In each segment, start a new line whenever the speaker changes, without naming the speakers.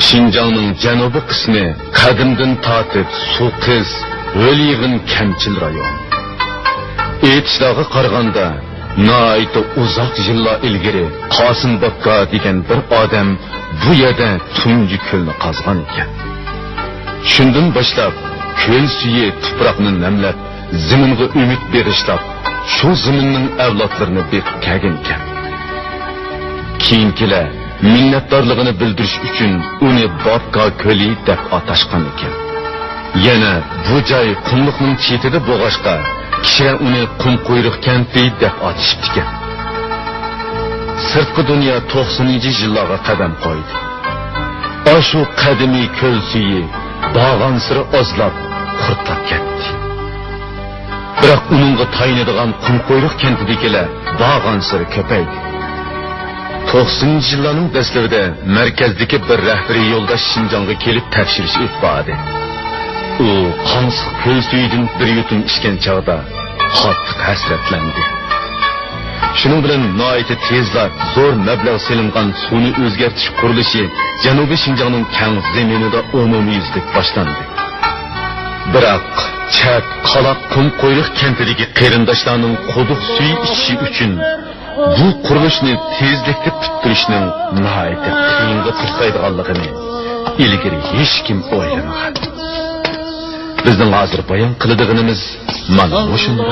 Şinjanның janubi qismi qadimdan tortib suv qiz, o'l yig'in kamchil rayon. Aytishlariga qaraganda, nihoyatda uzoq yillar ilgari Qosim Bokka degan bir odam bu yerda tunji ko'lni qazgan ekan. Shundan boshlab ko'l suvi tuproqni namlab, zaminga umid berishlab, shu zaminning avlodlarini bekib kelgan ekan. Keyingilar minnatdorligini bildirish uchun uni Bokka ko'li deb atashgan ekan. Yana bu joy qumliqning chetida bo'lg'ashqa, kishilar uni qum quyruq kenti deb atashibdi ekan. Sirtqi dunyo 90-yillarga qadam qo'ydi. Shu qadimiy ko'l suvi bağan siri ozlab, qurtlab ketdi. Biroq uningga tayinadigan qum quyruq kentidagilar bağan siri ko'paydi. 90-yillarning dastlabida markazdagi bir rahbariy yo'ldosh Şinjanga kelib tekshirish o'tdi. U qansiq ko'l suvidan bir yutum ichgan chog'da qattiq hasratlandi. Shuning bilan noita tezlab zo'r mablag' selingan suvni o'zgartirish qurilishi Janubiy Şinjanning keng zaminida umumiyuzlik boshlandi. Biroq chak qaloq qum quyruq kentidagi qarindoshlarning quduq suvi ichishi uchun bu qurilishni tezlikda bitirishning nihoyatda qiyinga turtaydiganligini ilgari hech kim o'ylamagan. Bizning hozir bayon qiladiganimiz mana shunday.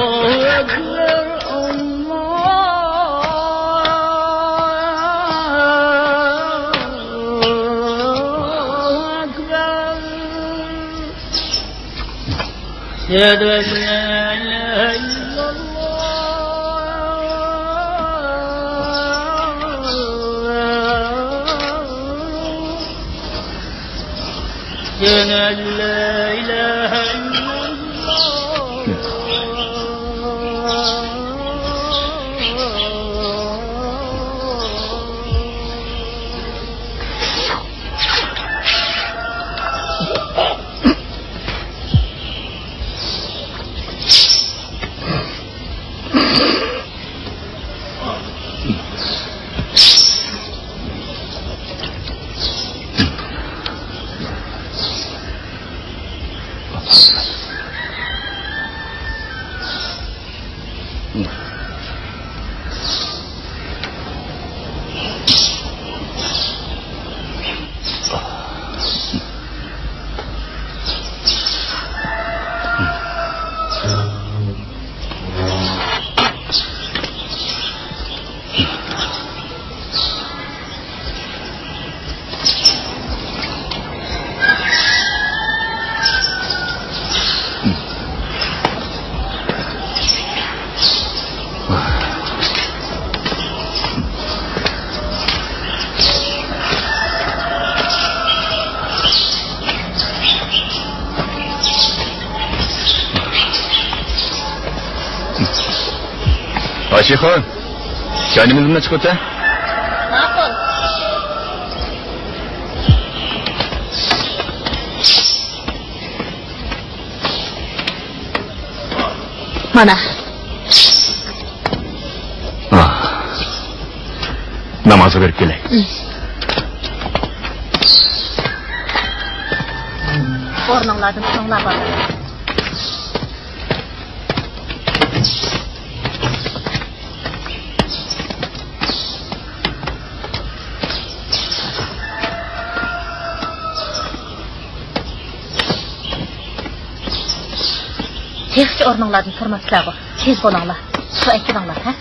Ayşehan, kendimizden çıkırt ha?
Nasıl? Mana.
Namazı verip geley.
Ornanlardan sonlar var. Texçi ornanlardan sormaslar var. Tez bolanglar. Su ekiranglar ha?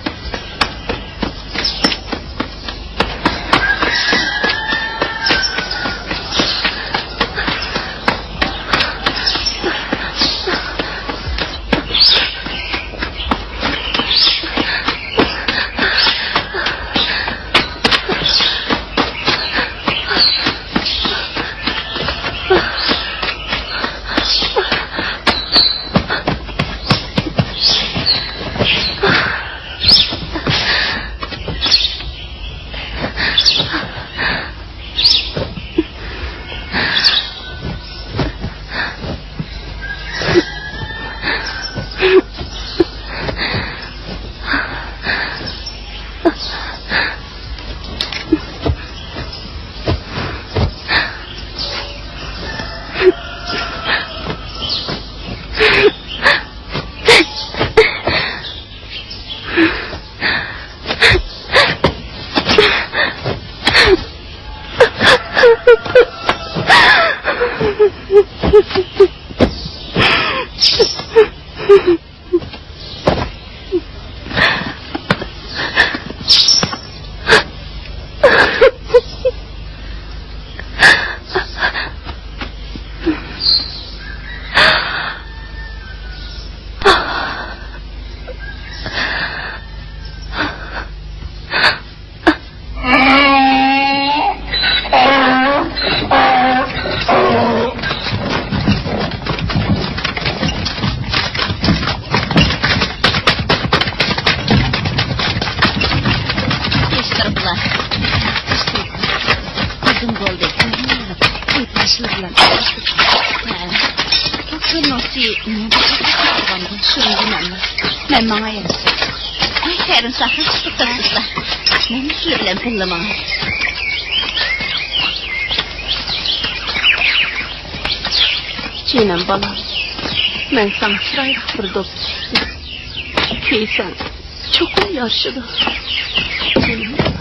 Kişi şunu bilmem. Ben bana yerim. Xeyrin sakın tutursuzlar. Ben sizler bilen pullamam.
Çiğnem balam, ben sana çıraylık bir dost düştüm. Keysen çok yaşadı. Çiğnem balam.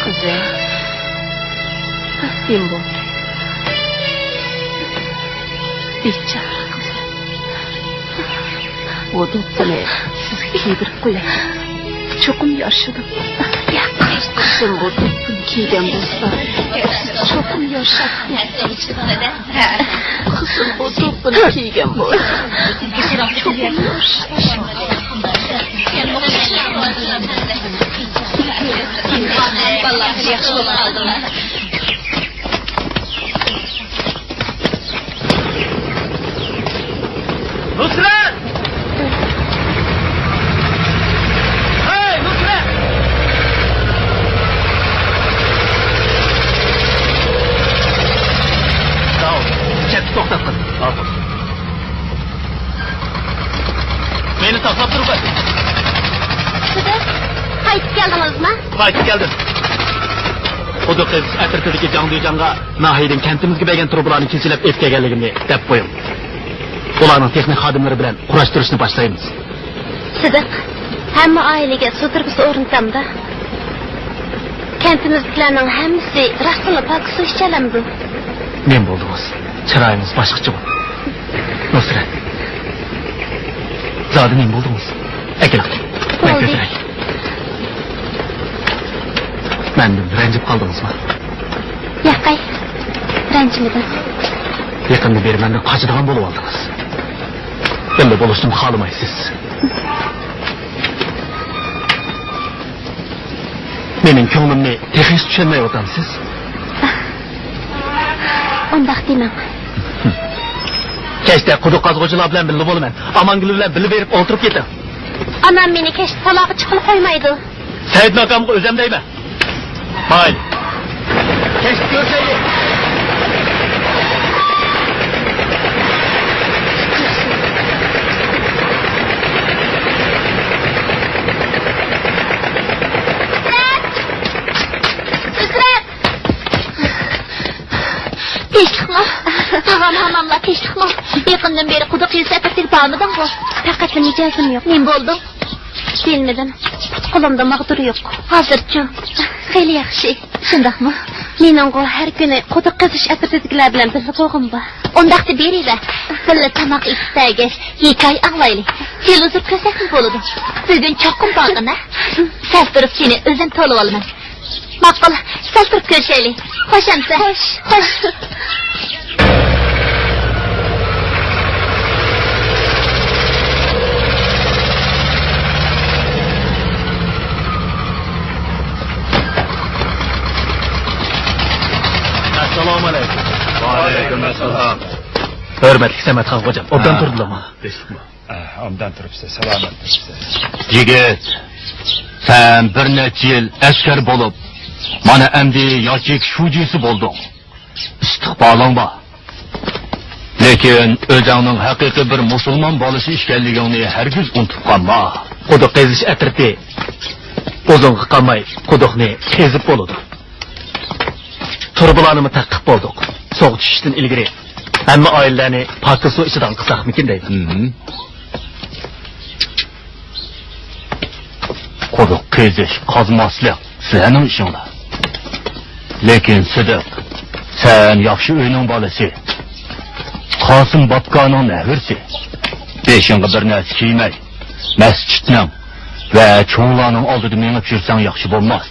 Kızım, kim bu? Biçare kızım. O doppini siz giydirip koyun. Çokum yaşadım. Kızım bu doppini giygen bolsa, çokum yaşadım. Kızım bu doppini giygen bolsa, çokum yaşadım.
Vallahi yaxşı olub aldılar.
Nusret! Hey Nusret! Sağ ol. Çek toktattın. Al bak. Beni taklap dur bak.
Siz qaytib keldingizmi?
Qaytib keldim. Xudo qiz atrofidagi Jangdujanga nahiydan kentimizga bergan trubalarni kesilib ep kelganligimni deb qo'ying. Ularning texnik xodimlari bilan kurashtirishni boshlaymiz.
Sidiq, hamma oilaga suv turbisi o'rnatamda. Kentimizdagilarning hammasi rastini pok suv ichalamdi.
Men bo'ldingiz. Chiroyingiz boshqacha bo'ldi. Nusrat. Zodi men bo'ldingiz. Akilaq.
Bo'ldi.
Mendan ranjib qoldingizmi?
Yo'qay. Ranjimadim.
Yaqinda beri mendan qochadigan bo'lib oldingiz. Bunday bo'lishni xohlamaysiz. Mening ko'nglimni texnik tushunmay o'tamsiz.
Undaq demang.
Kechda quduq qazg'uvchilar bilan birga bo'laman. Amangul bilan birga berib o'tirib keting.
Anam meni kech talog'i chiqib qo'ymaydi.
Said akamga o'zim deyman. Mayli. Kechda ko'rishaylik.
Tinchlikmi? Tag'am hammamlar tinchlikmi? Yaqindan beri quduq yuzatib bormading ku? Faqat mijozim yo'q. Men bo'ldim. Bilmadim. Qo'limda mag'dur yo'q. Hozircha xeyli yaxshi. Shundaqmi? Mening har kuni quduq qazish atrofdagilar bilan birga bo'lg'im bor. Undaqda beringlar. Birga tomoq ichsagi, hikoya anglaylik. Televizor ko'rsatib bo'ladi. Bugun choqqim borgina. Sal turib seni o'zim to'lib olaman. Maqul, sal turib ko'rishaylik. Xo'shamsa. Xo'sh.
Assalomu alaykum. Va alaykum assalom. Hurmatli Samatxon hojam, obdan turdingmi?
Obdan turibsiz, salomat turibsiz.
Yigit, sen bir necha yil askar bo'lib, mana endi yoshlik shujisi bo'lding. istiqboling bor. Lekin o'zingning haqiqiy bir musulmon bolasi ekanligingni hargiz unutib qolma.
Quduq qazish atriti o'zingga qolmay quduqni qazib bo'ladi. Turbularni taqib bo'ldik. So'g' tushishdan ilgari hamma oilalarni pok suv ichidan qisaqmikin deydi.
Quduq qazish, qazmaslik sening ishinglar. Lekin Sidiq, sen yaxshi uyning bolasi. Qosim Botqonning nahirsi. Beshingga bir narsa kiymay, masjidning va cho'nglarning oldida menib yursang yaxshi bo'lmas.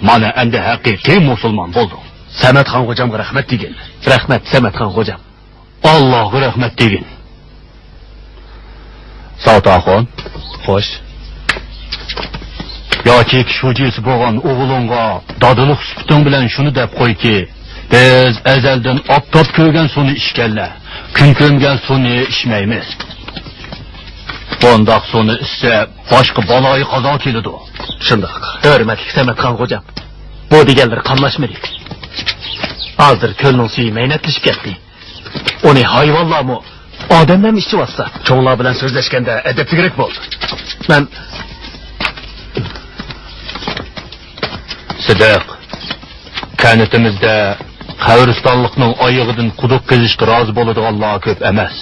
Mana endi haqiqiy musulmon bo'lding.
Samatxon xo'jamga rahmat degin. Rahmat Samatxon xo'jam.
Allohga rahmat degin. Sa'daxon,
Xo'sh.
yoki shujisi bo'lgan o'g'lingga dodiliq suputing bilan shuni deb qo'yki, biz azaldan optop ko'rgan suvni ichganlar, kun ko'mgan suvni ichmaymiz. Bundoq suvni ichsa boshqa baloyi qazo keladi.
Shundoq. Hurmatli Samatxon xo'jam. Bu deganlar qamlashmaydi. Hozir ko'lning suvi maynatlashib ketdi. Uni hayvonlarmi, odamlar ichib olsa, cho'nglar bilan so'zlashganda adabliroq bo'ldi. Men
Sidiq, kanatimizda qabristonlikning oyog'idan quduq qazishga rozi bo'ladiganlar ko'p emas.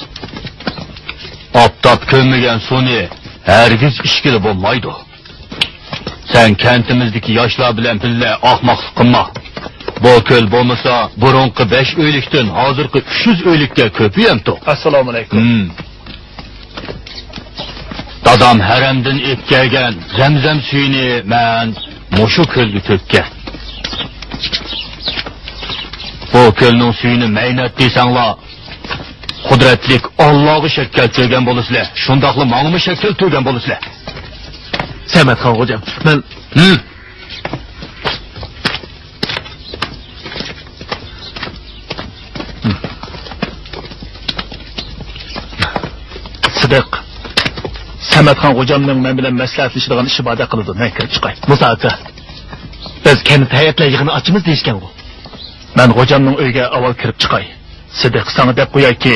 Optop ko'mmagan suvni hargiz ishkili bo'lmaydi. Sen kentimizdeki yoshlar bilan birga ahmoqlik qilma. Bu ko'l bo'lmasa, burunqi 5 uylikdan hozirgi 300 uylikka ko'payamdi.
Assalomu alaykum.
Dadam haramdan etkagan zamzam suyini men mushu ko'lga to'kkan. Bu ko'lning suyini maynat desanglar, qudratlik Allohga shakkal to'gan bo'lasizlar. Shundaqli menga shakkal to'gan bo'lasizlar.
Samatxon xo'jam, men Sidiq Samatxon xo'jamning men bilan maslahatlashadigan ishi bor qiladi. Men kirib chiqay. Musoaka. Biz kendi hayatlar yig'ini ochimiz deyishgan bu. Men xo'jamning uyiga avval kirib chiqay. Sidiq sana deb qo'yayki,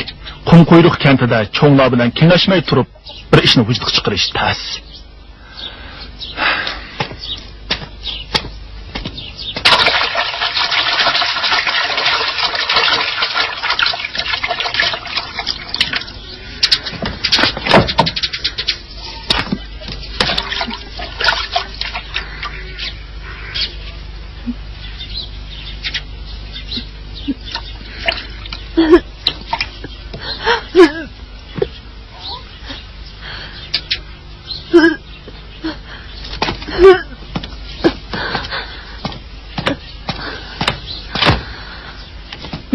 Qumquyruq kentida cho'nglar bilan kengashmay turib bir ishni vujudga chiqarish tas.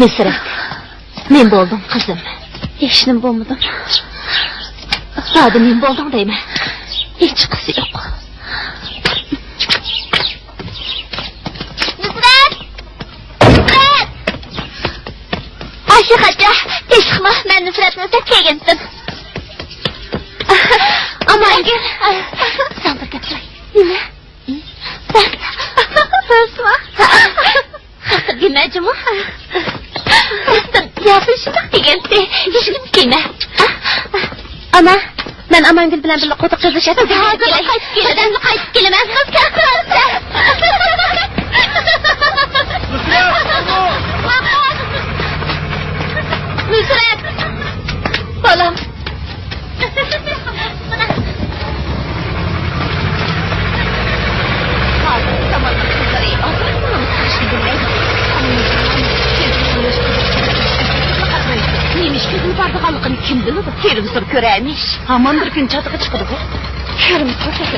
Nusrat, men bo'ldim qizim. Hechnim bo'lmadim. Hadi men bo'ldim deyman. Hech qizi yo'q. Nusrat! Nusrat! Aşıqacha, teshqma, men Nusratni deb kelgandim. Aman gel. Sandir ketay. Nima? O'sma. Xatirga majmu. Yapışmak degende hiç kim kime? Ama ben Amangül bilen birlikte quduq qazishyapti. Hozir qaytib kelaman, qaytib kelaman. Nusrat! Bolam. Hozir zamonning qizlari Neymiş gözünü bardakallıkını kim bilir? Kerim sır köreymiş. Aman bir gün çatığa çıkıdı bu. Kerim sır kötü.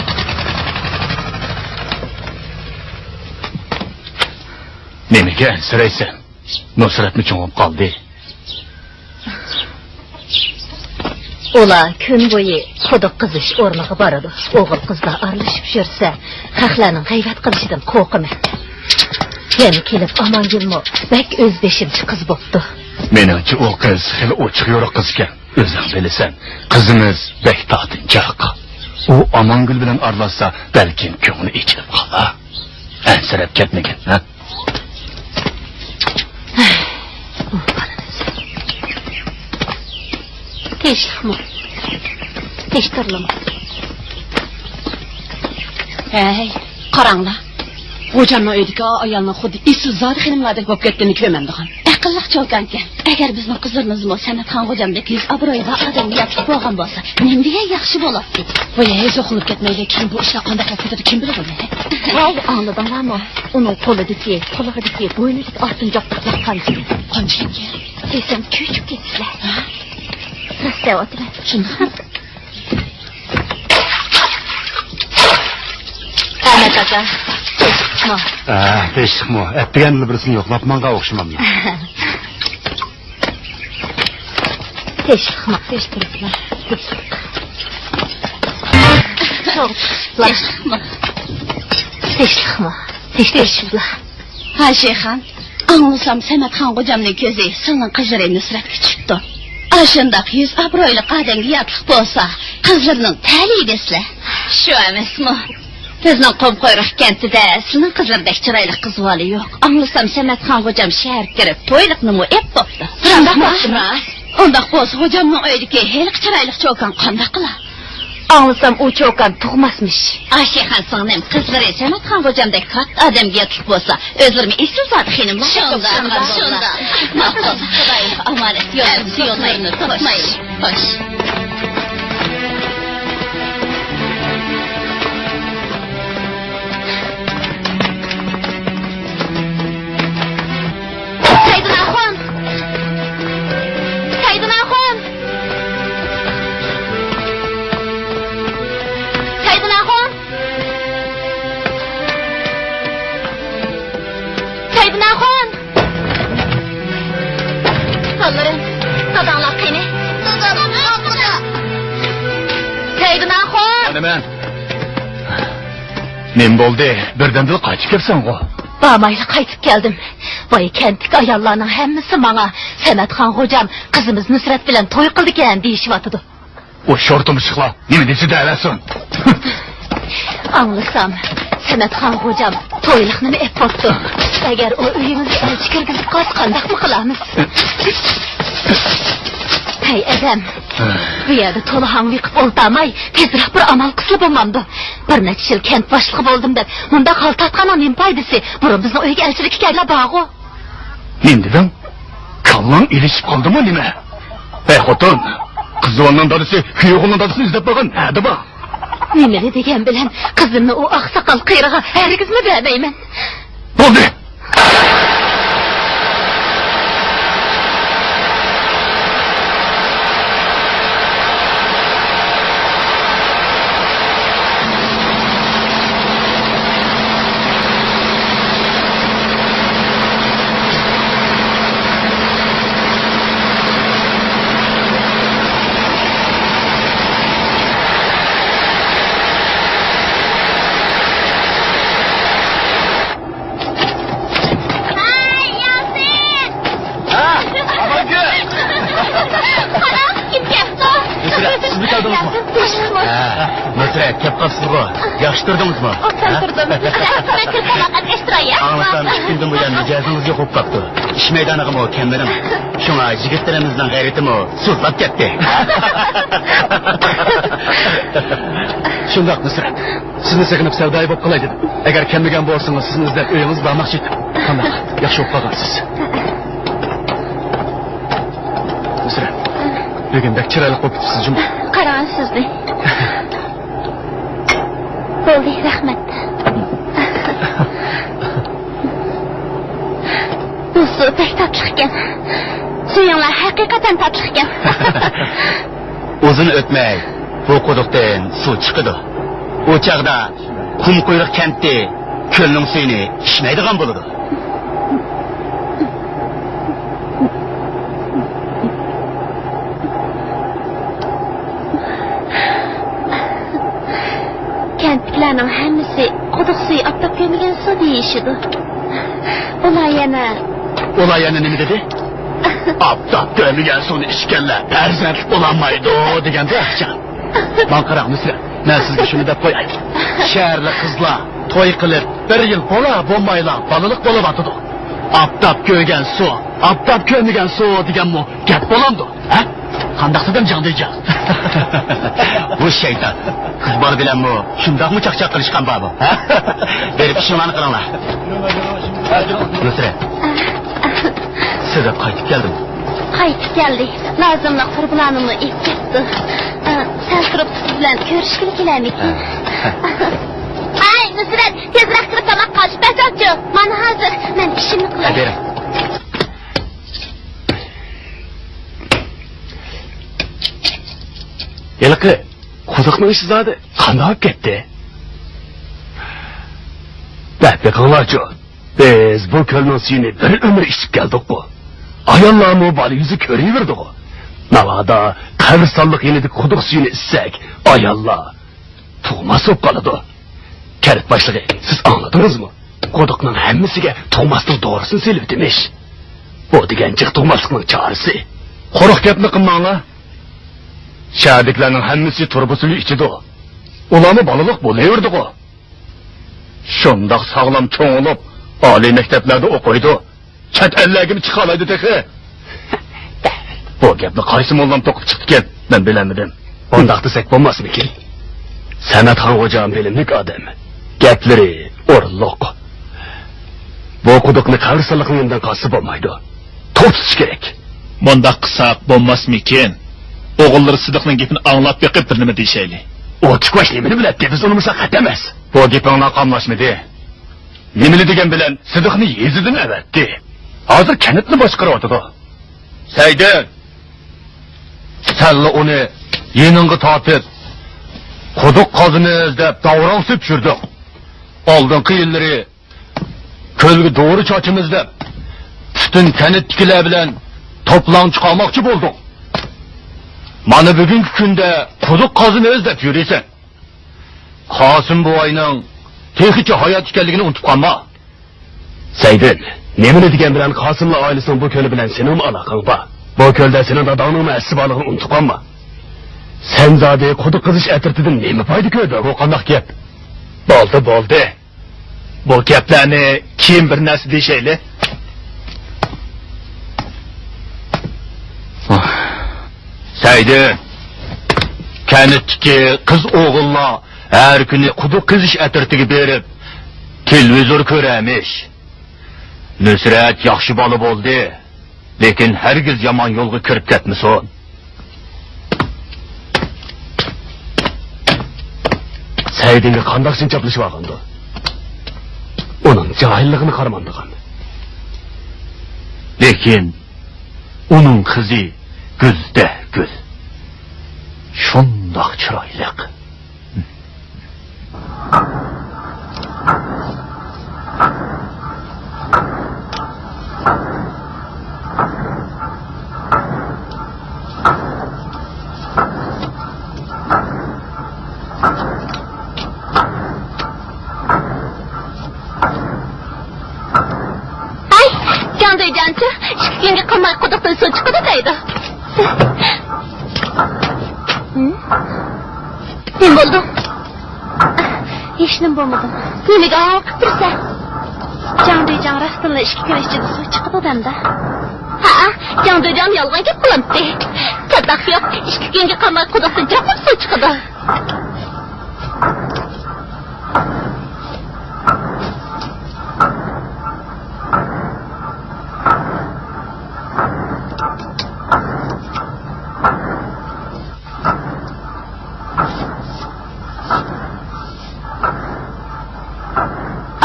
Nimaga ansiraysan? Nusratni cho'ngib qoldi.
Ular kun bo'yi quduq qizish o'rniga boradi. O'g'il qizlar aralashib yursa, xalqlarning g'ayvat qilishidan qo'rqaman. Yana kelib Amangulmi bak o'zbeshimchi qiz bo'pti.
Menimcha o kız hali ochiq yo'riq qiz ekan. O'zing bilasan. Qizimiz bek tortinchoq. U Amongul bilan aralashsa, balkim ko'ngli ichilib qolar. Ansirab ketmagan, ha?
Teşhikmi? Teştirlimi?
Hey, qarangla. Hocamning uydagi ayolni xuddi Isuzzod xonimlardek bo'lib ketganini ko'rmandigan. Aqlliq cho'kankan. Agar bizning qizlarimiz Samatxon hocamdek yuz obro'yli odamga yopib bo'lgan bo'lsa, menga yaxshi bo'ladi. Voy, hech o'qilib ketmaydi. Kim bu ishlar qanday qilib ketadi, kim biladi?
Hey, anladinglarmi? Uning qo'lidagi, qo'lig'idagi, bo'ynidagi ortinchoqlar qancha?
Qanchalik?
Desam ko'chib ketdilar. Rastavotlar.
Shunday.
Ahmet aka. Teşhikmi?
Teşhikmi? Ettiğenli birisini yoklap manga okşamam ya.
Teşhikmi? Teştirdiler. Teşhikmi? Teşhikmi? Teştirdiler.
Ha Şeyhan, anlasam Samatxon hocamning ko'zi silning qizlari Nusratga chiqdi. Ashundaq yuz obro'yli odamga yotliq bo'lsa, qizlarning talibeslar. Shu emasmi? Bizning Qumqo'yroq kentida sizning qizlardek chiroyli qiz bola yo'q. Anglasam Samatxon hocam shahar kirib, to'yliqni ep bo'pti. Undaq bo'lsa, hocamning uyidagi hech chiroyli cho'kan qanday qilar?
Anlasam o çoğun tuğmasmış.
Ayşehan singlim qizlari Samatxon hocamdek katta odamga yotliq bo'lsa, o'zlarini Isuzzod xonimlar. Shunda. Maqsad Xudoy amalat yo'lmayni topmaydi. Xo'sh.
Hemen. Ne oldu? Birdenbire kaçıp gelsen o.
Bağmayla kaytıp geldim. Vay kentik ayallarının hemmisi bana Samatxon hocam kızımız Nusret bilen toy kıldıken deyişivatıdı.
O şortumu çıkla. Ne desi de eləsin.
Anlasam Samatxon hocam toyluqni ep boptu. Eğer o uyunuzu elçi kirgizip qandak mı kılamız? Hey edem. Bu yerde tolu hangi yıkıp oltamay, tezrah bir amal kıslı bulmamdı. Bir neçe yıl kent başlığı oldum dep, bunda kaltatkanan nem paydası, burun bizim uyga elçilik hikayeyle bağı.
Ne dedin? Kallan ilişip kaldı mı nime? Hey hotun, kızıvanın dadısı, hüyoğunun dadısını izlep bakın, hadi bak.
Nemeli degen bilen, kızımı o aksakal kıyrağa herkes mi vermeymen?
Oldu! Nusret, kep kalsın Yaştırdınız mı?
Oktandırdım. Ben kırpalakan estraya.
Anlasam çıktım bu yan mecazınız yok kaptı. İş meydanı o kendilerim. Şuna jigitlerimizden gayretim o suzlap gitti. Şundak Nusret. Sizni sekinip sevdayı bop kılaydı. Eğer kendigen borsanız sizin izlep öyünüz bağmak çıktı. Kandak, yaxşı oqlagansız. Nusret, bugün bek çıraylık bop bitipsiz cuma.
Qarağın sizni. Bo'ldi, rahmat. Bu suv pek tatlı ekan. Suyinglar haqiqatan tatlı ekan.
Uzun o'tmay bu quduqdan suv chiqadi. O chaqda Qumqo'yroq kentda ko'lning suyini ichmaydigan bo'ladi.
Kentliklarning hammasi quduq suyi aptab ko'rmagan suv deyishidi. Ular yana
nima dedi? Aptap görmügen sonu işkenler perzentlik olanmaydı o degende akşam. Bankarak Nusret, ben sizge şunu dep koyayım. Şehirli kızla toy kılıp bir yıl bola bombayla balılık bolup atıdı. Aptap kögen su, aptap görmügen su degen mu gep bolandı. Ha? Kandaksadan can diyeceğim. Bu şeytan, kız balı bilen mu, şundak mı çakçak kılışkan babu? Verip işimlerini kırınlar. Nusret, size kayıtıp geldim.
Qaytib keldi. Lazımlıq fırbulanımı ilk ketdi. Sen turib siz bilan ko'rishgili kelarmikin? Ay, Nusrat, tezroq kirib tamoq qilib bersanchi. Mana hozir men ishimni qilay.
Bering. Yiliqi, quduqning ishi zodi qanday olib ketdi? Baqinglarchi, biz bu ko'lning suyini bir umr ichib keldik-ku. Ayollarmı bari yüzü körüyverdi o. Navada kavrsallık yenidik kuduk suyunu içsek, ayollar tuğma sop kalıdı. Kerit başlığı, siz anladınız mı? Kudukның hemmisiga tuğmasının doğrusunu söylüp demiş. O degen cık tuğmaslıkның çağrısı. Koruk gepni kılmağına. Şehirliklerinin hemmisi turbu suyu içidi o. Ulanı balılık buluyordu o. Şundak sağlam çoğun olup, âli mekteplerde okuydu. Çet ellergimi çıkalaydı teki. Bu gepni qaysi mollam to'qib chiqdikan, men bilamidim. Ondaq desak bo'lmasmikin? Samatxon hocam bilimlik odam. Gaplari o'rinliq. Bu quduqni qavrsalliqning undan qolsa bo'lmaydi. To'sish kerak. Bundaq qilsak bo'lmasmikin? O'g'illar Sidiqning gapini anglab beqib bir nima deyishayli. O chiqvash nimani biladi, biz uni musaqqat emas. Bu gapingni qamlashmidi. Nimani degan bilan Sidiqni yezidan avatdi. Hozir kanitni boshqaryapti. Saydin, senle onu yeningga tortib, quduq qozimiz deb davron süp tushirdik. Oldingi yillari ko'lga doğru chochimiz deb butun kanitkilar bilan to'plan chiqarmoqchi bo'ldik. Mana bugungi kunda quduq qozimiz deb yuraysan. Qosim buvoyning texicha hayot ekanligini unutib qolma. Saydin, nemini degan bilan Qosimli oilasining bu ko'li bilan sening aloqang bor. Bu ko'lda sening dadangning asboligini unutib qolma. Sen zodi quduq qizish atritidan nima foyda ko'rdi? Bu qanday gap? Bo'ldi. Bu gaplarni kim bir narsa deyshayli? Saydin, kanitki qiz o'g'illar har kuni quduq qizish atritiga berib televizor ko'ramish. Nusrat yaxshi bola bo'ldi, lekin hargiz yomon yo'lga kirib ketmasin. Saydinga qanday sinchaplashib olgandi? Uning johilligini qaramandigan. Lekin uning qizi gulda gul. Shundoq chiroyli.
Candıйcançı, ikki kunga qilmay quduqdan suv chiqadi deydi. Nima bo'ldi? Hech nima bo'lmadi. Nimaga qo'rqib tursa? Candıйcan rostdan ikki kun ichida suv chiqadi odamda. Ha, Candıйcan yolg'on gap qilyapti. Sadoq yo'q, ikki kunga qilmay quduqdan chaqib suv chiqadi.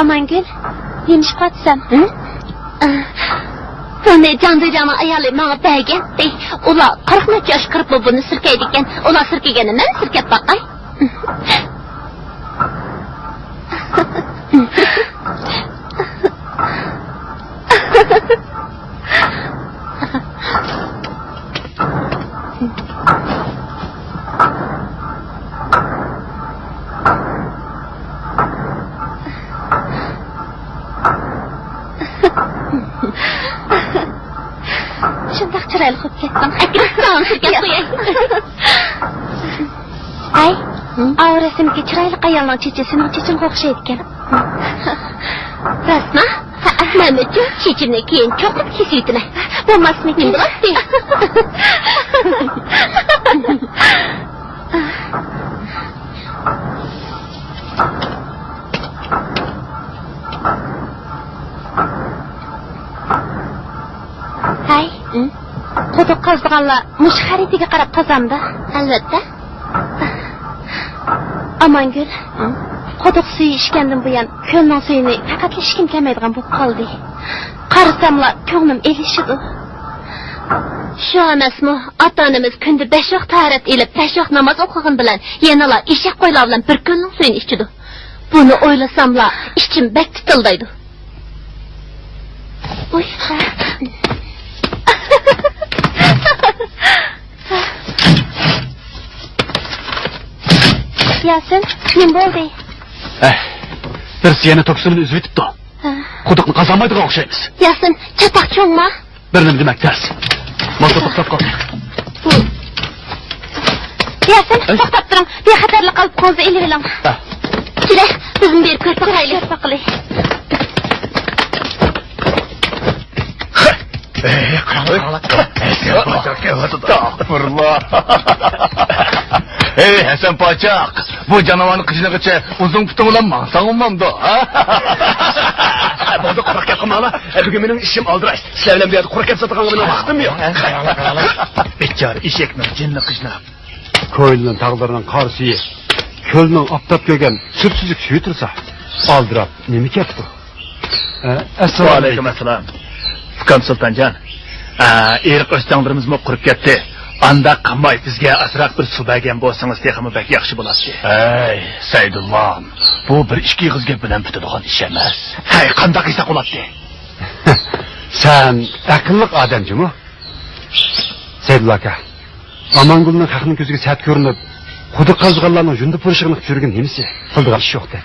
Amangül, yemiş qatsam. Buni Candıйcanning ayoli menga bergandi. Ular 40 necha yosh kirib buni sirkaydi ekan. Ular sirkaganini men sirkab boqay. Ay, avrasimga chiroyli ayolning chechasining chechimga o'xshaydi ekan. Rostmi? Men uchun chechimni keyin cho'qib kesaytini. Bo'lmasmi kim biladi? Hay, quduq qazganlar mush xaritiga qarab qazamdi. Albatta. Amangul, quduq suvi ishgandan buyon ko'lning suyini faqat ishkim kelmaydigan bo'lib qoldi. Qarasamlar ko'nglim elishidi. Shu emasmi, ota-onamiz kunda 5 vaqt tahorat elib, 5 vaqt namoz o'qigan bilan yanala eshak qo'ylar bilan bir ko'lning suyini ichidi. Buni o'ylasamlar, ichim bak titildaydi. Oy. Yasin, nima bo'ldi?
Birisi yana to'kisini uzib yetibdi. Quduqni qazamaydigan o'xshaymiz.
Yasin, chatoq cho'ngma.
Bir nima demak ters. Motor to'xtab qoldi.
Yasin, to'xtab turing. Bexatarlik qilib qo'zni ilib oling. Kira, bizning berib ko'rpa qaylik baqili.
Ey Hasan Paçak, bu canavarın kıçınıgıça uzun putuğuyla mansan olmamdı.
Burada kurak yapma hala. Bugün benim işim aldıray. Sizlerle bir yerde kurak yapsatığına benim vaktim yok.
Bekar eşekning jinni qizna.
Koyunun tağlarının karşıyı, kölünün aptap gögen süpsüzlük suyu tursa, aldırap, nemi ketdi?
Assalomu alaykum assalom. Fukam Sultanjon. Eriq o'stanglarimiz qurib ketdi. Anda qamay bizga asraq bir suv bergan bo'lsangiz texmi bak yaxshi bo'ladi.
Ey Saydullah, bu bir ishki qizga bilan bitadigan ish emas.
Hay, qanday qilsa bo'ladi?
Sen akıllık adamcı mı? Seydullah aka, Amangul'un haqning ko'ziga sat ko'rinib, quduq qazganlarning yundib turishini ko'rgan nemisi? Qildigan ish yo'q-da.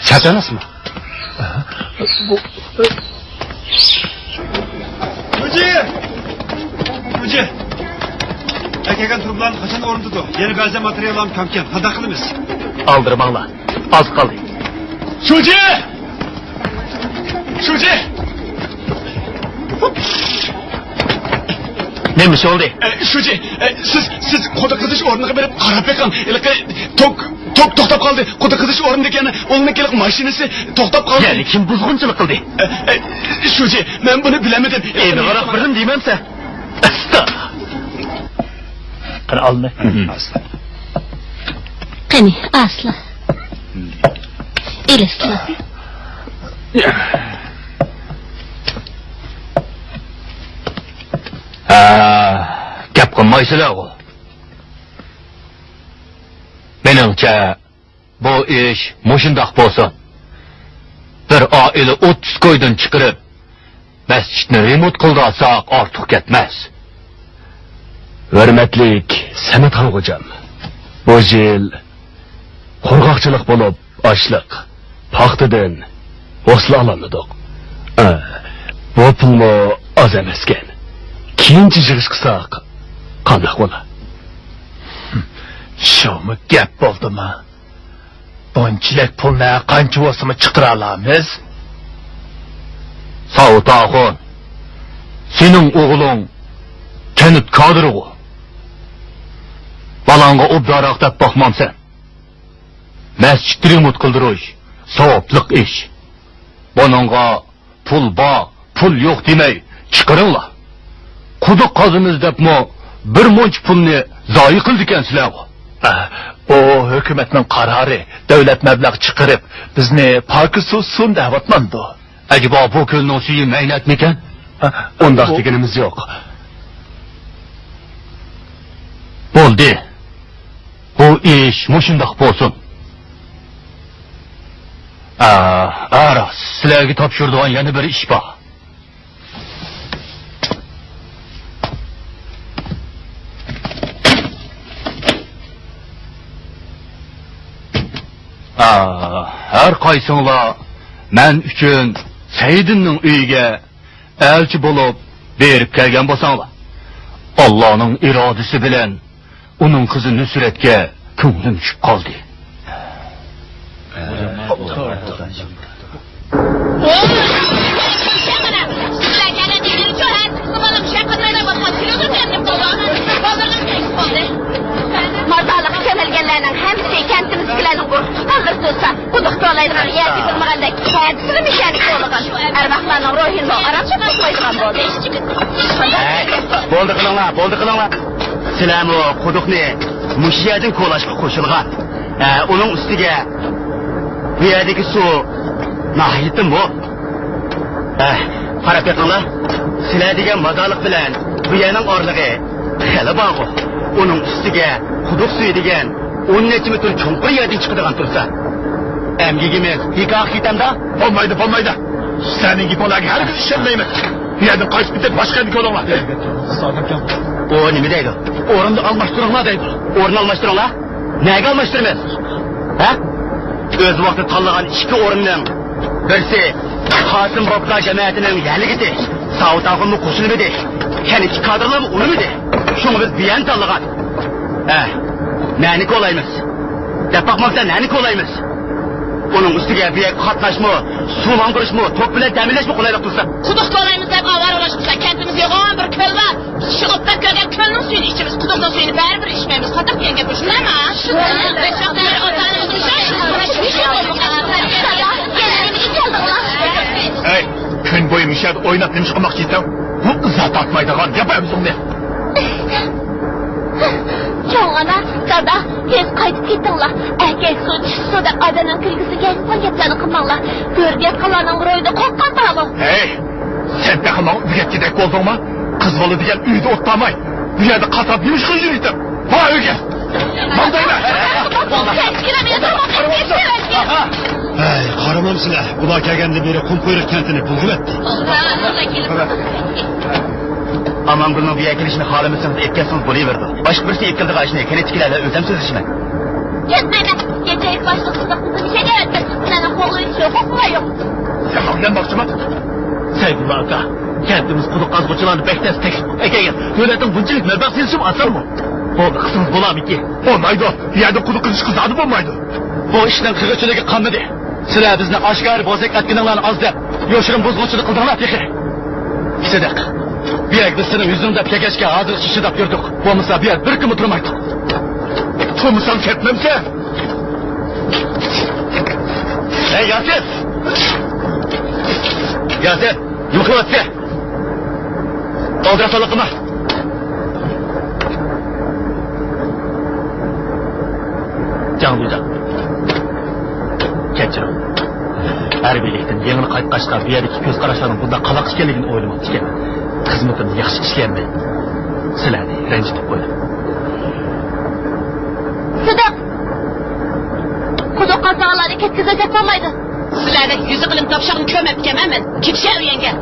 Sat emasmi?
Hoca! Erkeken turbulan kaçan orundudu. Yeni belze materyallarım kamken. Hadi akıllımız.
Aldırmanglar. Az qoldi.
Şuci! Şuci!
Nima oldu?
Şuci! Siz koda kızış orununa verip qarab bekan. To'xtab qoldi. Koda kızış orun degani, onun kelib mashinasi to'xtab qoldi.
Yani kim buzg'unchilik qildi?
Şuci, men buni bilamedim.
Endi qarab birim deymansa. Asta. Qani olma.
Qani, asla. Elisla.
Gap qilmaysizlar o. Menimcha bu ish mushundoq bo'lsa, bir oila 30 ko'ydan chiqarib, masjidni remont qildirsak ortiq ketmas. Hurmatlik Samatxon hocam, bu yil qurg'oqchilik bo'lib, ochliq, paxtadan hosla olamadik. Bu pulmo oz emaskan. Keyinchi yig'ish qilsak qanday bo'ladi?
Shumi gap bo'ldimi? Bunchalik pulni qancha bo'lsa chiqara olamiz?
Savutaxon, sening o'g'ling Kanut Qodirov. Balanga obdaroq deb boqmamsan. Masjid remont qildirish savobliq ish. Buningga pul bor, pul yo'q demay chiqaringlar. Quduq qazimiz debmi bir munch pulni zoyi qildi ekansizlar.
O hukumatning qarori, davlat mablag' chiqarib, bizni pokiz suvsun da'vatmandi.
Acaba bu ko'lning suvi maynatmikan? Undaq deganimiz yo'q. Bo'ldi. Bu ish mushundoq bo'lsin. Aras, sizlarga topshiradigan yana bir ish bor. Her qaysinglar men uchun Saidinning uyiga elchi bo'lib berib kelgan bo'lsanglar, Allohning irodasi bilan uning qizi Nusratga ko'nglim tushib qoldi.
Mazaliq kömelgenlerinin hemsi kentimizkilerin korkusu kaldırtılsa, kudukta olaydıgan yerdi bilmegandek kendisini müşenik olgan. Erbaklarının ruhini Arapça tutmaydıgan boldu.
Bo'ldi qilinglar. Sizlar bu quduqni mush yerdan ko'lashga qo'shilgan. Uning ustiga bu yerdagi suv nihoyatda mo'l. Qarab qo'yinglar. Sizlar degan mazaliq bilan bu yerning orlig'i xeli bor. Uning ustiga quduq suvi degan 10 necha metr cho'nqir yerdan chiqadigan tursa, amgigimiz hikoya ketamda?
Bo'lmaydi. Sening gipolarga hargiz ishonmayman. Bu yerdan qaytib ketib boshqa ko'linglar.
O nima deydi?
O'rinni almashtiringlar deydi.
O'rin almashtiringlar? Nega almashtiramiz? Ha? O'z vaqtida tanlagan ikki o'rinning birsi Qosim Robqa jamoatining yaligidi. Saud og'imni qo'shilmadi. Yana ikki kadrlar unimidi. Shuni biz biyan tanlagan. Nani qo'laymiz? Deb bakmakta nani qo'laymiz? Uning ustiga biyak qatnashmi, suv mang'irishmi, to'p bilan ta'minlashmi qo'laylik tursa.
Quduq to'laymiz deb avval ulashibsan. Kentimizga yo'g'on bir ko'l bor. Shiqibdan ko'rgan ko'lning suyini ichimiz. Quduqdan suyini baribir ichmaymiz. Qatib kelgan gap shundaymi?
Hey, kun bo'yi mishad o'ynab nima qilmoqchiysan? Bu izzat tatmaydigan gap o'zingni.
Çoğana, dada, tez qaytib ketinglar. Erkek su tushsa adamın kulgisiga inson gaplarni qilmanglar. Ko'rgan qalarning ro'yida qo'rqqan tag'u.
Hey, sen taxman uyatgidek bo'ldingmi? Qiz bola degan uyda o'tmay, bu yerda qatab yurish qilishdi. Ha, uyga. Mandaylar.
Hey, qaramamsizlar. Ular kelganda beri Qumqo'yriq kentini bulg'ib etdi.
Amangulning bu yerga kelishini xohlamasangiz etkazsangiz bo'laverdi. Boshqa birisi etkildigan ishni kenechkilarga o'zim so'zlashman.
Ketmayman. Kechayib boshqa qiziqni nishga aytdi. Meni qo'g'lish yo'q, yo'q.
Sen xavflanmoqchiman. Saydullo aka, kentimiz quduq qazg'uvchilarni bektas teklif ekan. Davlatning bunchalik mablag' selishim osonmi? Bo'ldi, qismingiz bo'lamiki? Bo'lmaydi. Bu yerda quduq qazish qizadi bo'lmaydi.
Bu ishning qirg'ichiligi qanday? Sizlar bizni oshkor bozak atganinglarni oz deb, yo'shirin buzg'unchilik qildinglar texi. Sidiq. Bu yer biz sening yuzingda plagashga hozir shishidab yurdik. Bo'lmasa bu yer bir kun o'tirmaydi.
Turmusam ketmamsa?
Hey Yasir! Yasir, nima qilyapsan? Oldira qilma.
Canlıca. Kechirim. Harbiylikdan yengini qaytqachqa bu yerdagi ko'z qarashlarning bunda qaloq ekanligini o'ylamoqchi ekan. Xizmatimni yaxshi ishlaganman. Sizlarni ranjitib qo'ydim.
Sidiq. Quduq qazg'alarni ketkizajak bo'lmaydi.
Sizlarga yuzi qilim topshirib ko'mabganman. Ketishar uyanga.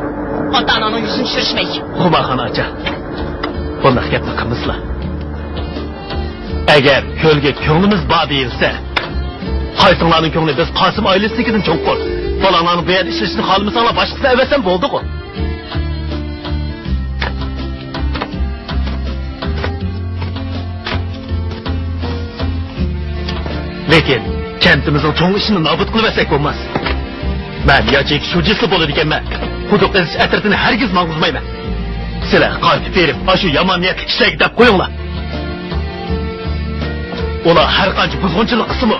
Ota-onaning yuzini tushirishmay.
Xumaxon acha. Bunday gapni qilmaslar. Agar ko'lga ko'nglimiz bor deyilsa, qaytinglarning ko'ngli biz Qosim oilasidan cho'nqur. Bolalarning bu yerda ishlashni xohlamasanglar boshqasi avasan bo'ldi-ku. Lekin kentimizning cho'ng ishini nobud qilmasak bo'lmas. Men yochik shujisi bo'ladi ekanman. Quduq qazish atrofini hargiz mang'uzmayman. Sizlar qaytib berib, shu yomon niyat ishlaylik deb qo'yinglar. Ular har qancha buzg'unchilik qismi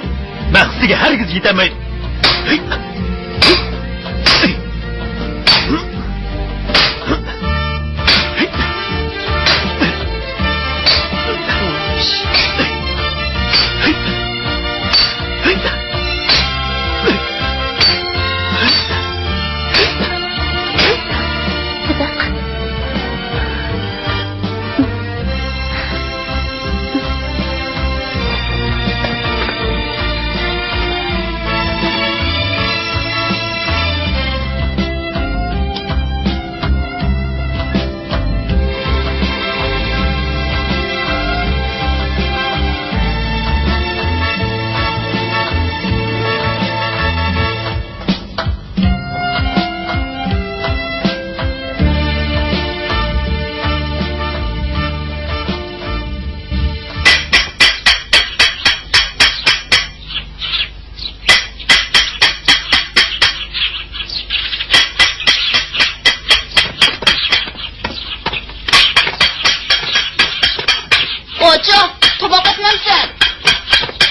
maqsadiga hargiz yetamaydi.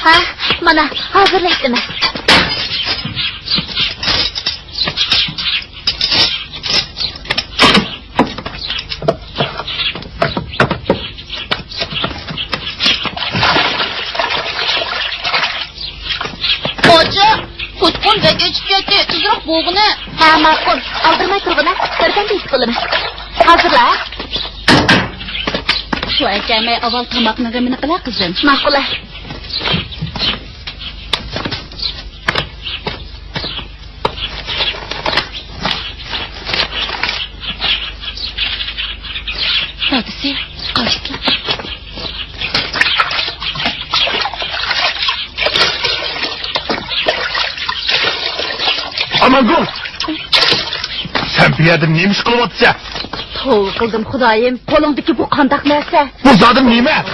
Ha, mana hazırlaydım.
Hoca, kutkun ve geçip yetti. Tuzak boğunu.
Ha, ma'qul. Aldırmay turg'ini. Birdan tez qilamiz. Hazırla.
Şu erkeğime aval tamakını gımını kıla kızım.
Ma'qul.
Hadi sen, kaçtı.
Aman dur! Sen bir yerden neymiş kılıp atsa?
Tov qildim xudoyim. Qo'lingdagi bu qandaq narsa?
Bu zadım neyme?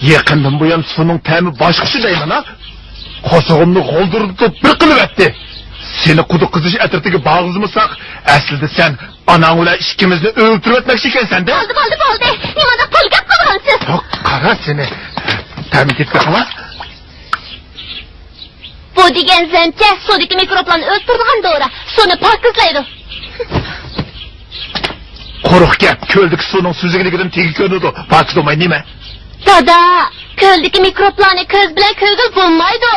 Yakından bu yan sunun temi başkası deyman ha? Kosuğumlu holdurdu bir kılıp etti. Seni kudu kızış etirtigi bağızmısak, aslında sen ananla ikimizni öldürüp etmek iken sen de?
Oldu. Nimada qo'lga qilgansiz?
Yok, kara seni. Temi gitti hala?
Bu degan zamcha suvdagi mikroblarni o'ldirgan dori. Suvni pokizlaydi.
Quruq gap, ko'ldagi suvning suzigiligidan tegi ko'rinadi. Pakiz olmay nima?
Dada, ko'ldagi mikroblarni ko'z bilan ko'rgil bo'lmaydi.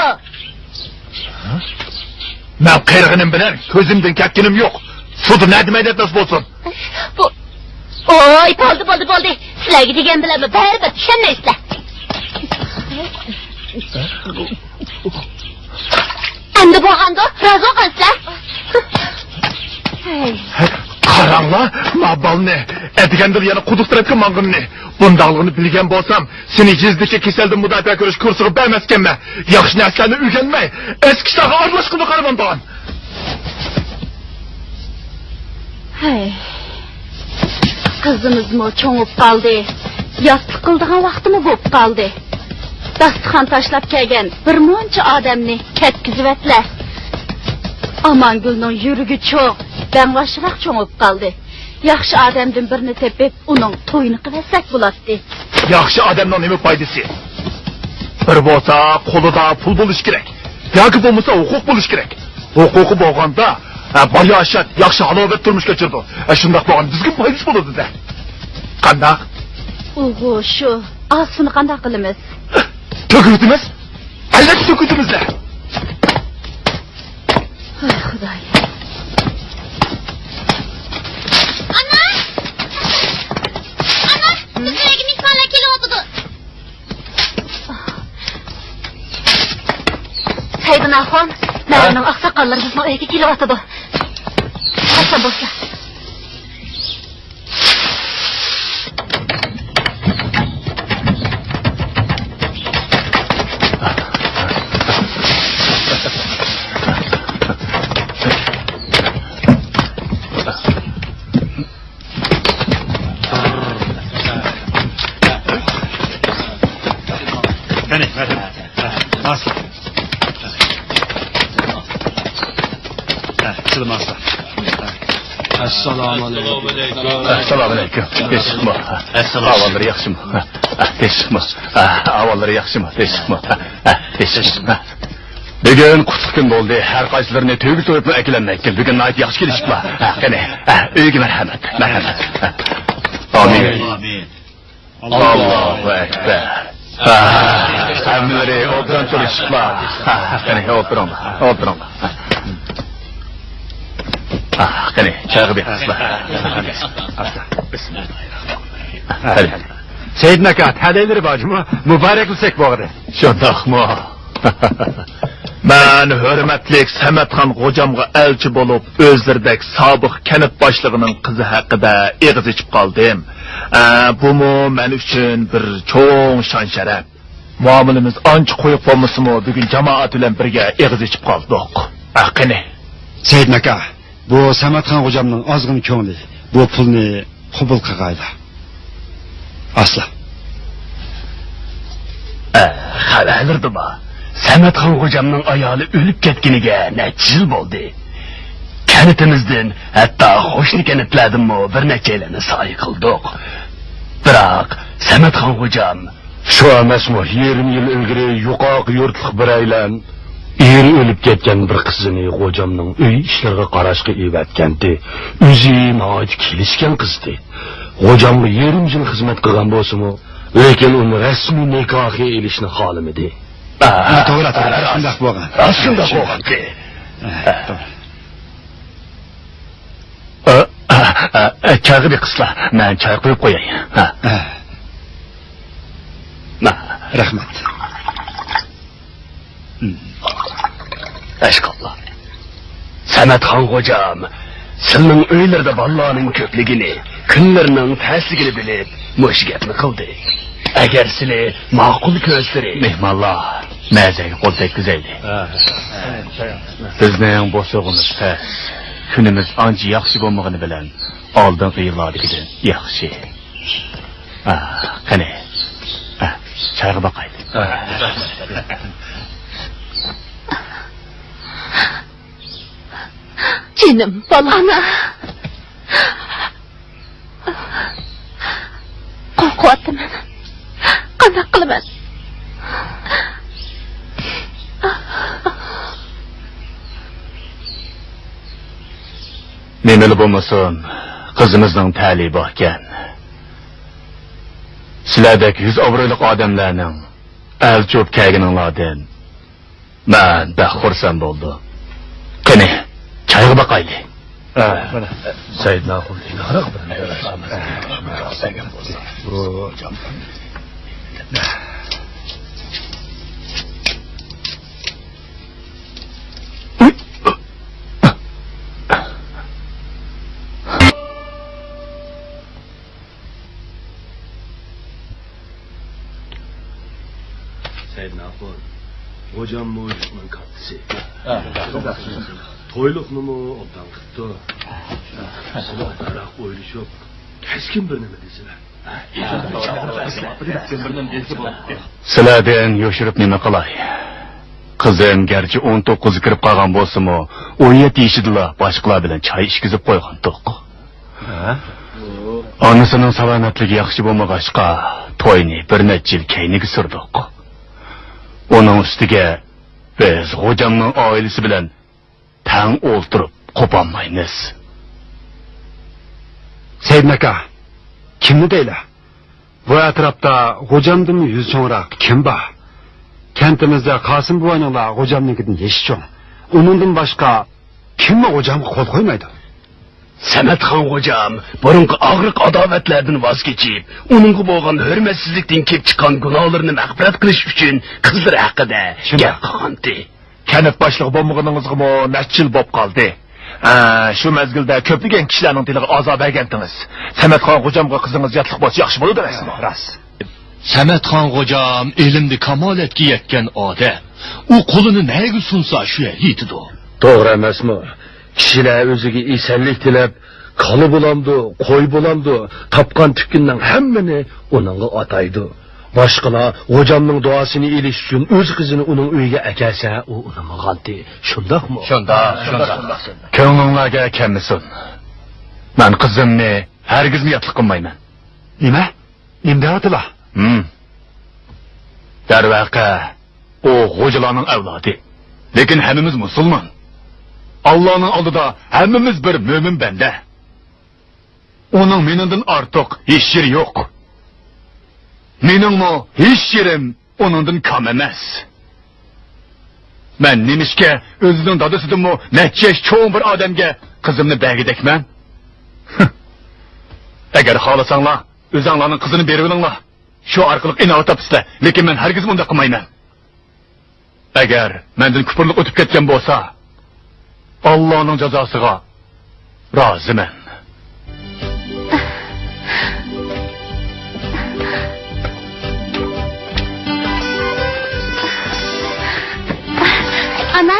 Ben qirg'inim bilan ko'zimdan ketkinim yo'q. Suvda nima demaydi nasib bo'lsin?
Bu Oy, bo'ldi. Sizlarga degan bilanmi? Baribir tushunmaysizlar. Endi bo'lganda rozi bo'lgansizlar.
Qarangla, mabalni, etigandil yana quduqtirayotgan mang'imni. Bundaqligini bilgan bo'lsam, seni yezdiki kasaldan mudofaa ko'rish kursiga bermaskanman. Yaxshi narsalarni o'rganmay, eski ishlarga aralashqini qaraman tag'in.
Qizimizmi cho'ngib qoldi. Yostiq qildigan vaqtimi bo'lib qoldi. Dasturxon tashlab kelgan bir muncha odamni ketkiziblar. Amangulning yurigi cho'q, danglashiroq cho'ngib qoldi. Yaxshi odamdan birini tepib, uning to'yini qilsak bo'ladi.
Yaxshi odamning nima foydasi? Bir bo'lsa, qo'lida pul bo'lish kerak. Yoki bo'lmasa huquq bo'lish kerak. Huquqi bo'lganda, bayoshat, yaxshi halovat turmush kechirdi. Shundoq bo'lgan bizga foydasi bo'ladi-da. Qanday?
Uhu, shu. Asini qanday qilamiz?
Tökürdünüz? Elbette tökürdünüzler.
Ay Xudoy.
Ana! Bizlarga mehmonlar kelyapti. Saydinaxon, mening oqsoqollar bizni uyga kelyapti. Qasa bo'lsa.
Assalomu alaykum.
Assalomu alaykum. Teshikmi? Avvallari yaxshimi? Teshikmi? Avvallari yaxshimi? Teshikmi? Teshikmi? Bugun qutlug' kun bo'ldi. Har qaysilarini to'yga to'yib akilanmaydi. Bugun nayt yaxshi kelishibdi. Qani, uyga marhamat. Amin. Allohu akbar. Hammalari o'tirib turishibdi. Qani, o'tiring. Qani, chaqib bersizlar. Bismillahirrohmanirrohim.
Seydin aka, hadayları bacımı mübarek bilsek bo'g'di.
Shundoqmi? Men hurmatlik Samatxon xo'jamga elchi bo'lib, o'zlaridek sobiq kanat boshlig'ining qizi haqida eg'iz ichib qoldim. Bu men uchun bir cho'ng shon sharaf. Muomalamiz ancha qo'yib bo'lmasimi, bugun jamoat bilan birga eg'iz ichib qoldik. Qani.
Seydin aka, bu Samatxon hocamның ozg'in ko'ngli bu pulni qabul qilgaydi. Asla.
Xabardirdimi? Samatxon hocamның ayoli o'lib ketganiga necha yil bo'ldi. Kanitimizdan hatto qo'shni kanitlardanmi bir necha yilni soy qildik. Biroq
Samatxon xo'jam.
Shu emasmi, 20 yil ilgari yo'qoq yurtliq bir aylan eri o'lib ketgan bir qizini xo'jamning uy ishlariga qarashga evatgandi. O'zi noit kelishgan qizdi. Xo'jamga 20 yil xizmat qilgan bo'lsa-mu, lekin uni rasmiy nikohga elishni xohlamadi.
To'g'ri, shunday bo'lgan.
Shunday bo'lgan-ki. Çayı qisla, men çay qo'yib qo'yay.
Rahmat.
Ashqallah. Samatxon xo'jam, sizning uylarda bolalarning ko'pligini, kunlarning ta'sligini bilib, mush gapni qildi. Agar sizlar ma'qul ko'rsangiz, mehmonlar, mazaga qo'l tekkizaylik. Bizning bo'sog'imiz past. Kunimiz ancha yaxshi bo'lmagani bilan oldingi yillardagidan yaxshi. Qani. Çayga bakayım.
Canım balana. Korkuatım ben. Qanday qilaman?
Nemeli bo'lmasin, qizimizning ta'libi ekan. Sizlardek yüz obro'li odamlarning al-cho'p kaygininglardan men baxursand bo'ldim. Qani, chayga boqaylik. Said Naqulning qaraq
Said Naqul, hocam muhitning kattisi. To'yliqni obdan qildi. Sizlar o'ylashib, keskin bir nima deysizlar.
Sizlardan yoshirib nima qilay? Qizim garchi 19 kirib qolgan bo'lsa-mu, 17 yoshida boshqalar bilan choy ichkizib qo'ygan to'q. Onasining salomatligi yaxshi bo'lmag'achqa, to'yni bir necha yil keyniga surdik. Onun ustiga biz xo'jamning oilasi bilan tang o'ltirib qo'polmaymiz.
Said aka, kimni deylar? Bu atrofda xo'jamdan yuz so'ngroq kim bor? Kentimizda Qosim buvaning xo'jamnikidan yeshchon. Uningdan boshqa kimni xo'jamga qo'l qo'ymaydi?
Samatxon xo'jam burungi og'riq adovatlardan voz kechib, uningga bo'lgan hurmatsizlikdan kelib chiqqan gunohlarni mag'firat qilish uchun qizlar haqida gap qilgandi. Kanat boshliq bo'lmaganingizga necha yil bo'lib qoldi. Shu mezgilda ko'pligan kishilarning diliga azob bergandingiz. Samatxon xo'jamga qizingiz yotliq bo'lsa yaxshi bo'ladi rasmi? Ras.
Samatxon xo'jam ilmni kamolatga yetgan odam. U qo'lini nega sunsa shu yetidi.
To'g'ri emasmi? Kishilar o'ziga esanlik tilab, qoli bo'lamdi, qo'y bo'lamdi, topgan tukkunning hammani uningga ataydi. Boshqalar hocamning duosini elish uchun o'z qizini uning uyiga akasa, u uni g'alti. Shundaqmi?
Shunda. Ko'nglinglarga kelmasin. Men qizimni hargiz niyatli qilmayman.
Nima? Nimdaatilar?
Darvaqa, o xo'jalarning avlodi. Lekin hammamiz musulmon. Allah'ın oldida hammamiz bir mo'min banda. Onun menimdan ortiq hech yeri yo'q. Meningmi hech yerim onundan kam emas. Men nemishga o'zining dadasidanmi necha cho'ng bir odamga qizimni bergidekman? Agar xohlasanglar, o'zinglarning qizini berib olinglar. Shu orqali inoat topsizlar, lekin men hargiz bunday qilmayman. Agar mendan kufrlik o'tib ketgan bo'lsa, Allah'ın cezasıga razımen.
Ana,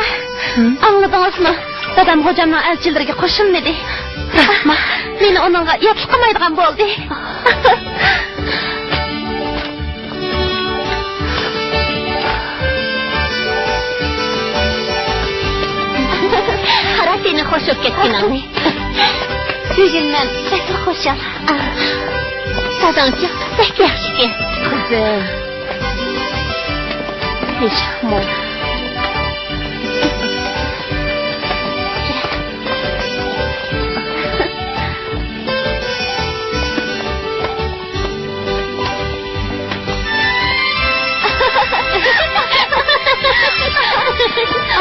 anladınız mı? Dadam hocamla elçileriga qo'shilmadi. Rahmat. Meni onunla yatib qolmaydigan bo'ldi. Qara seni qo'shib ketganingni. Bugun men bekli qo'shal. Dadangchi, bek yaxshi ekan. Qizim. Peshmo.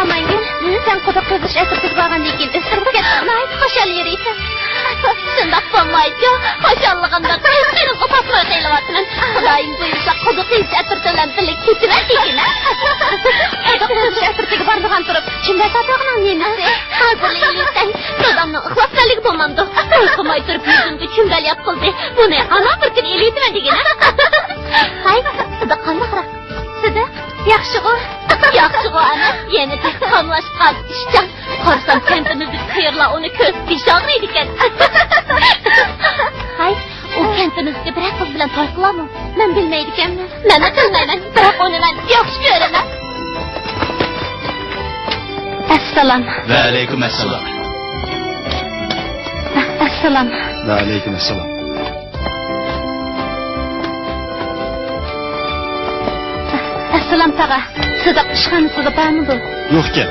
Amangin, sen quduq qazish atirib borgandan keyin istirib ketdingmi? Xo'shal yeriysan. Shundoq bo'lmaydi. Xo'shalligimda qizning opasini qiylayapman. Xudoyim buyursa quduq qazish atirdan birlik ketiradikina. Quduq qazish atirga borgan turib, kimda satog'ning nemasi? Hazırlaysan. Dadamning ixlosligi bo'lmamdi. Qo'ymay turib yuzimga chungalyap qildi. Buni ana bir kun eliyman degina. Hay, siz qanday Sidiq, yaxshi-ku. Yaxshi-ku ana, yana qamlashgan ishchan. Qarsam kentimizni qiyirla uni ko'z pishog'laydi ekan. Hay, u kentimizga bir qiz bilan to'y qilaman. Men bilmaydi ekanman. Men qilmayman, biroq uni men yaxshi ko'raman. Assalom.
Va alaykum assalom.
Assalom.
Va alaykum assalom.
Assalom tag'a. Sidiq ishxonasida bormidi?
Yo'q ekan.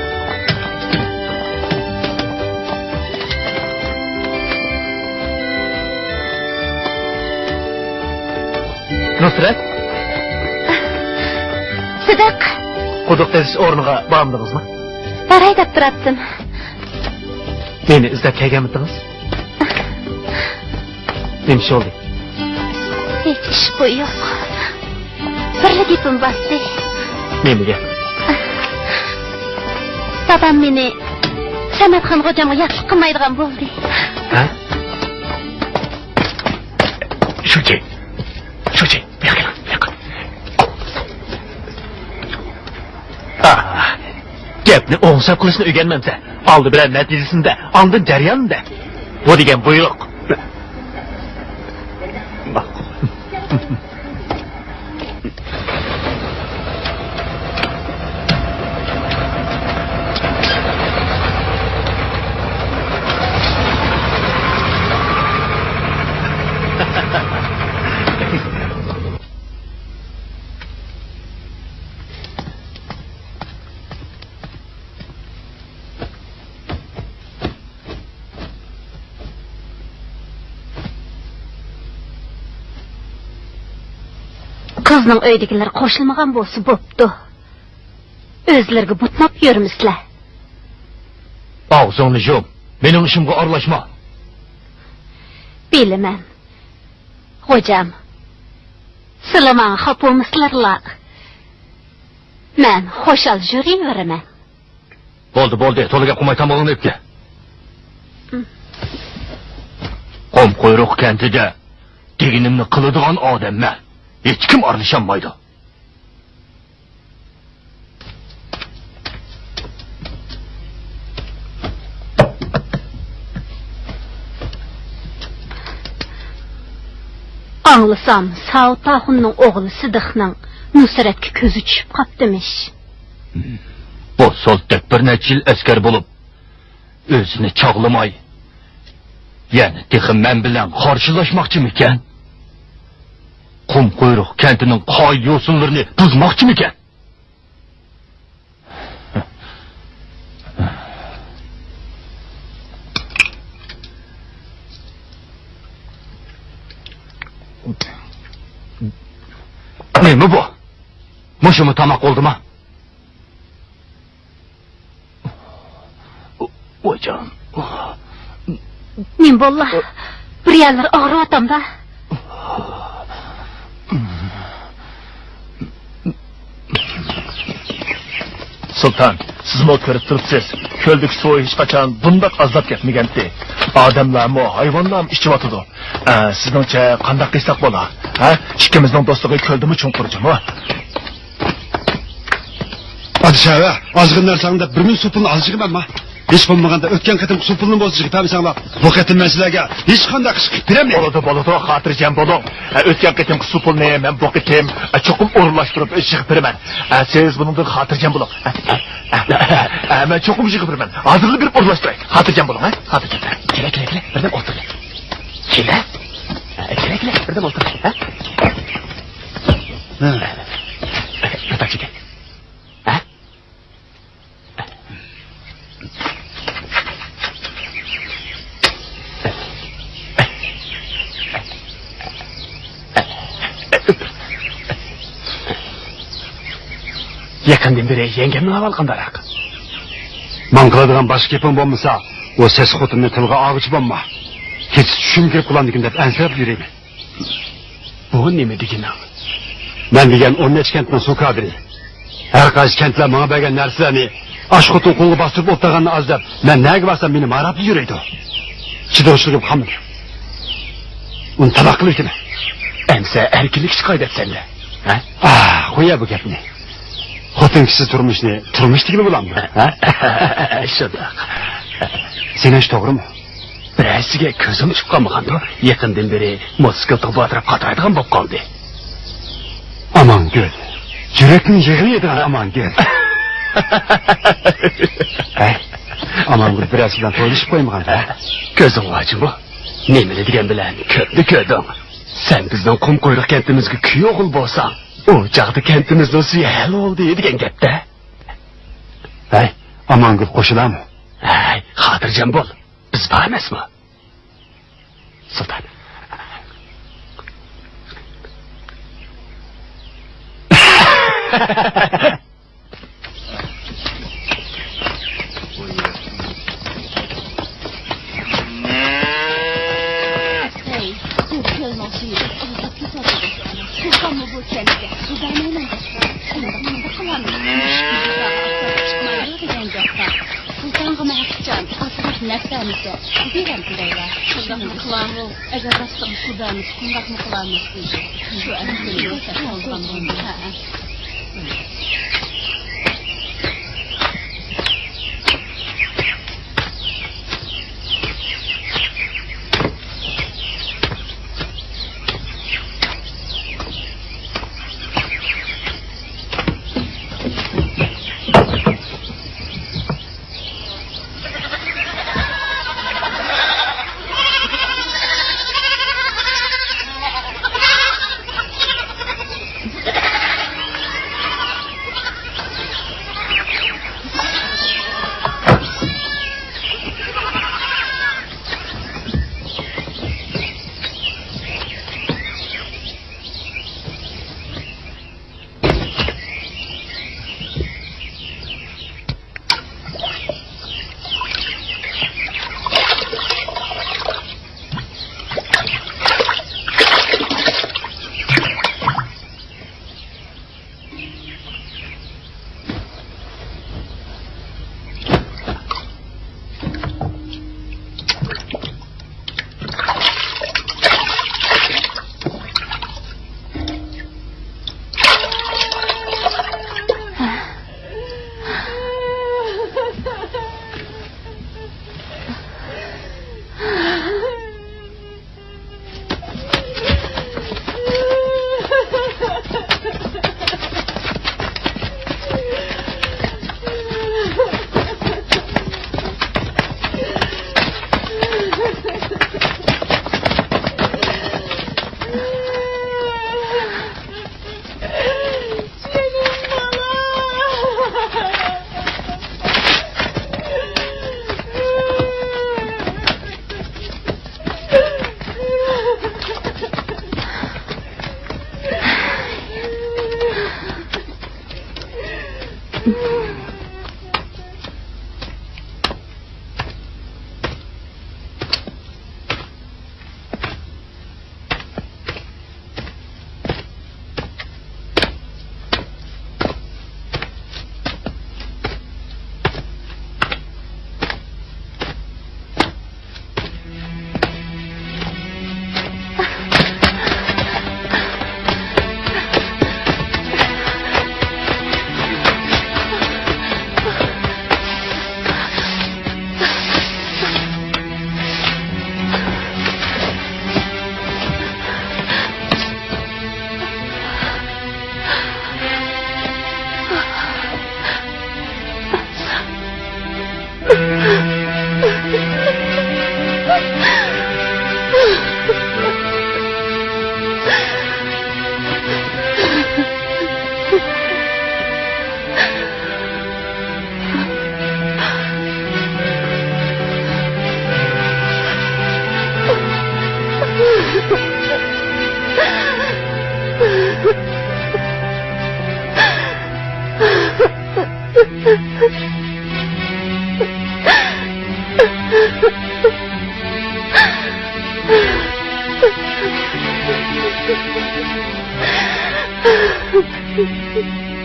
Nusrat,
Sidiq,
quduq qazish o'rniga bormidingizmi?
baray deb turibdim.
Meni izlab kelganmidingiz? Nima bo'ldi?
Hech ish bu yo'q. Birla gapim bosdi.
Nimaga?
Dadam meni Samatxon xo'jamga yaxshi qilmaydigan bo'ldi.
Ha? Shuchi. Bu yoqqa. Gapni o'ngshab qilishni o'rganmamsa, oldi bilan natijasida, oldin jarayonda. Bu degan buyruq.
Qizning uydagilar qo'shilmagan bo'lsa bo'pti. O'zlariga butnab yurmisizlar.
Og'zingni yum. Mening ishimga aralashma.
Bilaman. Xo'jam. Sizlar menga xafa bo'lmaslarlar. Men xo'shal yuraveraman.
Bo'ldi, to'la gap qilmay tomog'ini epga. Qom quyruq kentida deginimni qiladigan odamman. Hech kim aralashamaydi.
Anglasam, Savtaxunning o'g'li Sidiqning Nusratga ko'zi tushib qoptimish.
Bu soltak bir necha yil askar bo'lib, o'zini chog'lamay, yana texim men bilan qarshilashmoqchimikan? Qum quyruq kentining qoy yo'sinlarini buzmoqchimikan? Nima bu? Mushumi tamoq oldimi? Hocam.
Men bo'ldi. Bir yerlar og'riyotamda.
Sultan, siz mi ko'rib turibsiz? Ko'ldek suv hech qachon bundoq azlab ketmagandi. Odamlarmi, hayvonlarmi ichib o'tadi. Sizningcha qanday qilsak bo'lar? Ha? Ikkimizning do'stligi ko'ldimi chunqurjimi?
Padişah'a azgın narsangda bir gün supulunu azıcıqmanma. Hiç bulmaganda o'tgan qatim supulunu bozıcıqı tabisanlar. Bu qatim meseleге hiç qanday qilib beremdi.
Bo'ladi, xotirjam bo'ling. O'tgan qatim supulni men bu qatim cho'qim o'rinlashtirib yig'ib beraman. Siz buningdan xotirjam bo'ling. Men cho'qim yig'ib beraman. Hozirlik berib o'rinlashtiray. Xotirjam bo'ling, ha? Xotirjam. Kela. Birdan o'tir. Kela.
Kire, birden otur. Ha? Bir dakika. Ha? Yakından beri yengemni avval qandarak.
Man qiladigan boshqa gapim bo'lmasa, o ses xotinni tilga og'ich bo'lma. Hech tushim kirib qo'landigin deb ansirab yurayman.
Bu nima degani?
Men degan 13 kentning suv kadri. Har qaysi kentlar menga bergan narsalarni osh xotin qo'lga bostirib o'tganini azdab, men nega borsam meni marab yuraydi. Chidovchiligim qolmadi. Uni talaq qilishdim.
Emsa erkinlik chiqay deb senle. Ha?
Qo'ya bu gapni. Xotinkisiz turmushni turmush degimi bo'lamdi? Ha?
Shundoq.
Sen ish to'g'rimi?
Birasiga ko'zim chiqib qolmagandi. Yaqindan beri mototsiklga botirib qatoraydigan bo'lib qoldi.
Aman gul. Yurakni yig'laydigan aman gul. Aman gul birasi bilan to'lishib qo'ymagan.
Ko'zing ochmi? Nima degan bilan ko'rdim. Sen bizning qum qo'yriq kentimizga kuyov o'g'il bo'lsang, o chaqda kentimizda suya hal oldi degan gapda.
Aman gul qo'shilami?
Xotirjam bo'l. Biz bor emasmi? Sultan.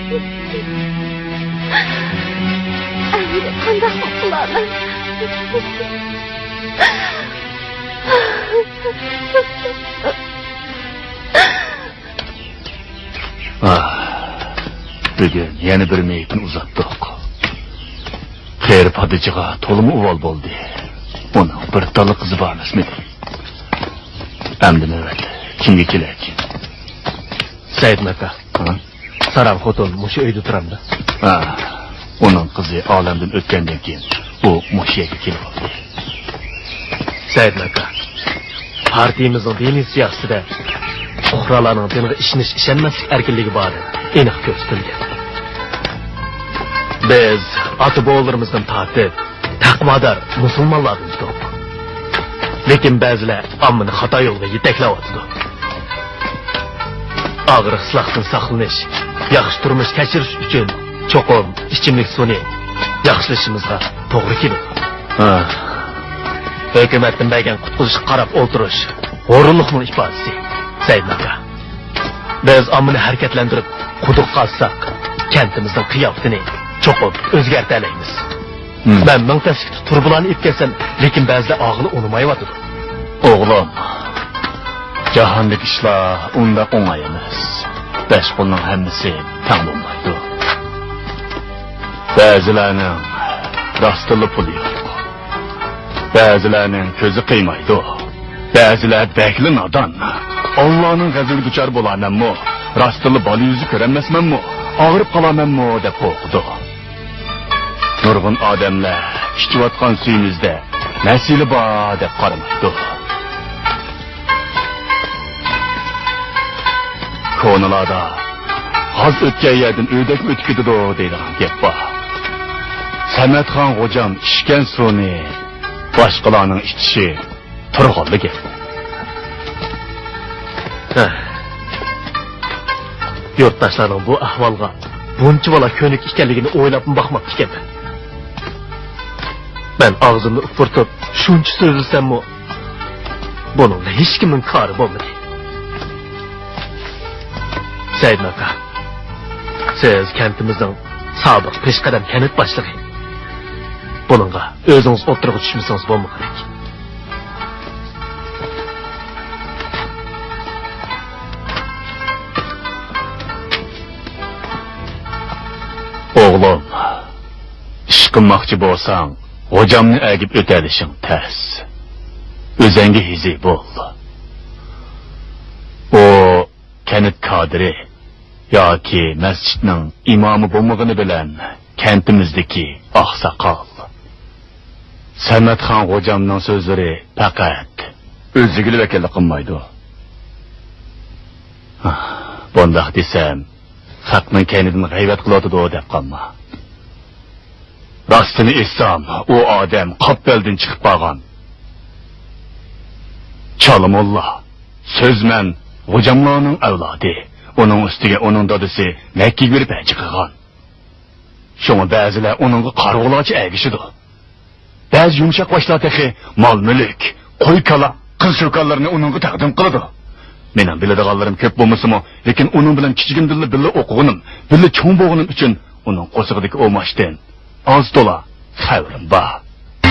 Endi qanday qilaman?
Bugün yeni bir meyitini uzattık. Xeyr padıcığa tolumu uval boldu. Onun bir dalı kızı varmış mı? Emdi evet. Kimge kelek?
Said Maka. Saran xotin mushu uyda turamdi.
Onun kızı alemden ötkenden keyin bu Moshiyga kelib oldi.
Said Maka. Partiyamizning diniy siyosatida fuqarolarning diniga ishonmaslik erkinligi bor aniq ko'rsatilgan. Biz ota-bobolarimizdan tortib taqvodor musulmonlarmiz. Lekin ba'zilar ommani xato yo'lga yetaklayotdi. Og'ir islohdan saqlanish, yaxshi turmush kechirish uchun cho'qim ichimlik suvini yaxshilashimizga to'g'ri keladi. Hukumatdan bergan qutqizishga qarab o'tirish o'rinliqning ifodasi. Said Maka. Biz ommani harakatlantirib quduq qazsak, kentimizning qiyofatini cho'qib o'zgartiramiz. Ben mıntasıkta turbulanı ip kelsem, lekin ba'zilar og'ili unumayotdi.
O'g'lim, jahonlik ishlar unda o'ng'ay emas. Besh qo'lning hammasi tang bo'lmaydi. Ba'zilarning rostili puli yo'q. Ba'zilarning ko'zi qiymaydi. Ba'zilar bakli nodon. Allohning g'azabiga duchor bo'lamanmi? Rostili bola yuzi ko'rolmasmanmi? Og'rib qolamanmi deb qo'rqdi. Nurg'un odamlar ichayotgan suyimizda nasili bor deb qaramaydi. Ko'nilada g'oz o'tgan yerdan o'dak o'tib ketadi deydigan gap bor. Samatxon xo'jam ichgan suvni boshqalarning ichishi turg'onli gap.
Yurtdoshlarning bu ahvolga buncha bola ko'nik ekanligini o'ylab boqmoqchi ekanman. Ben ağzımni ufurtib shuncha so'zlasammi, buningda hech kimning kori bo'lmadi. Said Maka, siz kentimizning sobiq peshqadam kanat boshlig'i. Buningga o'zingiz o'tirib tushmasangiz bo'lmaydi.
O'g'lim, ish qilmoqchi bo'lsang, hocamni agib o'tadishing tez. O'zingga hizi bo'l. O kanat kadri yoki masjidning imomi bo'lmagani bilan kentimizdagi oqsoqol. Samatxon hocamning so'zlari faqat o'ziga vakillik qilmaydi. Bundoq desam, haqning kaynidan g'aybat qiladi deb qolma. Rastını etsam, o adam qappelden chiqib qolgan. Çalımullah, sözmen, hocamlarning avlodi. Onun ustiga onun dadisi Makkaga berib chiqgan. Şoňa ba'zilar onunga qarg'ulachi agishidi. Ba'zi yumshoq boshlar texi mol-mulk, qo'y-kala, qiz-cho'kanlarni onunga taqdim qiladi. Mening biladiganlarim ko'p bo'lmasa-mu, lekin onun bilan kichigimdilla billa o'qiganim, billa cho'ng bo'lganim uchun uning qo'sig'idagi o'mashdan az tola xavrim bor.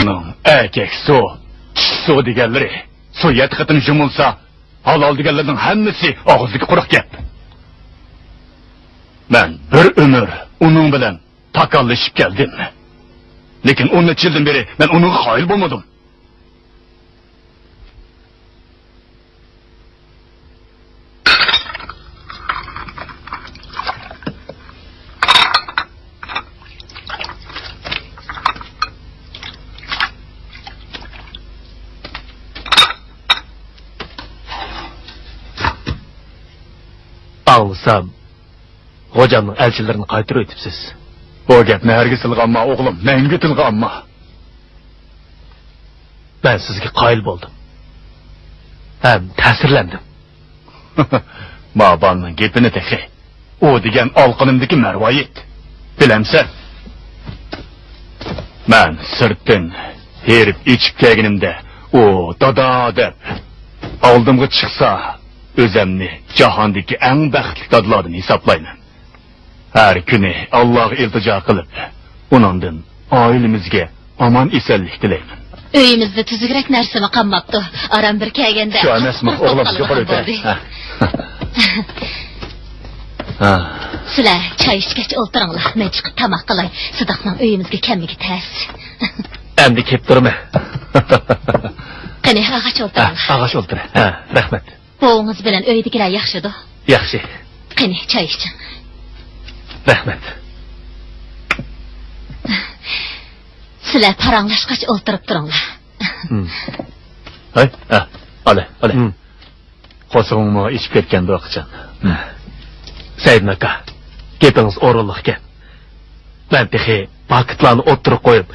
Uning erkak su deganlari, su yatqitin jumulsa, halol deganlarning hammasi og'ziga quruq gap. Men bir umr uning bilan takallashib keldim. Lekin 10 yildan beri men uning qoyil bo'lmadim.
Ağlasam, hocamning elchilarini qaytirib o'tibsiz.
Bu gapni hargiz tilg'anma o'g'lim, menga tilg'anma.
Ben sizga qoyil bo'ldim. Ham ta'sirlandim.
Babanning gapini texi. O degan olqinimdagi marvoyit. Bilamsan? Men sirtdan herib ichib kelganimda, o dada deb oldimga chiqsa, o'zimni jahondagi eng baxtli dadlardan hisoblayman. Her günü Allah'a iltica qilib, uningdan oilamizga omon esenlik tilayman.
Uyimizda tuzukroq narsami qolmabdi. Aram bir kelganda.
Shu emasmi, o'g'lim yuqori o'ta.
Sizlar choy ichgach o'tiringlar. Men chiqib tamoq qilay. Sidiqning uyimizga kelmigi tas.
Endi kelib turma.
Qani ag'ach o'tiringlar.
Ag'ach o'tir. Ha, rahmat.
Bo'g'ingiz bilan uydagilar yaxshi-da.
Yaxshi.
Qani choy iching.
Rahmat.
Sizlar paranglashqach o'tirib turinglar.
Hay, ala. Qo'shig'imni ichib ketganda o'qicham. Saidin aka, gapingiz o'rinliq ekan. Men texi paketlarni o'ttirib qo'yib,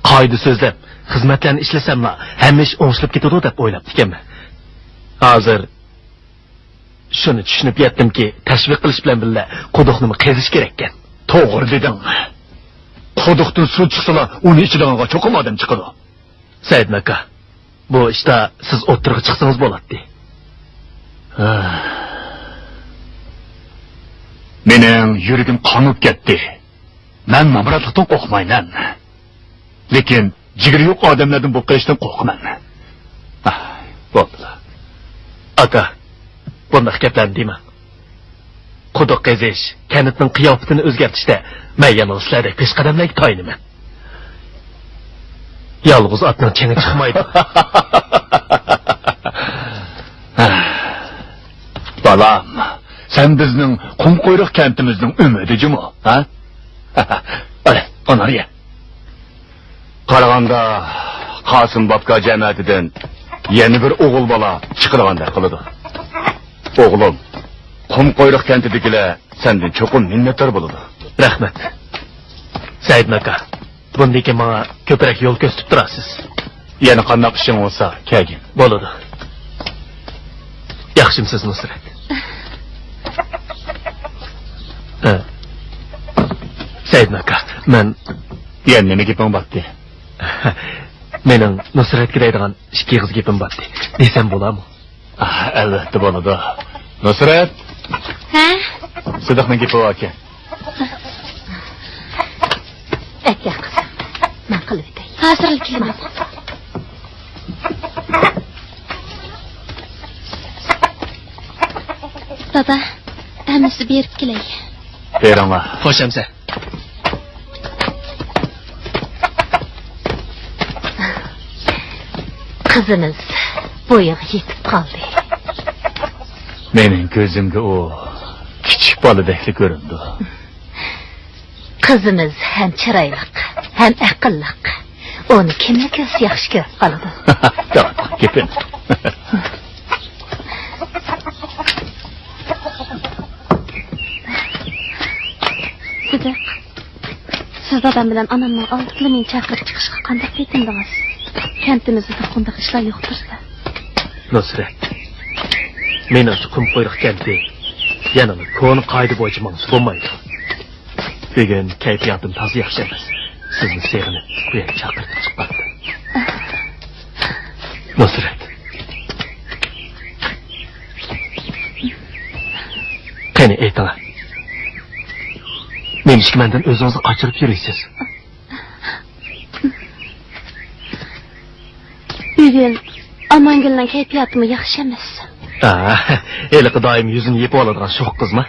qoida so'zlab, xizmatlarni ishlasamla, hamma ish o'ngishilib ketadi deb o'ylab ekanman. Hozir shuni tushunib yetdimki, tashviq qilish bilan birga quduqni qazish kerak ekan. To'g'ri deding. Quduqdan suv chiqsa, uni ichidaganga cho'qim odam chiqadi. Saidin aka, bu ishda siz o'ttirib chiqsangiz bo'ladi. Mening yuragim qonib ketdi. Men mamratlikdan qo'rqmayman. Lekin jigri yo'q odamlardan bu qilishdan qo'rqaman. Bo'ldi. Aka, bunday gaplarni deyman. Quduq qazish, kanitning qiyofatini o'zgartirishda men yana sizlarga peshqadamlarga tayinaman. Yolg'iz otning chingi chiqmaydi. Balam, sen bizning Qumqo'yroq kantimizning umidijimi, ha? Ana, onariya. Qaraganda Qosim Bobka jamiyatidan yana bir o'g'il bola chiqirganda qiladi. O'g'lim, Qumqo'yroq kantidagilar sendan cho'qim minnatdor bo'ladi. Rahmat. Said aka, bundan keyin menga ko'proq yo'l ko'rsatib turasiz. Yana qanday ishing bo'lsa, kelgin. Bo'ladi. Yaxshimisiz Nusrat? Said aka, men yana nima gapim bordi? Mening Nusratga deydigan ikki qiz gapim bordi. Desam bo'ladimi? Albatta bo'ladi. Nusrat?
Ha?
Sidiqning gapi bor ekan.
Aka qizim, men qilib o'tay. Hozirlik qilaman. Baba, hammasi berib kelay.
Beringlar. Xo'shamsa.
Qizimiz bo'yiga yetib qoldi.
Mening ko'zimga u kichik boladek ko'rindi.
Qizimiz ham chiroyli, ham aqlli. Uni kimga ko'z yaxshi ko'rib qoladi.
To'g'ri, gapim.
Sidiq, siz dadam bilan onamning oldiga meni chaqirib chiqishga qanday ketindingiz? Kantimizda qanday ishlar yo'qdirsa.
Nusrat, men o'sha Qumqo'yroq kanti yana ko'n qoida bo'yicha mensiz bo'lmaydi. Bugun kayfiyatim toza yaxshi emas. Sizni seg'inib bu yerga chaqirib chiqibdi. Nusrat. Qani ayting. Men ishkimandan o'zingizni qochirib yurasiz.
Bugun Amangilning kayfiyatimi yaxshi emas.
Eliqi doim yuzini yeb oladigan sho'x qizmi?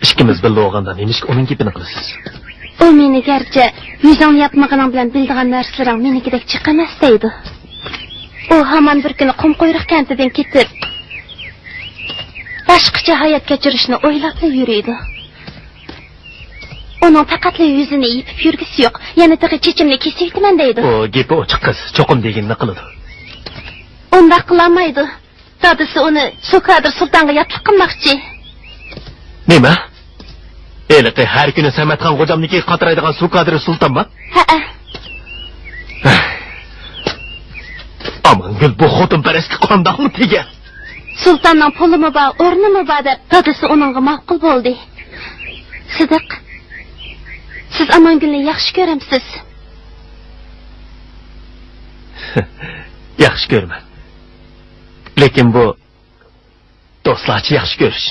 Ikkimiz birga bo'lganda nima uning gapini qilasiz?
U meni garchi yuzini yapmaganing bilan bildigan narsalaring menikidek chiqamas deydi. U hamon bir kuni Qumqo'yroq kantidan ketib, boshqacha hayot kechirishni o'ylab yuradi. Uning faqatli yuzini yipib yurgisi yo'q, yana tag'i chechimni kesib yetaman deydi.
O gapi ochiq qiz, cho'qim deganini qiladi.
Unda qilmaydi. Dadasi uni Sokadir sultonga yotliq qilmoqchi.
Nima? Eliqi har kuni Samatxon xo'jamniki qatiraydigan Sokadir sultonmi?
Ha.
Amangil bu xotin parastga qandoqmi tegar?
Sultonning pulimi bor, o'rnimi bor deb dadasi uningga ma'qul bo'ldi. Sidiq, siz Amangilni yaxshi ko'ramsiz?
Yaxshi ko'raman. Lekin bu do'stlarcha yaxshi ko'rish.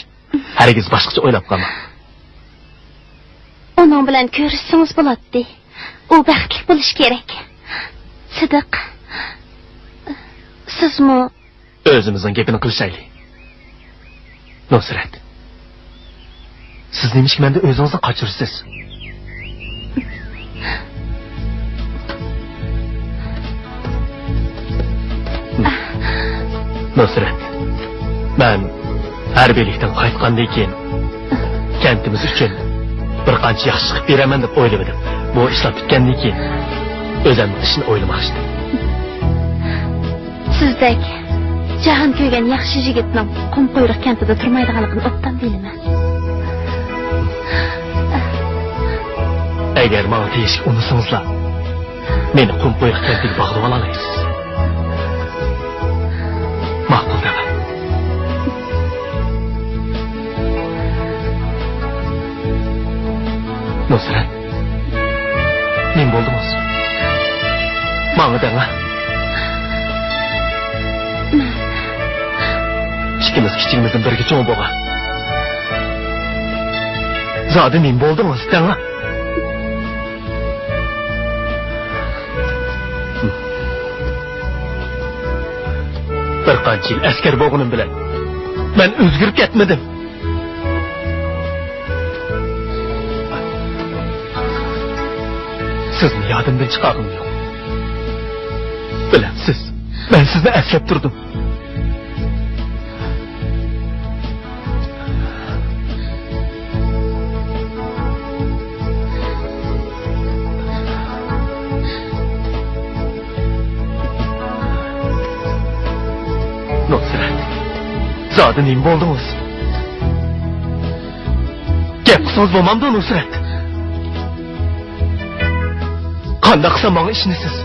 Hargiz boshqacha o'ylab qolma.
onun bilan ko'rishsangiz bo'ladi. U baxtli bo'lish kerak. Sidiq. Sizmi
Özümüzün gepini qilishaylik. Nusrat. Siz neymiş ki mende özünüzden kaçırırsınız? Nusrat. Ben harbiylikten qaytqandan keyin kentimiz uchun bir qancha yaxshilik beraman deb o'yladim. Bu ishlar bitgandan keyin o'zimning ishini o'ylamoqchi.
sizdek jahon ko'rgan yaxshi yigitning qum quyruq kentida turmaydiganligini o'tdan bilaman.
Agar menga tegishga unisingizlar, meni qum quyruq kentiga bog'lab olasiz. Ma'qul dema. Nusrat, men bo'ldingiz. Menga dema. İkimiz kichigimizdan birga cho'ng bo'lgan. Zodi men bo'ldingiz, dema. Bir qancha yil askar bo'lganim bilan men o'zgarib ketmadim. Sizni yodimdan chiqardim yo'q. Bilamsiz, men sizni eslab turdim. Nusrat, zodi nima bo'ldingiz? Gap qilsangiz bo'lmamdi, Nusrat. Qanday qilsam menga ishonasiz?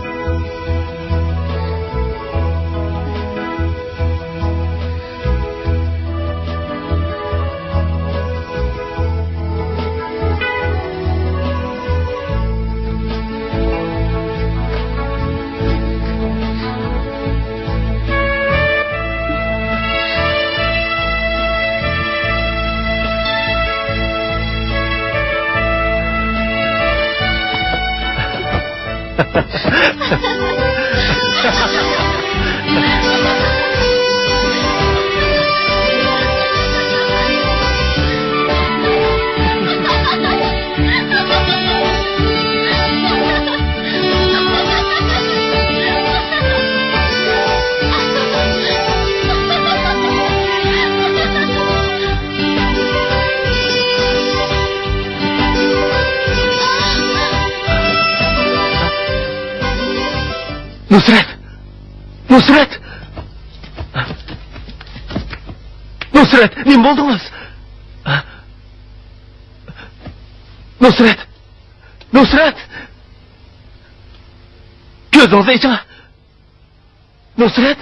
Nusrat! Nusrat! Nusrat, nima bo'ldingiz? Nusrat! Nusrat! Ko'zingizni oching. Nusrat!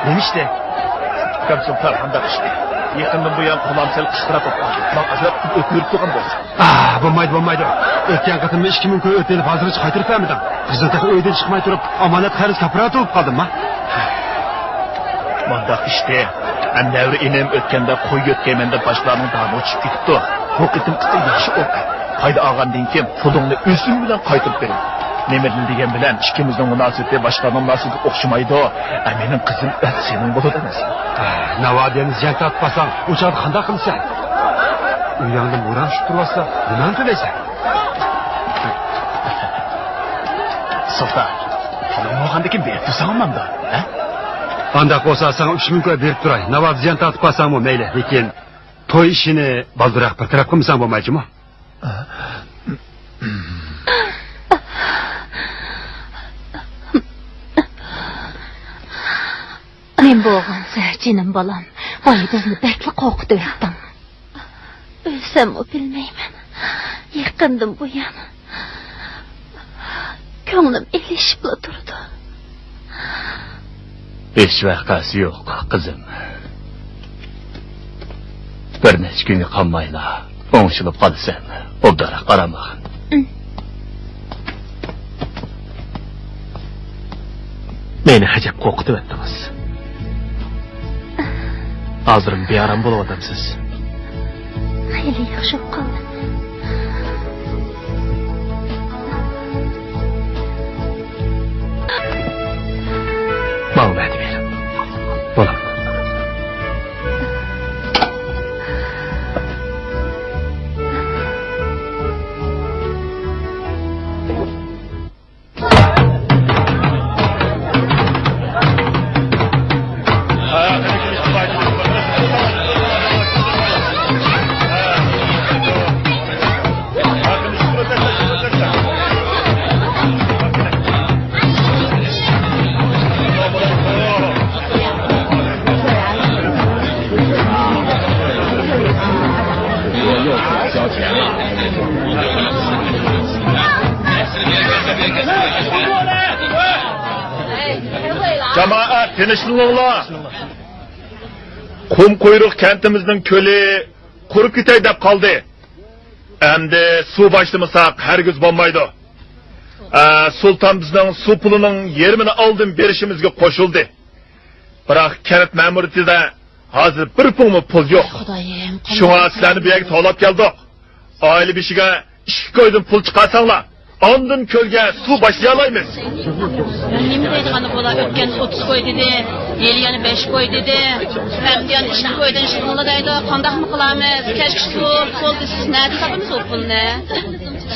Demişti. Kapsın tarhanda kıştı. Yakından bu yan kulamsel kıştıra topladı. Bak azap öpürüp tokan bolsun.
Bo'lmaydi. O'tgan qatimda 2 ming kun o'tib hozircha qaytirib bermadim. Xizmatga uydan chiqmay turib, omonat xaris kaprat olib qoldim-ma.
Mandaq işte. Anavri inem o'tganda qo'y o'tgaymanda boshlarning dami o'chib ketibdi. Bu qitim yaxshi o'q. Qayda olgandan keyin pulingni o'zim bilan qaytirib bering. Nemirli degan bilan ikkimizning munosabati boshqaning munosabatiga o'xshamaydi. Mening qizim sening bo'ladi emas.
Navodiyani ziyon tortmasang, o'chadi qanday qilsan? U yoqda bo'ron tushib tursa, nimani to'laysan?
Sultan, qolmoqanda kim berib tursanmanda, ha?
Anda bo'lsa, sana 3000 ko'y berib turay. Navod ziyon tortmasangmi mayli, lekin to'y ishini baldiroq bir taraf qilmasang bo'lmaydimi?
Men bo'g'ansa, jinim bolam, boydizni bekli qo'rqitib etdim. O'lsam o bilmayman. Yaqindim bu yana. Ko'nglim ilishib turdi.
Hech vaqasi yo'q, qizim. Bir necha kunga qolmayla, o'ngshilib qolasan. Obdara qaramag'in. Meni hajab qo'rqitib etdingiz. Hozir bearam bo'lyapsiz.
Xeyli yaxshi qoldi.
Ma'lumot bering. Bo'lam. Jamoat tinchliklar. Qum quyruq kentimizning ko'li qurib ketay deb qoldi. Endi suv boshlamasak hargiz bo'lmaydi. Sultan bizning suv pulining yarmini oldin berishimizga qo'shildi. Biroq kent ma'muriyatida hozir bir pulmi pul yo'q.
Xudoyim.
Shunga sizlarni bu yerga to'lab keldik. Oila beshiga 2 oydan pul chiqarsanglar, ondan ko'lga suv boshlay olamiz.
Nima deydigani bo'lar? O'tgan 30 qo'y dedi, yeli yana 5 qo'y dedi. Endi yana 2 qo'ydan shunga deydi. Qandaqmi qilamiz? Kechki suv, pul siz nima topamiz o pulni?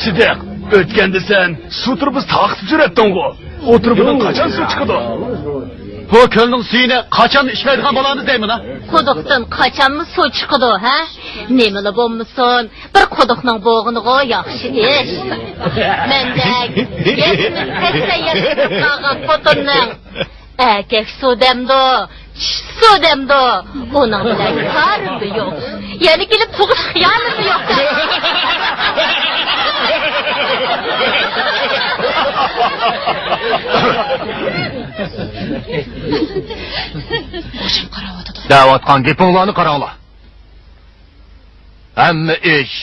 Sidiq, o'tganda sen suv turibimiz taqib juratding-ku. O'tiribdan qachon suv chiqadi? Bu ko'lning suyini qachon ishlaydigan bo'ladi deyman-a?
Quduqdan qachonmi suv chiqadi, ha? Nemali bo'lmasin, bir quduqning bo'g'iniga yaxshi ish. Mendek yetmi katta qolgan xotinning erkak sudamdo, sudamdo, uning bilan qarbi yo'q. Yana kelib tug'ish xiyolim yo'q.
O'shim qaravotdi.
Davatgan gapinglarni qaranglar. Hamma ish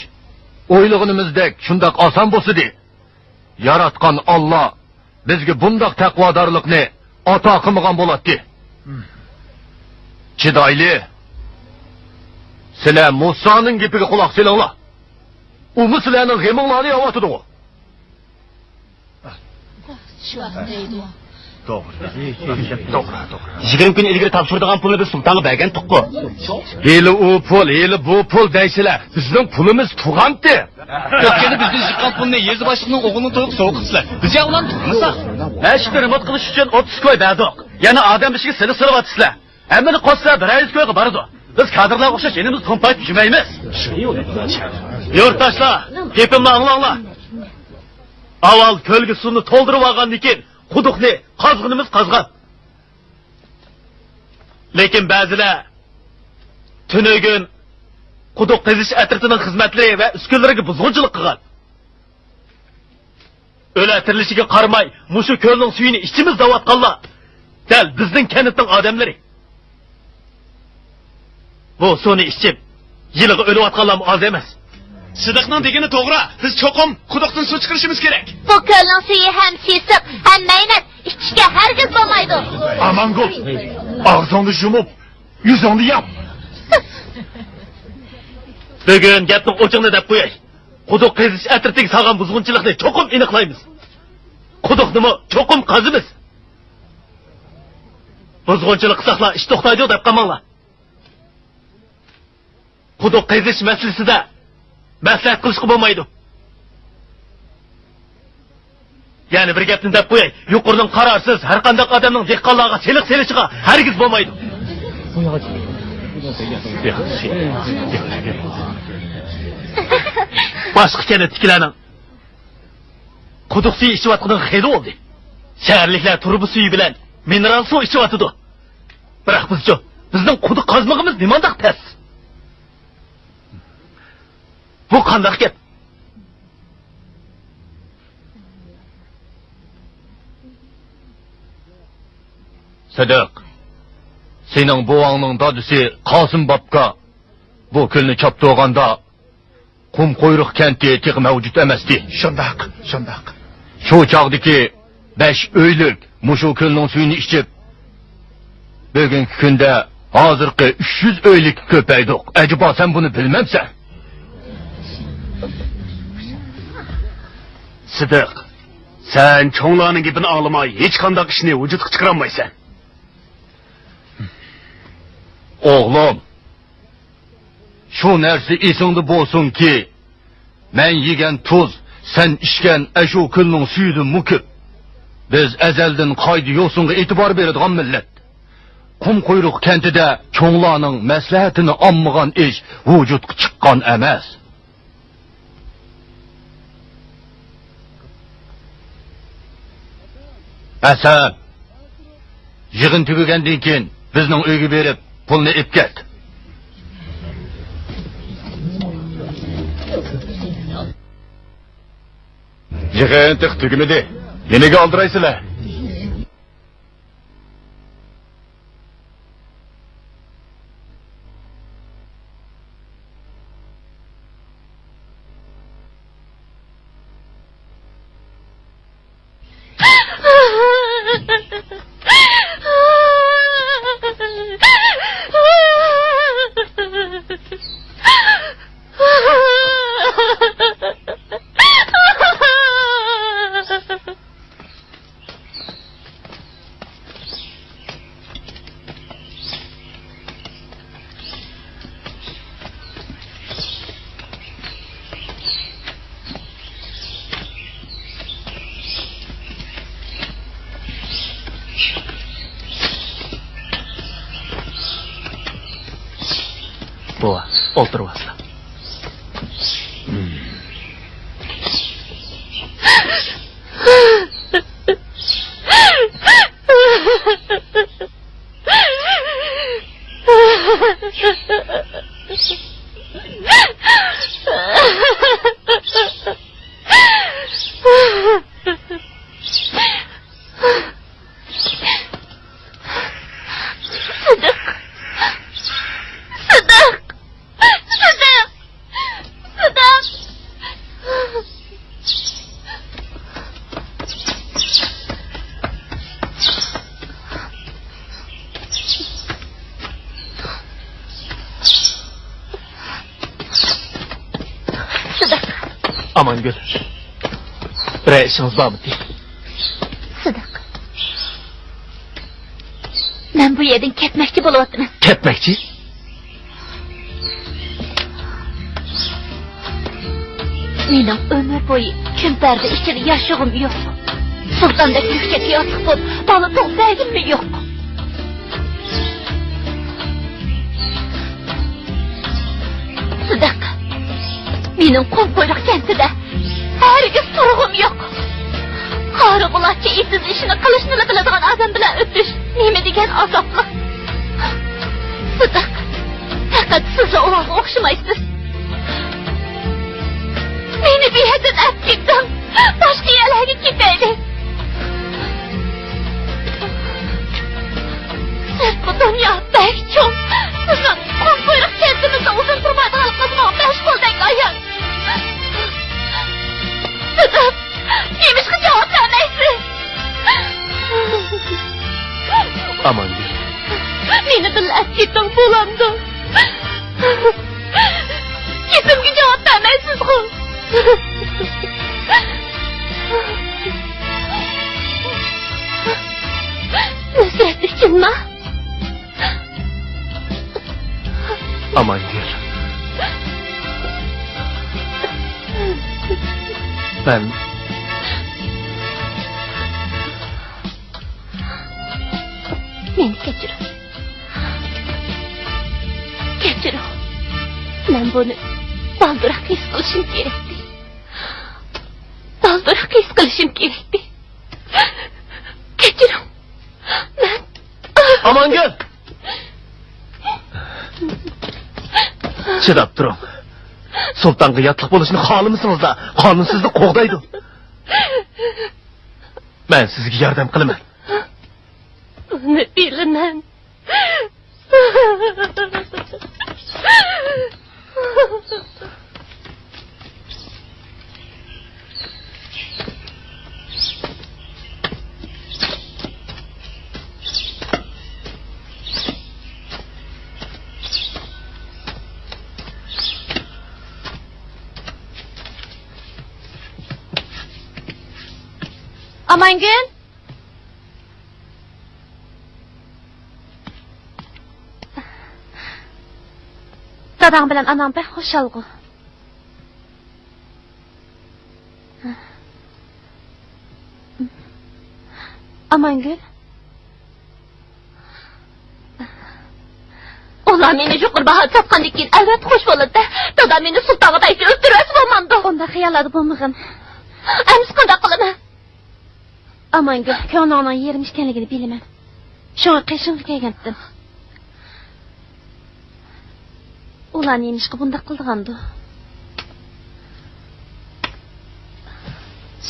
o'ylig'inimizdek shundoq oson bo'lsa-di. Yaratgan Alloh bizga bundoq taqvodorlikni ato qilmagan bo'ladi. Chidoyli. Sizlar Musoning gapiga quloq solinglar. U sizlarning g'aminglarni yo'qotdi.
Shu deydi.
To'g'ri.
20 kun ilgari topshirdigan pulni biz sultonga bergan tuqqu.
Heli u pul, heli bu pul deysizlar. Bizning pulimiz tug'anti.
O'tganda bizning chiqqan pulni yezi boshliqning o'g'lini to'yib so'qibsizlar. Biz ya ularni tutmasak.
Hashni remote qilish uchun 30 ko'y berdik. Yana odam ishiga seni silavatsizlar. Hammani qo'shsa 100 ko'yga boradi. Biz kadrlarga o'xshash yenimiz to'mpayib yurmaymiz. Yurtdoshlar, gapimni anglanglar. Avval ko'lga suvni to'ldirib olgandan keyin quduqni qazg'inimiz qazgan. Lekin ba'zilar tunugun quduq qazish atritining xizmatlari va uskunlariga buzg'unchilik qilgan. O'latirilishiga qaramay, mushu ko'lning suyini ichimiz davatganlar. Dal bizning kanitning odamlari. Bu suvni ichib, yiliga o'layotganlar oz emas.
Sidiqning degani to'g'ri. Biz cho'qim quduqdan suv chiqarishimiz kerak.
Bu ko'lning suvi ham sesiq, ham maynat, ichishga hargiz bo'lmaydi.
Amangul, og'zingni yumib, yuzingni yop.
Bugun gapni o'chig'ini deb qo'yay. Quduq qazish atritiga salgan buzg'unchilikni cho'qim aniqlaymiz.
quduqnimi cho'qim qazimiz. Buzg'unchilik qilsaqlar ish to'xtaydi deb qamanglar. Quduq qazish masalasida maslahat qilishga bo'lmaydi. Yani bir gapni deb qo'yay, yuqoridan qarorsiz har qanday odamning dehqonlarga seliq selishiga hargiz bo'lmaydi. Boshqa kanatkilarning quduq suvi ichayotganidan xeyri oldi. Shaharliklar turbi suvi bilan mineral suv ichyotidi. Biroq bizning quduq qazmag'imiz nimandaq tas? Bu qanday gap?
Sadiq, sening buvangning dadisi Qosim bobga bu kulni choptirganda qum qo'yruq kenti tiq mavjud emasdi.
Shundoq.
Shu chog'diki 5 uylik mushu kulning suyini ichib, bugungi kunda hozirgi 300 uylik ko'paydik. Acaba sen buni bilmamsan?
Sidiq, sen cho'nglarning gapini anglamay hech qanday ishni vujudga chiqara olmaysan.
Oğlum, şu nersi esingde bo'lsin-ki, men yegan tuz, sen ichgan ashu kulning suyidan mukib. Biz azaldan qoida yo'singa e'tibor beradigan millat. Qum qo'yruq kentida cho'nglarning maslahatini olmagan ish vujudga chiqqan emas. Asab, yig'in tugagandan keyin bizning uyga berib pulni ip ket.
Yig'in tiq tugmidi. Nimaga oldirasizlar?
Bova, o'ltirib asla. Aman Gül. Bir işiniz var mı diye.
Sıdık. Ben bu yerden ketmekçi buluvatım.
Ketmekçi?
Benim ömür boyu kümperde içeri yaşığım yok. Sultandaki yüksek yatık bol, balı toz dergim mi yok? Sıdık. Benim kum koyruk kentide her gün soruğum yok. Qarı bulatçı işsiz işini kılışını biladigan adam bilen ötüş neme degen azaplı. Sıdık. Fakat sizle oğlan okşumaysınız. Beni bir hedin ettikten başka yerlere gitmeydi. Siz bu dünya pek çok. Sizin kum koyruk kentimizde uzun durmaydı halkımızın 15 koldan ayın. Sıdık. Neymiş ki cevap vermeysin?
Aman Gül.
Beni bil ettikten bulandım. Kesimki cevap vermeysiz kul. Nusrat uchunmi?
Amangul. Ben
Meni kechiring. Kechiring. Men buni balduroq his qilishim kerakdi. Balduroq his qilishim kerakdi. Kechiring. Men
Amangul. Chidab turing. Sultonga yotliq bo'lishni xohlamasiniz da, qonun sizni qo'g'daydi. Men sizga yordam qilaman.
Buni bilaman. Amangul. Dadang bilan anam pek xo'shalg'u. Amangul. Ular meni yuqur baho sotgandan keyin albatta xush bo'ladi. Dadam meni sultonga taychi o'ltirib bo'lmamdi. Unda xiyoladi bo'lmagan. Endi qanday qilaman? Amangul, ko'nog'ning yerim ekanligini bilaman. Shunga qishim kelgandim. Ular nemishqa bunda qilgandi?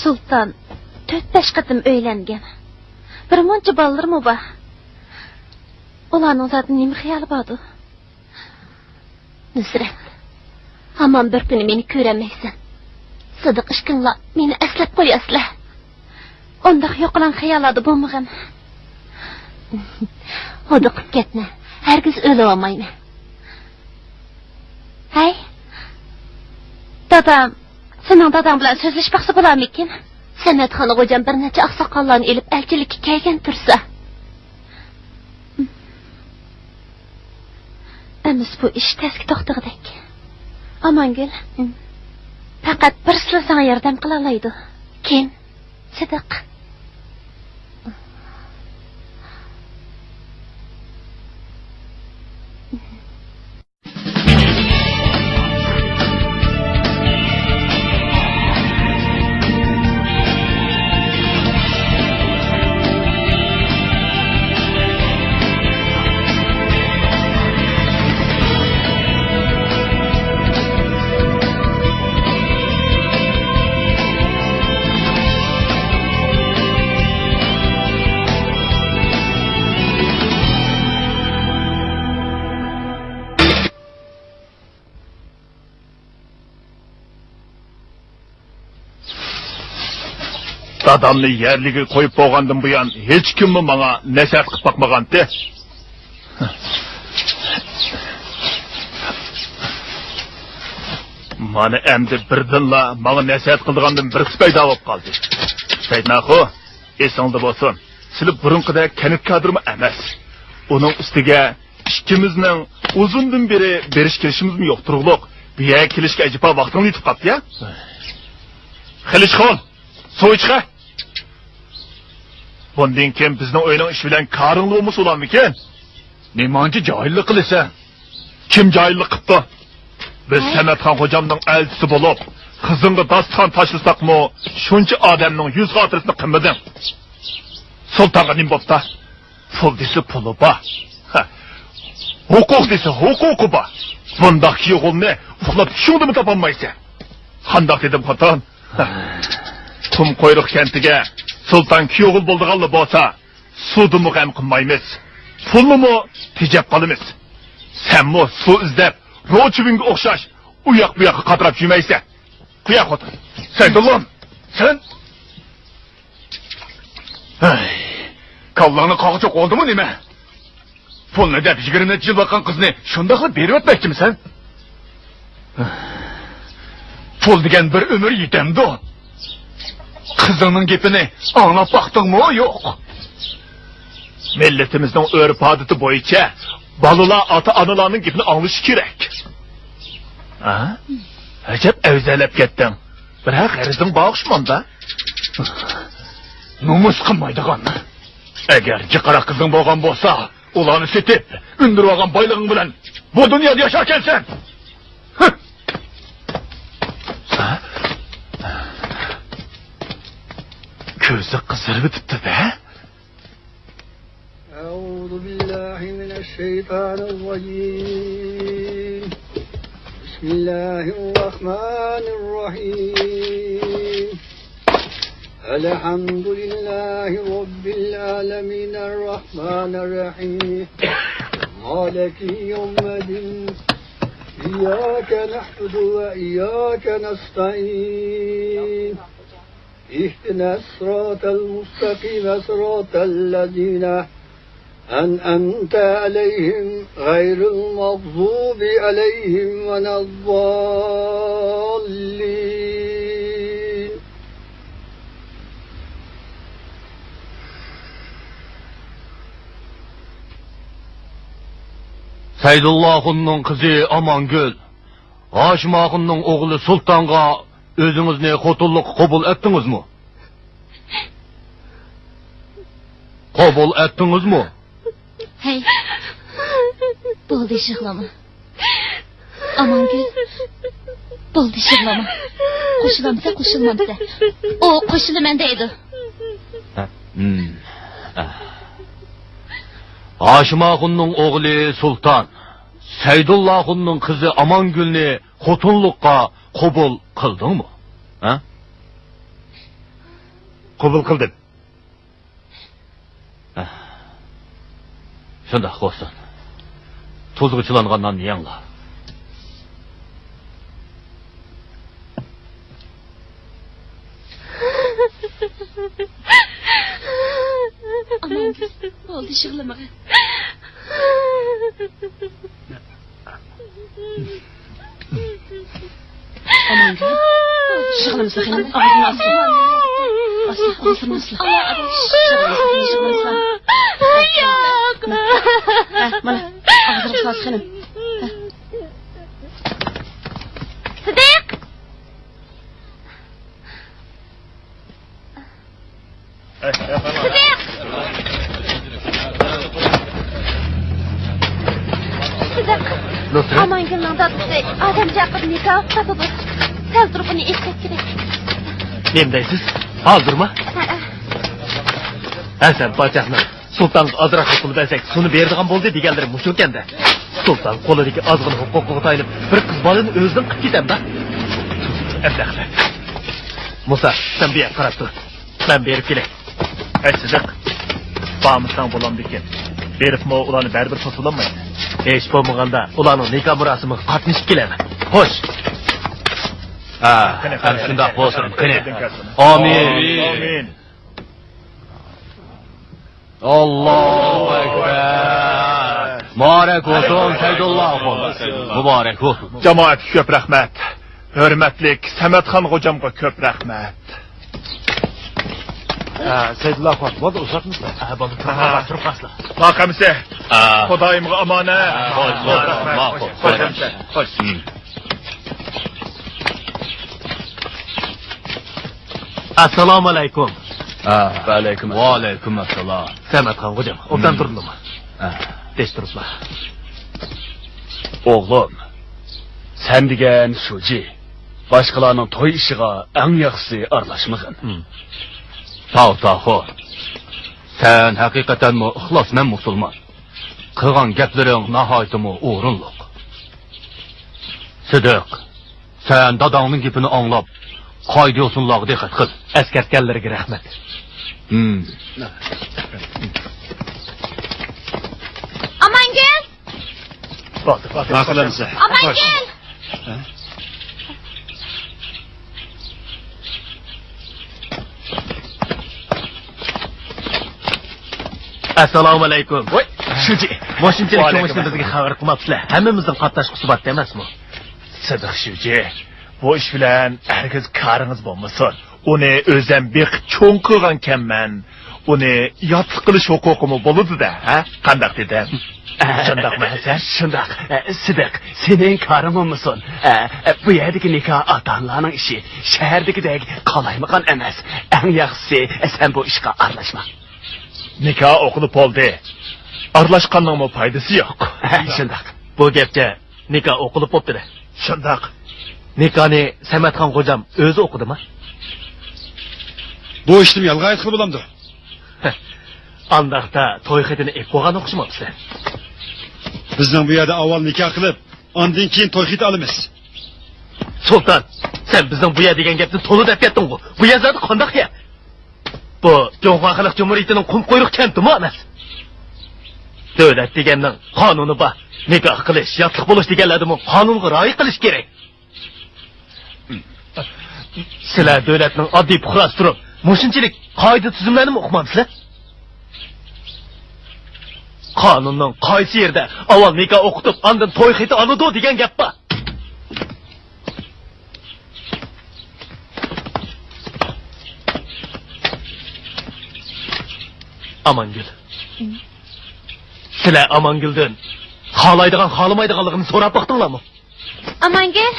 Sultan 4-5 qatim uylangan. Bir muncha bolalarmi bor? Ularning zoti nima xiyoli bordi? Nusrat, hamon bir kuni meni ko'ramaysan. Sidiq ishqinglar meni eslab qo'yasizlar. Unda yo'qlan xiyoladi bo'lmagan. Hodiqib ketma. Hargiz o'lib olmayman. Hay. Dadam, sening dadam bilan so'zlashmoqchi bo'larmikin? San'atxon xo'jam bir necha oqsoqollarni elib elchilikka kelgan tursa. Emas bu ish tezki to'xtag'idek. Amangul. Faqat bir sizlar senga yordam qila oladi. Kim? Sidiq.
Dadamni yerliga qo'yib bo'lgandan buyon hech kimmi menga nasihat qilib boqmagandi. Mana endi birdinla menga nasihat qilgandan birisi paydo bo'lib qoldi. Saydnaxo, esingda bo'lsin. Silib burunqidek kanit kadrimi emas. Uning ustiga ikkimizning uzundan beri berish kelishimizmi yo'q turg'liq. Bu yerga kelishga ajiba vaqtini yetib qopti-ya. Xilishxon, so'ychiqa. Bundan keyin bizning o'yinning ish bilan karingli bo'lmasa ularmikin?
Nemanchi joyillik qilasan?
Kim joyillik qildi? Biz Samatxon xo'jamning elchisi bo'lib, qizingga dasturxon tashlsaqmi, shuncha odamning yuz xotirasini qilmading. Sultonga nim bo'pti? Pul desa puli bor. Huquq desa huquqi bor. Bundaq yo'g'ilni uxlab tushingdimi topolmaysan? Qandoq dedim xotin? Tum qo'yruq kentiga Sultan kuyog'il bo'ldiganlar bo'lsa, sudimi ham qilmaymiz. Pulnimi tejab qolamiz. Senmi suv izlab, ro'chivinga o'xshash, u yoq bu yoqqa qatrab yurmaysan. Quya xotin. Saydulloh, sen
Kallani qoqchoq oldimi nima? Pulni deb 20 yil boqqan qizni shunda qilib berib o'tmoqchimisan? Pul degan bir umr yetamdi. Qizingning gapini anglab baqdingmi yo'q?
Milletimizning örf-odati bo'yicha balalar ota-onalarning gapini anglishi kerak. Ha? Ajab avzalab ketding. Biroq g'arizing bag'ishmanda. Nomus qilmaydigan. Agar jiqara qizing bo'lgan bo'lsa, ularni setib, undirib olgan boylig'ing bilan bu dunyoda yasharkansan. Ko'zi qizarib o'tibdi-da.
أعوذ بالله من الشيطان الرجيم بسم الله الرحمن الرحيم الحمد لله رب العالمين الرحمن الرحيم مالك يوم الدين إياك نعبد وإياك نستعين اهدنا الصراط المستقيم صراط الذين أنعمت عليهم غير المغضوب عليهم ولا الضالين
Saydullah'ın kızı Amangül, Haşim Ağa'nın oğlu Sultan'a özünüzni xotulluq qabul ettiniz mi? Qabul ettiniz mi?
Hey. Bo'ldi yig'lama. Amangul. Bo'ldi yig'lama. Qo'shilamsa qo'shilmamsa. O qo'shilaman deydi.
Haşim Ağa'nın oğlu Sultan, Saydullah'ın kızı Amangül'ni xotunluqqa qabul qilding mi? Ha?
Qabul qildim.
Shunda qo'ysin. Tuzg'ichilangandan yangla.
Aman, bo'ldi yig'lamaga. Aman, yig'lamasa ham og'zini osma. Osma, osma. Yig'lamasa. Yo'q. Mana, og'zini sos xanım. Sidiq. Sidiq. Sidiq. Amangilning dadisi odam chaqirib nikoh qildi. Tez turib uni eshitib kerak.
Nima deysiz? Hozirmi? Hasan pochaqni Sultan azroq pul bersak, suni berdigan bo'ldi deganlar mush ekanda. Sultan qo'lidagi ozg'in huquqqa tayinib bir qiz bolani o'zidan qilib ketadi-da. Abdaxla. Musa, sen bir qarab tur. Ben berib kelay. Sidiq. Bağımızdan bulandı ekan. Beribmi ularni baribir to'silanmaydi. Hech bo'lmaganda ularning nikoh murosimiga qatnashib kelaman. Xo'sh.
Ana shundoq bo'lsin. Qani. Amin.
Amin.
Allahu ekber. Muborak olsun Saydulloh. Muborak olsun.
Jamoat ko'p rahmat. Hurmatlik Samatxon xo'jamga ko'p rahmat.
Saydulloh xon, bo'ldi uzatmizlar.
Bo'ldi, turib qasla. Maqamisi. Xudoyimga omonat. Xo'sh. Assalomu alaykum.
Va alaykum assalom.
Samatxon xo'jam, obdan turdingmi? Tez turiblar.
Oğlum, sen degan shuji, boshqalarning to'y ishiga eng yaxshisi aralashmag'in.
Sağ. Sen hakikaten mi ixlosman musulmon? Qilgan gaplaring nihoyatmi o'rinliq. Sidiq, sen dadangning gapini anglab, qoidiyosonlarga diqqat qil.
Askartganlarga rahmat.
Amangul.
Bo'ldi.
Amangul.
Assalomu alaykum. Voy, shuji. Washingtonlik ko'mishni bizga xabar qilmabsizlar. Hammamizning qatnashib suhbatda emasmi? Sidiq shuji. Bu ish bilan hargiz karingiz bo'lmasin. Uni o'zim bir cho'ng qilgan ekanman. uni yotliq qilish huquqimi bo'ladi-da, ha? Qandaq dedim? Shundaqmi sen?
Shundaq. Sidiq, sening karimimisin. Bu yerdagi nikoh ota-onalarning ishi. Shahardagidek qalaymaqan emas. Eng yaxshisi sen bu ishga aralashma.
Nikoh o'qilib bo'ldi. Aralashqanning foydasi yo'q.
Shundaq. Bu gapga nikoh o'qilib bo'pti-da.
Shundaq.
Nikohni Samatxon xo'jam o'zi o'qidimi?
Bu ishni yolg'on aytib bo'lamdi.
Andaqda to'y xetini ep qo'ygan o'qishmabsizlar.
Bizning bu yerda avval nikoh qilib, ondan keyin to'y xeti olamiz.
Sultan, sen bizning bu yer degan gapni to'la deb ketding-ku. Bu yer zot qandoq ya? Bu Jonghua Xalq Jumhuriyatining qum qo'yruq kentimi emas? Davlat deganning qonuni bor. Nikoh qilish, yotliq bo'lish deganlarni qonunga rioya qilish kerak. Sizlar davlatning oddiy fuqarosi turib, mushunchalik qoida tuzumlarni o'qimamsizlar? Qonunning qaysi yerda avval nikoh o'qitib, ondan to'y xeti oladi degan gap bor. Amangul. Sizlar Amanguldan xohlaydigan, xohlamaydiganligini so'rab baqdinglarmi?
Amangul.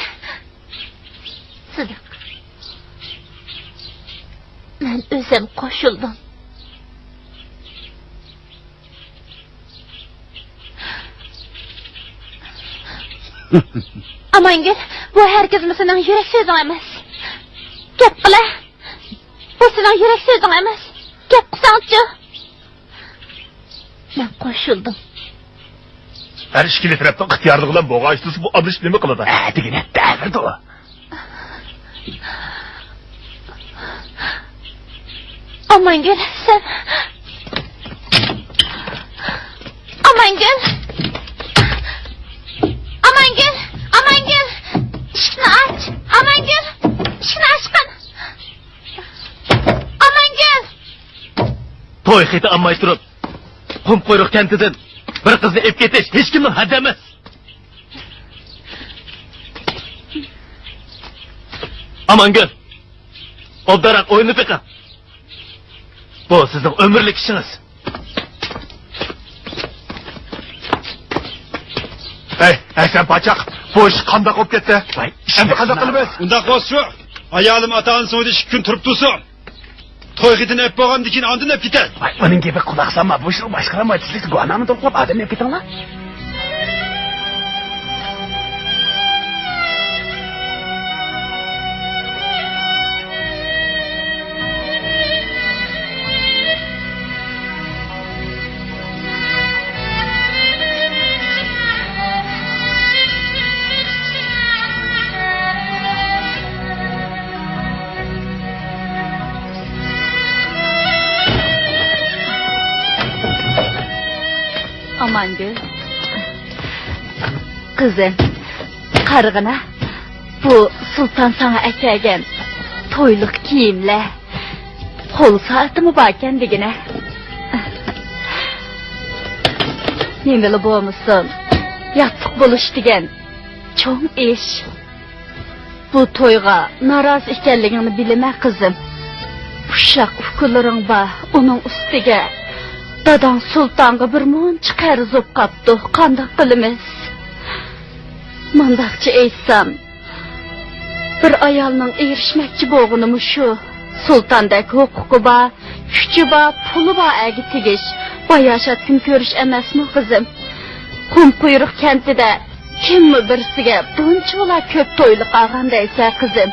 Sidiq. Men o'zim qo'shildim. Amangul, bu herkesmi sening yurak so'zing emas. Gap qila. Bu sening yurak so'zing emas. Gap qilsangchi. Men qo'shildim.
Her ikili tarafdan ixtiyorli bilan bo'g'aysiz bu adlish nima qiladi?
Degine davrdi o.
Amangul, sen... Amangul! Amangul! Amangul! İşini aç! Amangul! İşini açqin! Amangul!
To'y xeti olmay turib, qum qo'yruq kentidan bir qizni ep ketish hech kimning haddi emas. Amangul! Obdarak o'yinni piqin. Bu sizning umrlik ishingiz.
Hey, sen paçaq, bu ish qanday bo'lib ketdi? Endi qanday qilamiz?
Undaq bo'lsa, ayolim ota-onasi so'yda 2 kun turib tursin. To'y xetini ep bo'lgandan keyin ondan ep ketadi.
Uning gapi quloq solma, bu ishni boshqarma aytishlik gunohni to'plab odam ep ketinglar.
Amangul. Kızım, qarig'ina, bu sultan sana aytgan to'yliq kiyimlar. Qo'l soatimi bor ekan degina. Nima bo'lmasin, yotliq bo'lish degan cho'ng ish. Bu to'yga narozi ekanligingni bilaman qizim. Uşaq ukunlaring bor, uning ustiga dadang sultonga bir muncha qarz o'p qapti. Qanday qilamiz? Mandaqchi aytsam, bir ayolning erishmoqchi bo'lganimi shu. Sultondek huquqi bor, kuchi bor, puli bor agi tegish. Boyashat kun ko'rish emasmi qizim? Qum quyruq kentida kimmi birsiga bunchalar ko'p to'yliq olgandaysa qizim,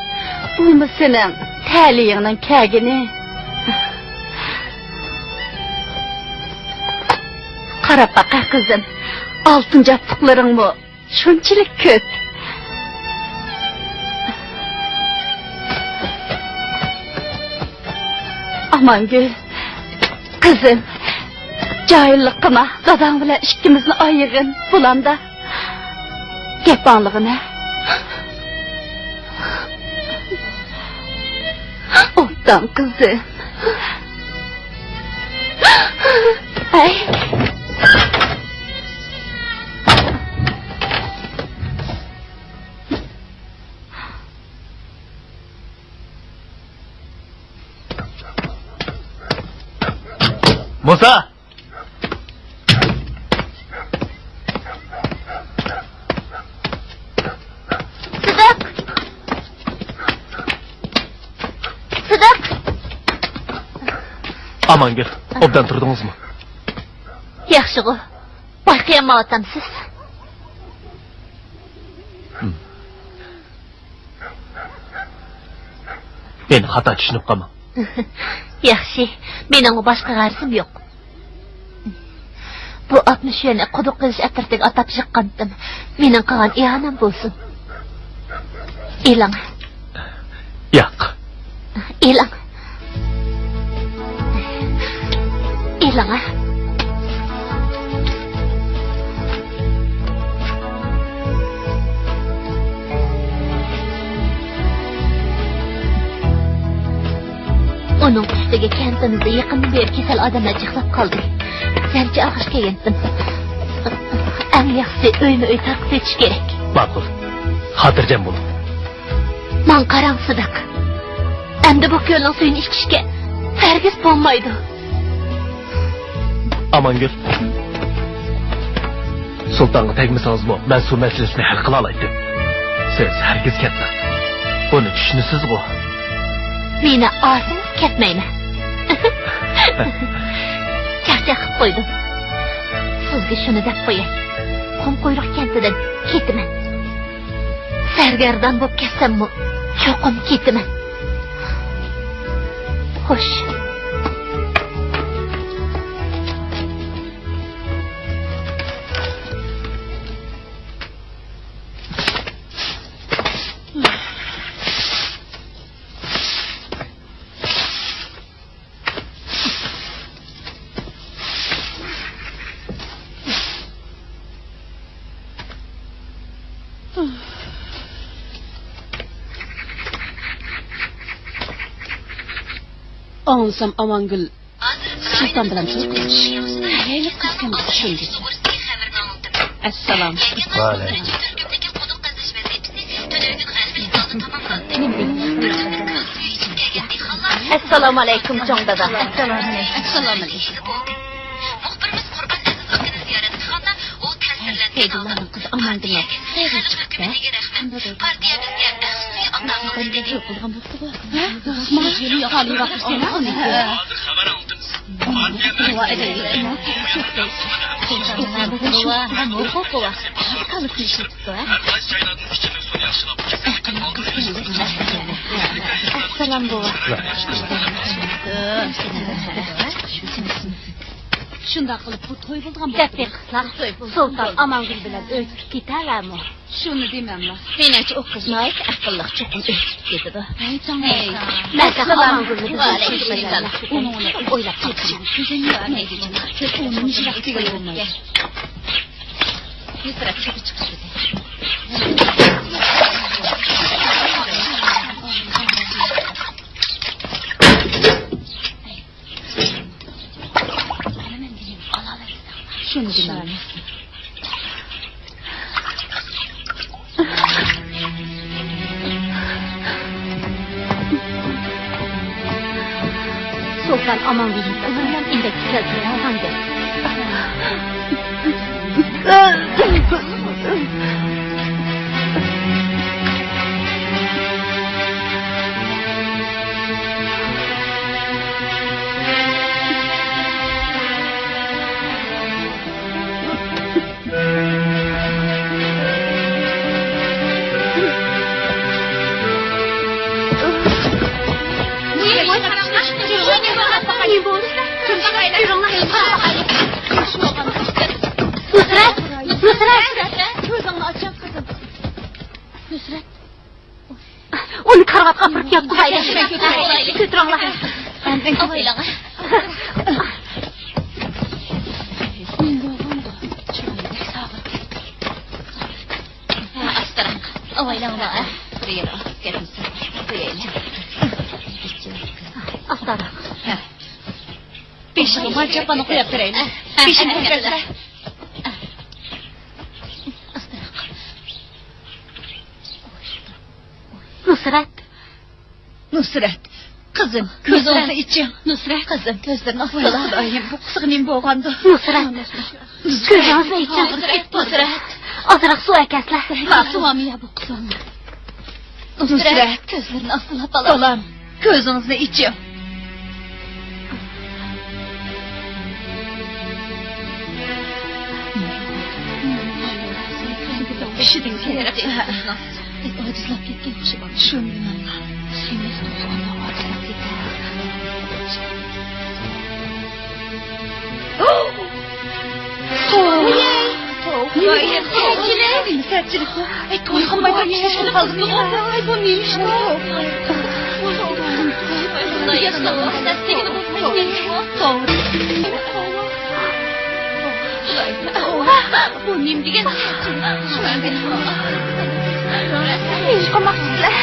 bu sening ta'liyingning kagini. Qarab baqa qizim, oltin jabtiqlaringmi shunchalik ko'p. Amangul, qizim, joyillik qilma, dadang bilan ikkimizni ayirgin bulanda. Gapanlig'ini. Obdan qizim. Ay.
Musa!
Sıdık! Sıdık!
Aman gel, obdan turdunuz mu?
Yaxşı o. Bayqayamağıtamsız.
Beni hata tushunib qolma.
Yaxşı. Mening boshqa g'arzim yo'q. Bu 60 yana quduq qizish atratiga atab chiqqandim. Mening qilgan iyonam bo'lsin. Elang.
Yo'q.
Elang. Elang. Onun üstüge kentimizde yakın bir kesel adamla çıkıp kaldı. Sence ağışka yendim. En yaxşı öyme öy takip etiş gerek.
Ma'qul. Xotirjam bo'l.
Man qarang Sıdık. Endi bu ko'lning suyini ichishga hargiz bo'lmaydi.
Amangul. Sultonga tegmasangiz-mu, men suv masalasini hal qila olaydim. Siz hargiz ketmang. Buni tushunasiz-ku.
Meni olsangiz ketmayman. Charchab qo'ydim. Sizga shuni deb qo'yay. Qumquyruq kentidan ketaman. Sargardan bo'lib ketsam-mu, cho'qim ketaman. Xo'sh.
Ağınsam Amangül Sultan bilan turmuş. Hayli qiskim tushundik. Assalom.
Assalomu alaykum Jon dada.
Assalomu alaykum. Peygamber'in kızı Amangül'e sevgi çıktı.
Selam baba.
Shunda qilib bu to'y bo'lgan
Katta qizlar Sulton Amangul bilan o'tib ketalarmi?
Shuni demanlar.
Menimcha u qiz noyat aqlli cho'qim o'tib ketadi.
Aytolmay.
Nasa Amangulni bilmayman. Uni o'ylab topdim.
Ko'zingni yormaydi. Siz uni nishraqiga bo'lmaydi.
Yusrat chiqib chiqdi.
Shuni demanlar.
Sultan Amangul'un kızından indik kızları algandı. Onu kargat kapırıp yaptı haydi. Götürünler. Ben koyulan. Astarang. Oylan var. Buraya gelmişsin. Buraya. Astarang.
Peşime maçapanı koyup vereyim. Peşime koyup.
Nusrat.
Nusrat. Kızım, gözünüzü için. Nusret kızım, gözlerini asıla. Xudoyim, bu qisiq nim bo'lgandi.
Nusret. Ko'zingizni iching.
Nusret.
Ozroq suv akaslar.
Suamiya bu qizim. Nusret, gözlerini asıla balam. Gözünüzü için. Pişirdin kerak. Acizlab ketgan kishi bor. Tushunmayman. Semiz to'g'ri acizlab ketgan. Sertçilik bu. Toy qilmaydan kishini qoldim. Ay bu neymiş bu? Bu neyim degan?
Nima qilmoqchisizlar?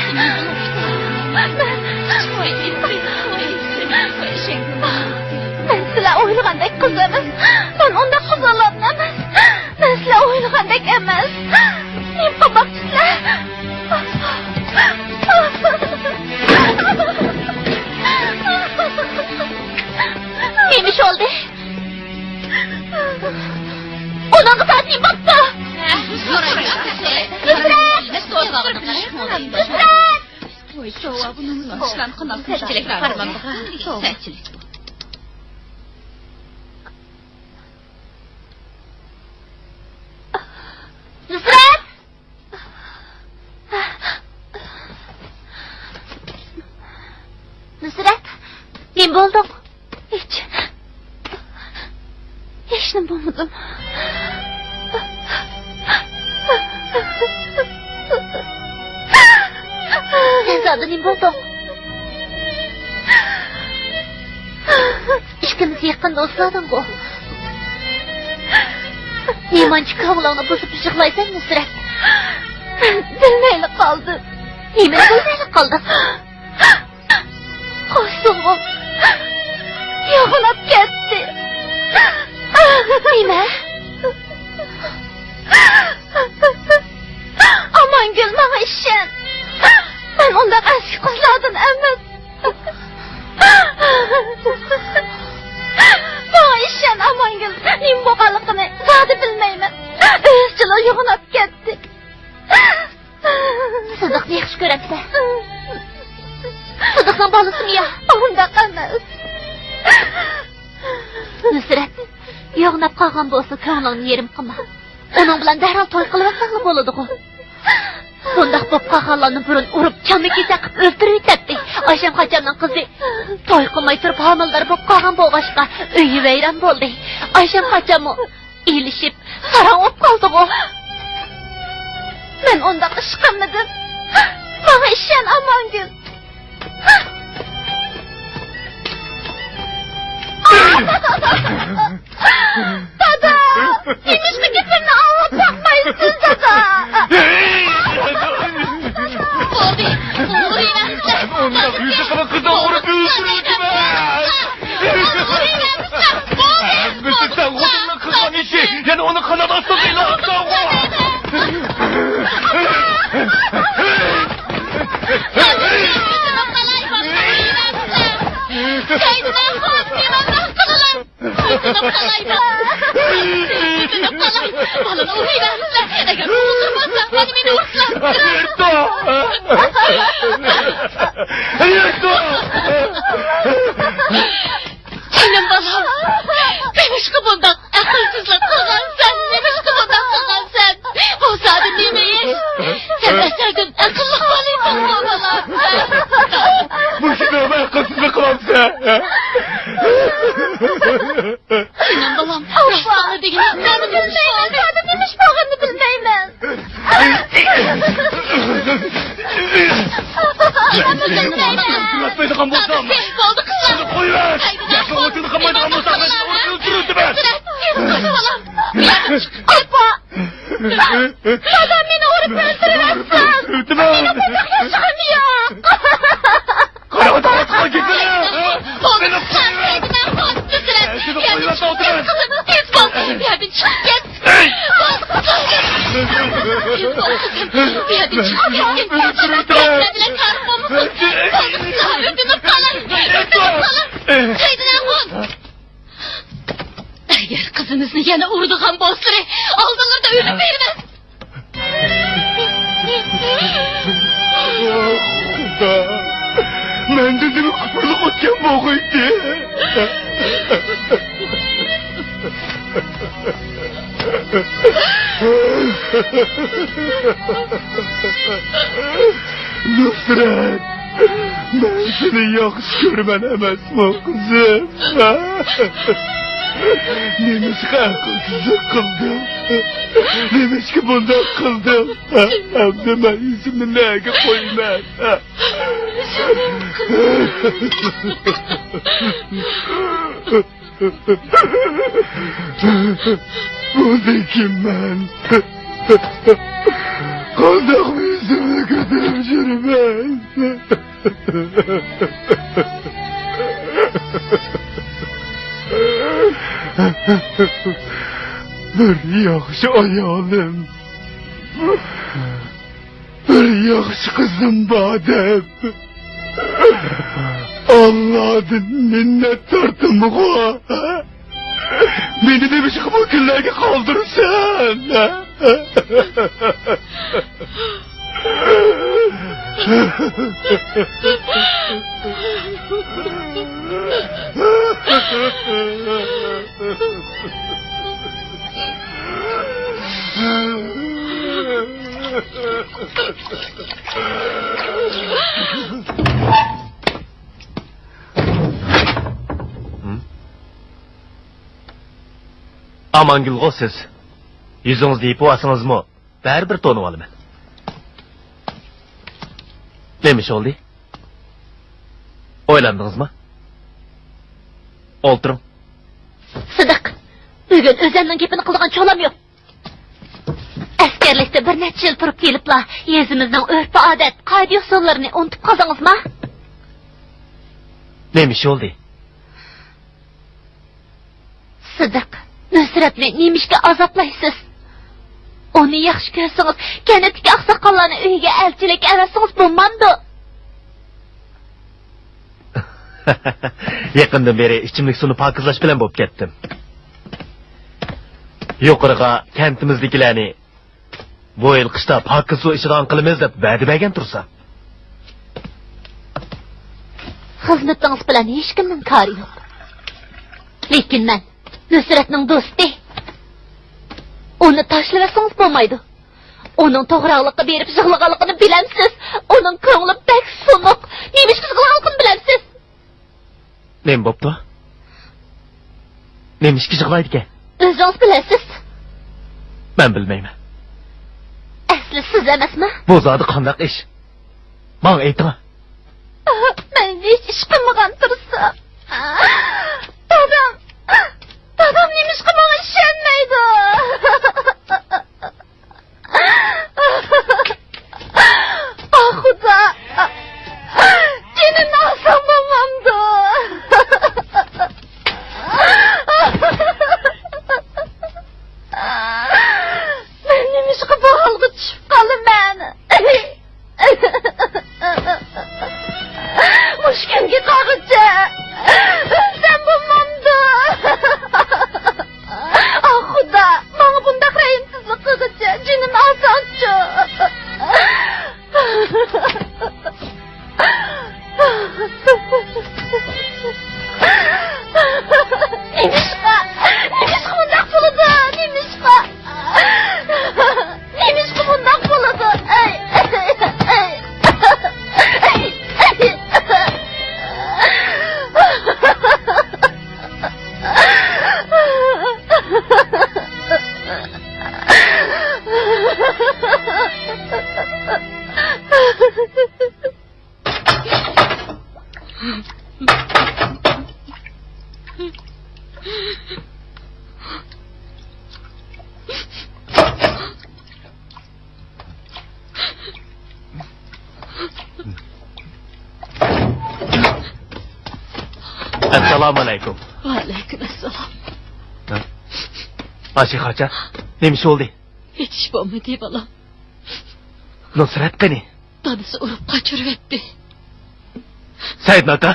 Men sizlar o'ylagandek qiz emas. Men unda qizolat emas. Men sizlar o'ylagandek emas. Nima qilmoqchisizlar? Nima ish oldi? Unaqa ta'tib bo'pti. Nusret! Nusret, nima bo'ldi? Hech nima bo'lmadim. Sen nima bo'ldi? İkimiz yaqin do'stlarding-ku. Nemanchi qavlonni bosib yig'laysan, Nusrat? Bilmayli qoldi. Nima bilmayli qoldi? Qo'shig'im yo'qolib ketdi. Nima? Amangul menga ishon. Men unda aşk qizlardan emas. Menga ishon Amangul. Nima bo'lganligini zodi bilmayman. O'zchilar yo'qolib ketdi. Sidiqni yaxshi ko'rasiz. Sidiqning bolasimi yo? Unda emas. Nusrat, yo'qnab qolgan bo'lsa ko'nglingni yerim qilma. Uning bilan darhol to'y qilib bo'ladi-ku. Bundaq bo'p qolganlarni burun urib, chamiki taqib o'ldirib ketdi. Osham Xo'jamning qizi to'y qilmay turib homildor bo'lib qolgan bo'lg'ashqa uyi vayron bo'ldi. Osham Xo'jam ilishib, sarang o'p qoldi-ku. Men undaq ish qilmadim. Menga ishon, Amangul. Dada! Kimishni gapimni anglab boqmaysiz, dada! Bo'ldi, o'ylayapsiz.
Unda yuzi qilib qizni urib o'ldiruvchiman. Biz sen o'zingni qilgan ishi, yana uni qanot ostida iloqsan.
Senin balam, demişki bundan akılsızlık kılgansan, demişki bundan kılgansan. O zaten demeyiz. Sen eserdin akıllı kılaydın o balam.
Bu şimdi ama akılsızlık kılamsa.
Senin balam, Ruslan'ı değil, sen bilmeymen,
Zaten demiş bağını bilmeymen.
Kırlatmaydıgan bolsam.
Oldu kızlar.
Bunu koyuver. Yaşlı otunu kırmaydıgan bolsam ben onu öldürürdüm ben.
Apa! Adam beni vurup öldürüversin.
Öldürürdüm ben.
Benim yaşım yok.
Karavat havasına gitsene.
Oldu sen kendine korktu sıra.
Şunu koyuversen oturuver.
Kızım tez bol. Bir hadi çık git. Bir hadi çık git. Bir hadi çık git. Ödünüp kalın. Şeydinden kol. Eğer kızınızı yine urduğun bozsure, aldığında ölüp vermez.
Xuda. Ben dedim kıpırlık otken boğuydu. Nusret, ben seni yaxşı görmen emasmı kızım? Nemişki akılsızlık kıldım? Nemişki bundan kıldım? Hem de ben yüzümü neye koyman? Bu da kim ben? Kaldak yüzümü götürmüşüm ben. Bir yaxşı ayalım. Bir yaxşı kızım badem. Allah'ın minnet tartımı. Beni demiş ki bu günlerge kaldırırsan.
Amangül go siz. Yüzünüzde ipi vasınız mı? Bari bir tonu alayım. Neymiş oldu? Oylandınız mı? Oturun.
Sıdık, bugün özennin gepini kılgan çolam yok. Askerlikte bir neçe yıl turup gelipla, yezimizden örpü adet, kaydı usullarını unutup kaldınız mı?
Neymiş oldu?
Sıdık, Nusret'le neymişki azaplaysiz. Onu yaxşı görsünüz, kenetki aksakallarını öyge elçilik evesiniz bulmandı.
Yakından beri içimlik sunu pakızlaş bilen bop kettim. Yukarıga kentimizdekilerini bu yıl kışta pakız su içidan kılımız dep verdibergen tursa.
Hizmetiniz bilen hiç kimnin karı yok. Lekin ben Nusret'nin dostu. Onu taşlaversanız bulmaydı. Onun toğraqlıqı berip jığlığalıqını bilemsiz. Onun köңlü bek sunuq. Neymiş kızgılalıqını bilemsiz.
Nem boptu? Neymiş ki jığlaydı ke?
Özünüz bilesiz.
Ben bilmeyim.
Asli siz emasmi?
Bu zadı qandaq iş. Bana aytma.
Ben hiç iş qilmagan tursa. Dadam neymiş ki bana işenmeydi. Ah Xuda. Senin alsam bulmamdı. Ben neymiş ki bu halga düşüp kalın ben. Muşkemge kağıtça. Sen bulmamdı. Ah Xuda. Bana bundak reyimsizlik kağıtça. Cinin alsançı. Nemişka bundak buladı, Nemişka bundak buladı.
Assalamu alaikum.
Aleykümselam.
Aşık Haca, neymiş oldu?
Hiç bomba balam.
Nusret qani?
Dadisi urup kaçırıp etti.
Said aka.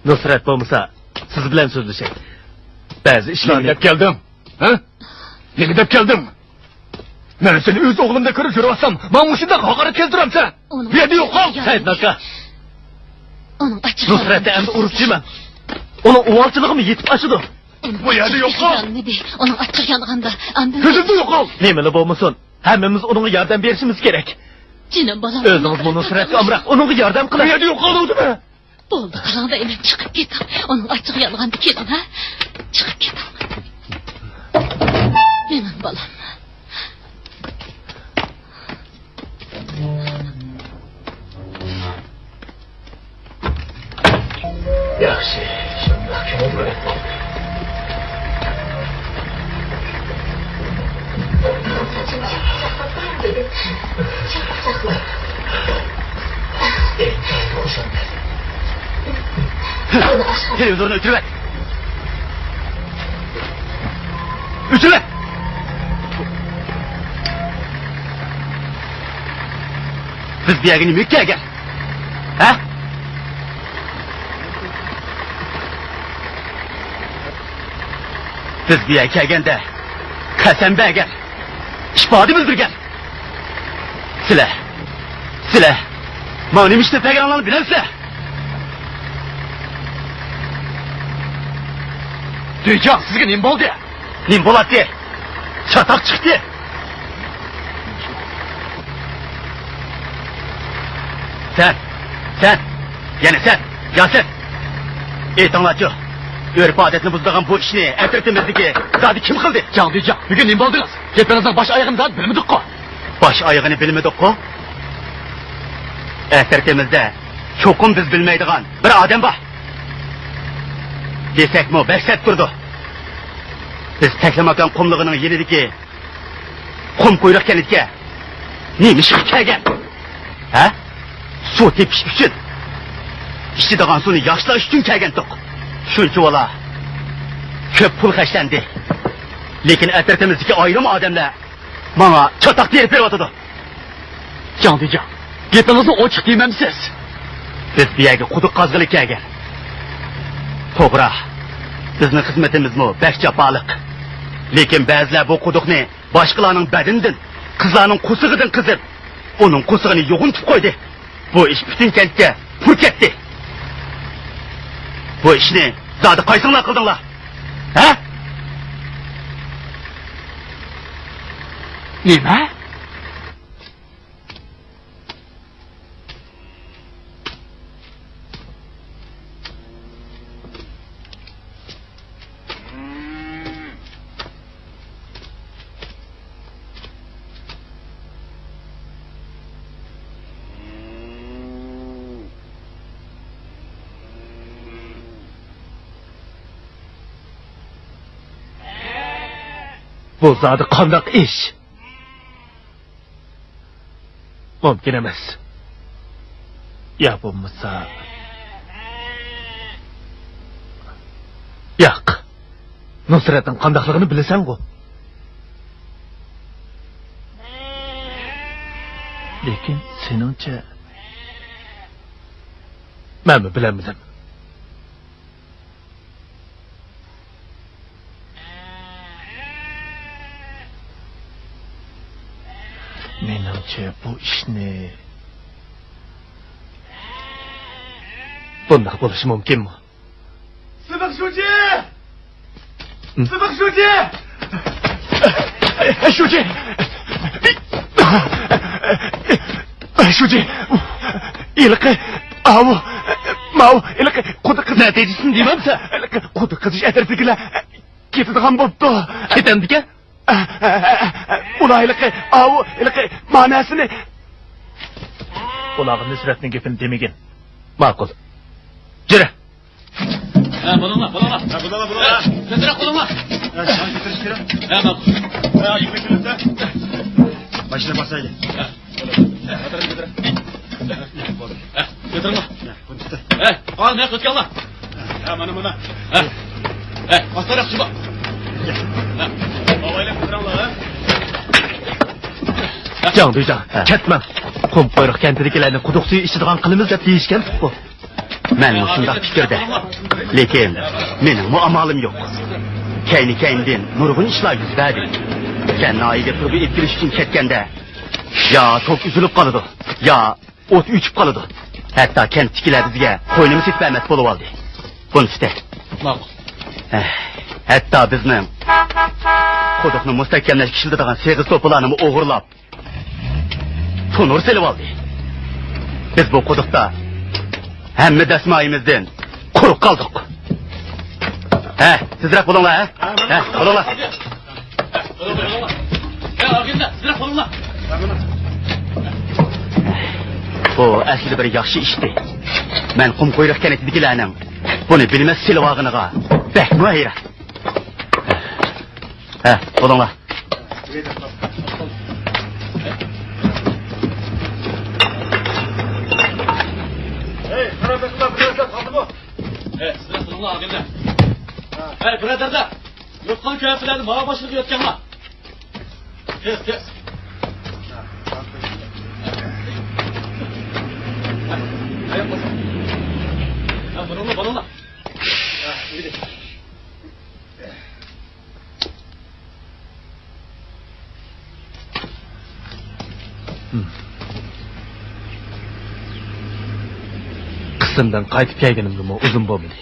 Nusrat bo'lmasa, siz bilan so'zlashay. Ba'zi ishlarni
deb keldim? Ha? Nega deb keldim? Men seni o'z o'g'limda ko'rib yurayotsam, men mushunda haqorat keltiramsan. Bu yerda yo'q qol.
Said aka.
Uning achchig'i.
Nusratni endi uribchiman. Uning uvalchiligimi yetib ashidi.
Bu yerda yo'q qol.
Uning achchig'i yong'anda, andin.
Ko'zimda yo'q qol.
Nemali bo'lmasin, hammamiz unga yordam berishimiz kerak.
Jinim bolam.
O'zimiz bu Nusratga amroq unga yordam
Bu
qilamiz.
yerda yo'q qoldimi?
Bo'ldi, qalanda elim chiqib ketim. Uning achchig'i yong'anda keling, ha? Chiqib ketim. Mening bolam.
Yaxshi, shundoq bo'ladi.
Televizorunu ötürüver. Ötürüver. Biz bir yerine mükke gel. Ha? Biz bir yerine gelgende kasembe gel. İşbadımızdır gel. Sile. Manim işte peygamberlerini bilense. Duyacağım sizge nim boldu. Nim bolattı. Çatak çıktı. Sen. Yani sen. Yasin. Eytanlatçı. Örf adetini buzduğun bu işini ertirtimizdeki zadi kim kıldı? Can duyacağım. Bugün nim boldunuz. Hepinizden baş ayağını zadi bilmedik ko. Baş ayağını bilmedik ko? Ertirtimizde çokum biz bilmeydiğen bir adam var. Desek mi behset durdu. Biz teklemakan kumluğunun yenideki kum kuyruk kenetke neymiş hikayen? Ha? Su tepiş üçün. İşte dağın sunu yaşlar üçün kelgen tok. Şunçu ola köp pul kaçlandı. Lekin etrafimizdeki ayrım adamla bana çatak diye bir atıdı. Can diyeceğim. Gitinizi o çık demem siz. Biz bir yerge kuduk kazgılı kelgen. To'g'ri. Bizning xizmatimiz mu bekcha baliq. Lekin ba'zilar bu quduqni boshqalarning badinidan, qizlarning qo'sig'idan qizib, uning qo'sig'ini yo'g'intib qo'ydi. Bu ish butun kentga pur ketdi. Bu ishni zodi qaysinglar qildinglar? Ha? Nima?
Bu zodi qandoq ish? Mumkin emas. Ya bo'lmasa yo'q. Nusratning qandoqligini bilasan-ku. Lekin seningcha menmi bilaman? Menimcha bu ishni bundoq bo'lishi mumkinmi?
Sibaqshuchi! Sibaqshuchi! Shuchi! Shuchi! İlqi avu mau ilqi quduq qiz natijasini demamsa, quduq qizish atrofdagilar ketadigan bo'pti.
Ketandika?
Ular ilqi avu ilqi ma'nosini
Ularga Nusratning gapini demagan. Ma'qul. Jira.
Bulunma. Götürek bulunma.
Sen götürüştürün.
Ma'qul.
Yıkma şurada. Başına basaydı.
Götürme.
Bunu tut.
Al ne kutkalma.
Mana.
Bastarak çıkma.
Havayla götüren la.
Can duycan, ketmem. Kum koyruq kentidekilerini quduq suyu içidigan qilimiz deb deyishgan bu.
Men shunday fikrda. Lekin mening muammolim yo'q. Kayni-kayndan nurg'un ishlar yuz berdi. Kennoyiga turib etkilish uchun ketganda yo tok uzilib qoladi, yo o't o'chib qoladi. Hatto kentdagilar bizga qo'ynimiz yetmas bo'lib oldi. Bunisi ma'qul. Hatto bizning quduqni mustahkamlashga ishlatadigan seg'iz to'plarni o'g'irlab tunur selib oldi. Biz bu quduqda hamma dasmoyimizdan quruq qoldik. Sizlar bo'linglar, bo'linglar. Bu aslida bir yaxshi ishdi. Men qum qo'yruq kanatidagilarning buni bilmas silvog'iniga bakma hayrat. Bo'linglar.
Sizlar bo'linglar agenda. Birodarlar, yo'qon köplarni mana boshlig'i yotganlar. Kes. Balonlar. Qismdan qaytib kelganimda uzun bo'lmadi.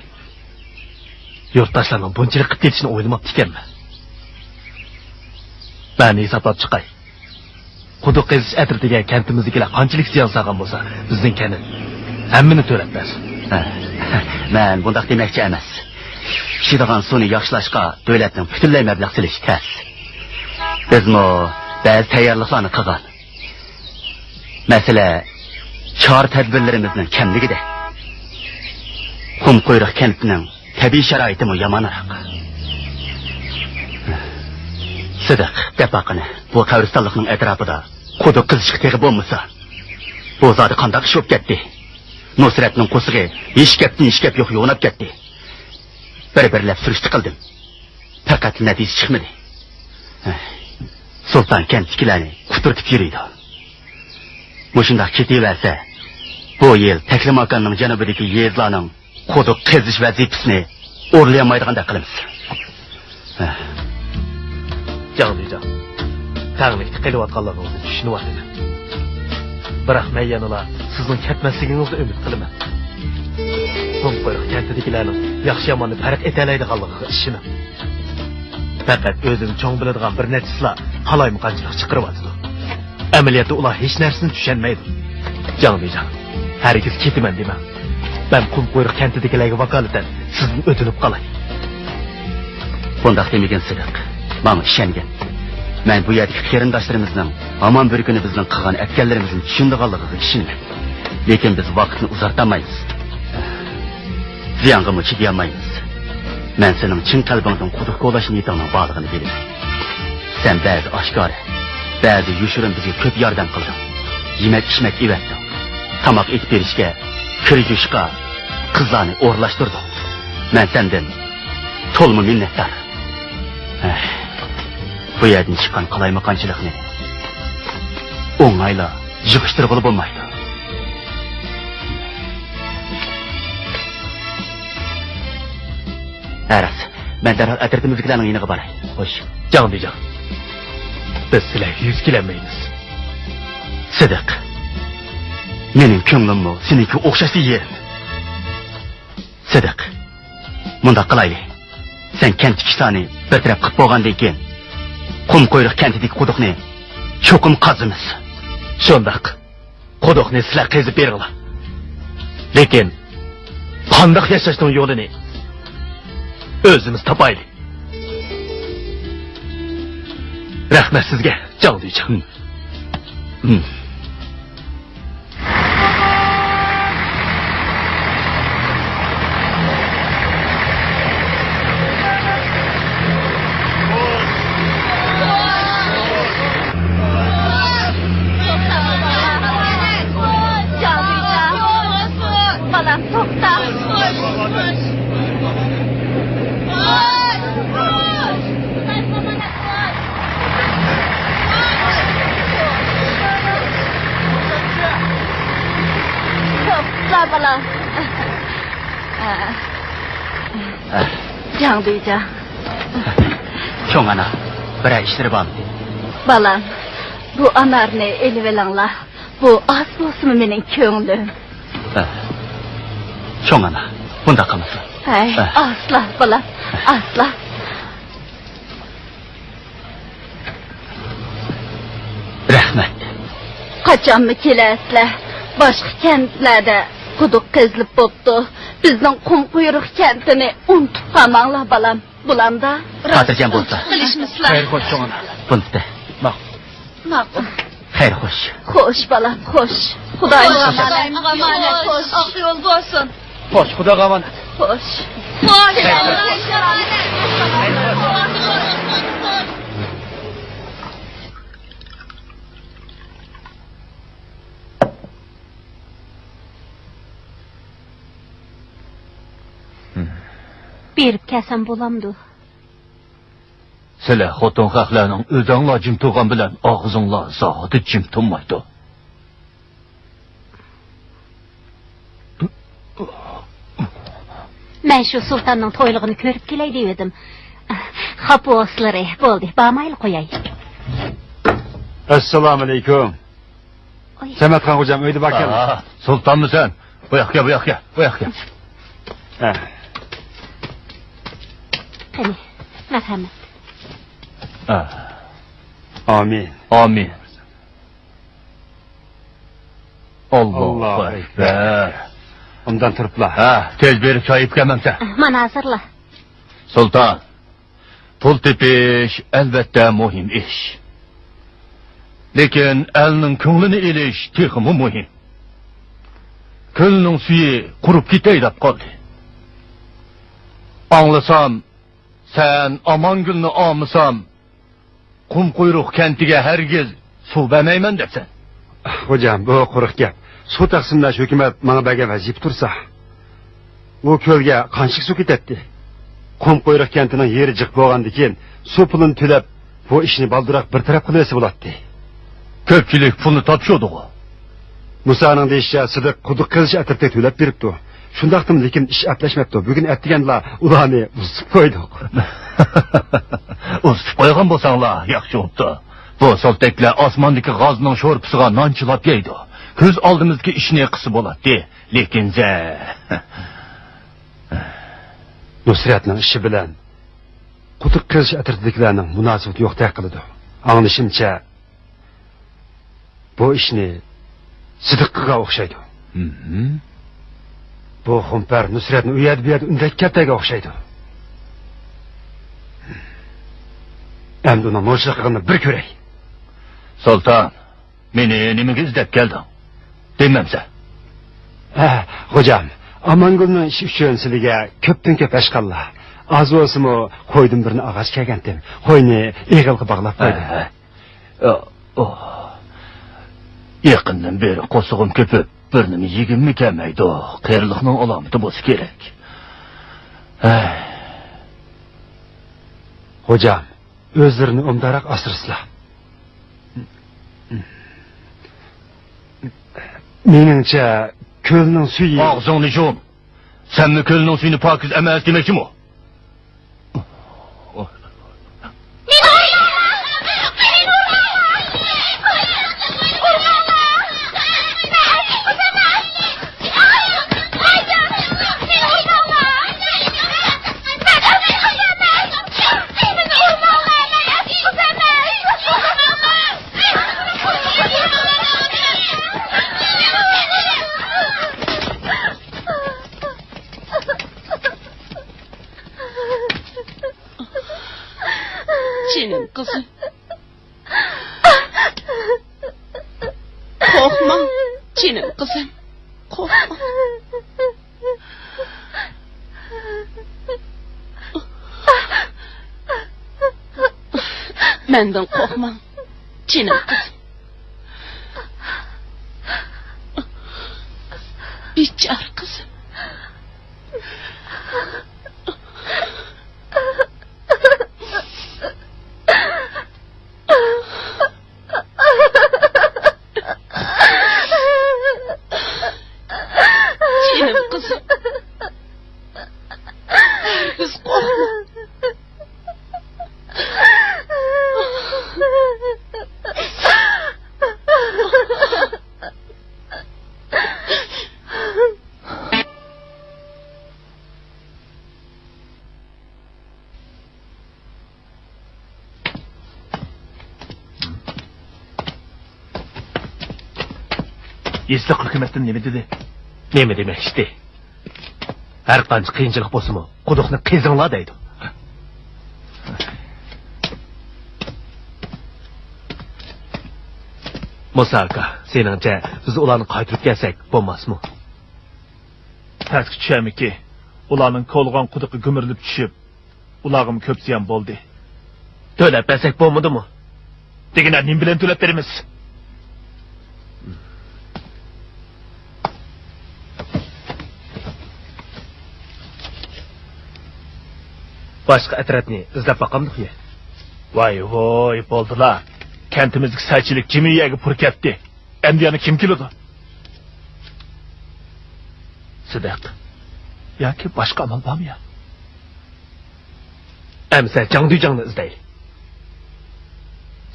Yurtdoshlarning bunchalik qilib ketishini o'ylamabdi ekanman. Ben hisoblab chiqay. Quduq qazish atritiga kantimizdagilar qanchalik ziyon solgan bo'lsa, bizning kani hammani to'latmas.
Men bundaq demoqchi emas. Ishadigan suvni yaxshilashga davlatning butunlay mablag' silishi tez. Bizmi ba'zi tayyorliklarni qilgan. Masala chor tadbirlarimizning kamligida. Qum qo'yruq kentining tabiiy sharoitimi yomonroq. Sidiq depaqini bu qabristonlikning atrofida quduq qazishga tegib bo'lmasa, bu zodi qanday ish bo'lib ketdi. Nusratning qo'sig'i ishkab yo'q yo'nab ketdi. Bir-birlab surishti qildim. Faqat natija chiqmadi. Sulton kentdagilarni quturtib yuriydi. Mushundaq ketaversa, bu yil Taklimakonning janubidagi yezlarning quduq qazish vazifasini o'rlayolmaydigandek qilamiz.
Canlıcan, tağlıqda qilayotganlarınızı düşünüyordim. Biroq men yanıla sizning ketmasligingizni umid qilaman. Qum qo'yruq kentidagilarning yaxshi yomonni farq etalaydiganligiga ishonaman. Faqat o'zim cho'ng biladigan bir nechsizlar qalaymaqanchilik chiqaryapti. Amaliyotda ular hech narsani tushunmaydi. Canlıcan, hargiz ketaman dema. Ben qum qo'yruq kentidagilarga vakolatan sizdan o'tinib qolay.
Bundaq demagan Sidiq. Bana işengen. Men bu yerdeki qarindoshlarimizning aman bir kuni bizning qilgan etkenlerimizin tushundiganligiga ishonman. Lekin biz vaqtni uzartamaymiz. Ziyonga chidayolmaymiz. Men sening chin qalbingdan quduq qo'llash niyatingning borligini bilaman. Sen ba'zi oshkora, ba'zi yushirin bizga ko'p yordam qilding. Yemak-ichmak evatding. Tamoq et berishga, kir yuvishga, qizlarni o'rlashtirding. Men sendan to'lma minnatdor. Bu yerden çıkan qalaymaqanchilikni o'ng'ayla yig'ishtirib bo'lmaydi. Aras, men darhol atrofimizdagilarning yiniga boray. Xo'sh,
Canlıcan, biz sizlarga yuz kelmaymiz.
Sidiq, mening ko'nglimmi seniki o'xshash yerim. Sidiq, bunda qilaylik. Sen kent ishlarni bir taraf qilib bo'lgandan keyin qum qo'yruq kentidagi quduqni cho'qim qazimiz.
Shundaq. Quduqni sizlar qazib beringlar. Lekin qanday yashashning yo'lini o'zimiz topaylik. Rahmat sizga, Canlıcan.
Can duyacağım.
Çoğun ana, bir işleri var mı?
Balam, bu anarını elivelanla. Bu az olsun benim köngülüm.
Çoğun ana, bunda kalmasın.
Hey, asla balam, asla.
Rahmet.
Kaçan mı kilesle? Başka kentlerde kuduk kezlip boptu. Bizden kum kuyruk kentini unutup kalmanla balam. Bulamda.
Hatırcan bolsa.
Kılışmışlar.
Hayır hoş çoğun ana. Bunu de. Bak.
Mağdur.
Hayır hoş.
Hoş balam, hoş. Hudayım emanet, hoş. Ak yol olsun.
Hoş, Xudo emanet.
Hoş. Hoş.
Bir kesem bulamdı.
Sizlar xotin haqlarning o'zinglar jim turgan bilan og'zinglar zoti jim turmaydi.
Men şu sultanның toylığını körüp keley dedim. Xaposlari bo'ldi, bamayl qo'yay.
Assalomu alaykum. Samatxon xo'jam uyda borkanmi?
Sultonmisan? Bu yoqqa, bu yoqqa, bu yoqqa.
Qani, marhamat.
Amin.
Amin. Allohu akbar.
Undan turiblar.
Tez berib choy ib kelmamsan.
Mana hazırla.
Sultan, pul tepish albatta muhim ish. Lekin elning ko'nglini elish texmi muhim. Ko'lning suyi qurib ketay deb qoldi. Anglasam, sen Amangulni olmasam, qum quyruq kentiga hargiz suv bermayman debsan.
Xo'jam, bu quruq gap. Suv taqsimlash hukumat menga bergan vazif tursa, bu ko'lga qancha suv ketadi? Qum quyruq kentining yeri jiq bo'lgandan keyin suv pulini to'lab, bu ishni baldiroq bir taraf qilsa bo'ladi.
Ko'pchilik pulni topshirdi-ku.
Musaning deyishicha, Sidiq quduq qazish atrofida to'lab beribdi. Shundaqdim, lekin ish atlashmabdi. Bugun aytganlar ularni uzib qo'ydik.
Uzib qo'ygan bo'lsanglar, yaxshi bo'pti. Bu solteklar osmondagi g'ozning sho'rpisiga non chilab yeydi. Ko'z oldimizga ishni qisi bo'ladi. Lekin
Nusratning ishi bilan quduq qazish atrofidagilarning munosabati yo'qdek qiladi. Anglashimcha, bu ishni Sidiqqa o'xshaydi. Bu xumpar Nusratni uyat buyat undakkattaga o'xshaydi. Endi uni mo'jizaligini bir ko'ray.
Sultan, meni nimaga izlab kelding? Demamsan.
Xo'jam, Amangulning ishi uchun sizga ko'pdan ko'p ashqallar. Az bo'lsa-mu qo'ydim birini og'ash kelgandim. Qo'yni egilga bog'lab qo'ydim.
Yaqindan beri qo'sig'im ko'pib, bir nima yegimmi kelmaydi. Qiyirliqning alomati bo'lsa kerak.
Xo'jam, o'zlarini umdaroq asrasizlar. Meningcha, ko'lning suyi...
Og'zingni yum. Senmi ko'lning suyini pokiz emas demoqchimi?
Canım kızım. Korkma. Canım kızım. Korkma. Menden korkma. Canım kızım. Biçar kızım. Canım kızım. Herkes korkma.
Esliq hukumatdan nima dedi?
Nima demek işte? Her qancha qiyinchilik bo'lsa-mu, quduqni qezinglar deydi. Musa aka, seningcha biz ularni qaytirib kelsak bo'lmasmi?
Pastga tushamiki, ularning ko'lg'on quduqi gumurlib tushib, ulag'im ko'psiyam bo'ldi.
To'lab bersak bo'lmadimi?
Degina nim bilan to'lab beramiz.
Boshqa atrofni izlab boqamdik-ya.
Voy, bo'ldilar. Kentimizdagi saychilik jimiyaga pur ketdi. Endi yana kim keladi? Sidaq. Yoki boshqa amal bormi ya?
Amsa Jangdujangni izlaylik.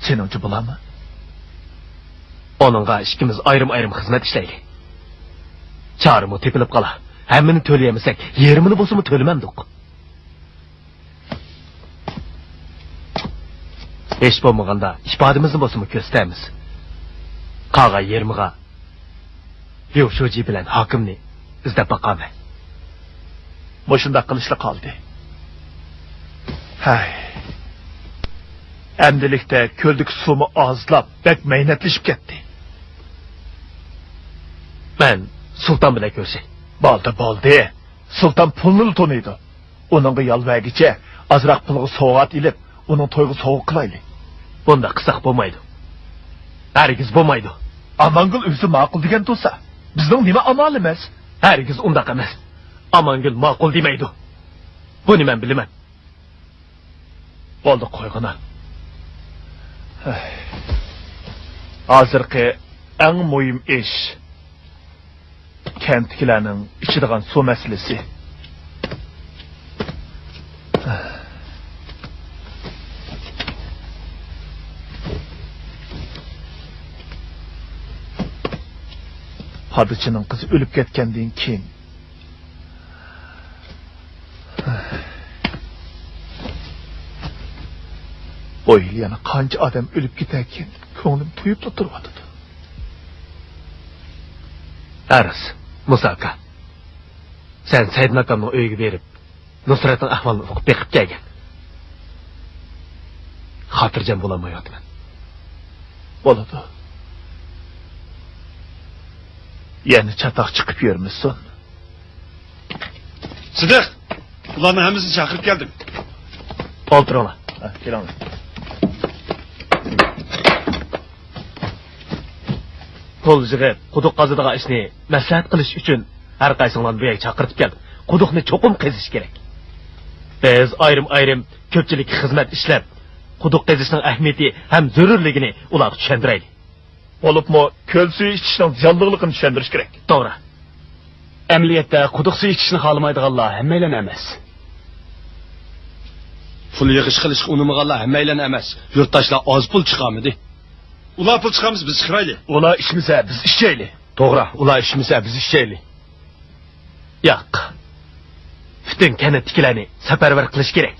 Seningcha bo'ladimi?
Onunga ikkimiz ayrim-ayrim xizmat ishlaylik. Charimi tepilib qolar. Hammani to'layamasak, yerimini bo'lsa-mu to'lamandik. Hech bo'lmaganda ifodamizni bo'lsa-mu ko'rsatamiz. Qolgan yermiga Yo'shoji bilan hokimni izlab boqaman.
Boshunda qilishli qoldi. Hay. Endilikda ko'ldagi suvmi ozlab, bek maynatlashib ketdi.
Men sulton bilan ko'rsay.
Bo'ldi. Sulton pulni to'naydi. Uningga yolvagicha azroq pulga sovg'at ilib, uning to'yga sovuq qilaylik.
Bunda qisaq bo'lmaydi. Harigiz bo'lmaydi.
Amangul o'zi ma'qul degan bo'lsa, bizning nima amal emas?
Harigiz undaq emas. Amangul ma'qul demaydi. Buni men bilaman.
Bo'ldi, qo'yg'ina. Hozirgi eng muhim ish kentkilarning ichidigan suv masalasi. Hadichining qizi o'lib ketgandan keyin o'yil yana qancha odam o'lib ketarkan, ko'nglim to'yib turibdi.
Aras, Musa aka. Sen Saidin akamning uyiga berib, Nusratning ahvolini o'qib beqib kelgan. Xotirjam bo'lolmayapman.
Bo'ladi. Yani çatak çıkıp yürümüşsün.
Sıdık, ulanın hemizini çakırıp geldim.
Oturun.
Gel ona.
Qo'ljiga quduq qazadigan ishni maslahat qilish uchun har qaysinglarni bu yerga chaqirib keldim. Quduqni cho'qim qazish kerak. Biz ayrim-ayrim ko'pchilik xizmat ishlab, quduq qazishning ahamiyati ham zarurligini ularga tushuntiraylik.
Olupmu köl suyu içişinin ziyonliligini tushundirish kerak.
To'g'ri.
Amaliyotda quduq suvi ichishni xohlamaydiganlar hammaylar emas. Pul yig'ish qilishga unamaganlar hammaylar emas. Yurtdoshlar oz pul chiqamidi. Ular pul chiqamiz, biz chiqaylik.
Ular ishmisa biz ishlaylik.
To'g'ri, ular ishmisa biz ishlaylik. Yo'q. Butun kanatdagilarni safarbar qilish kerak.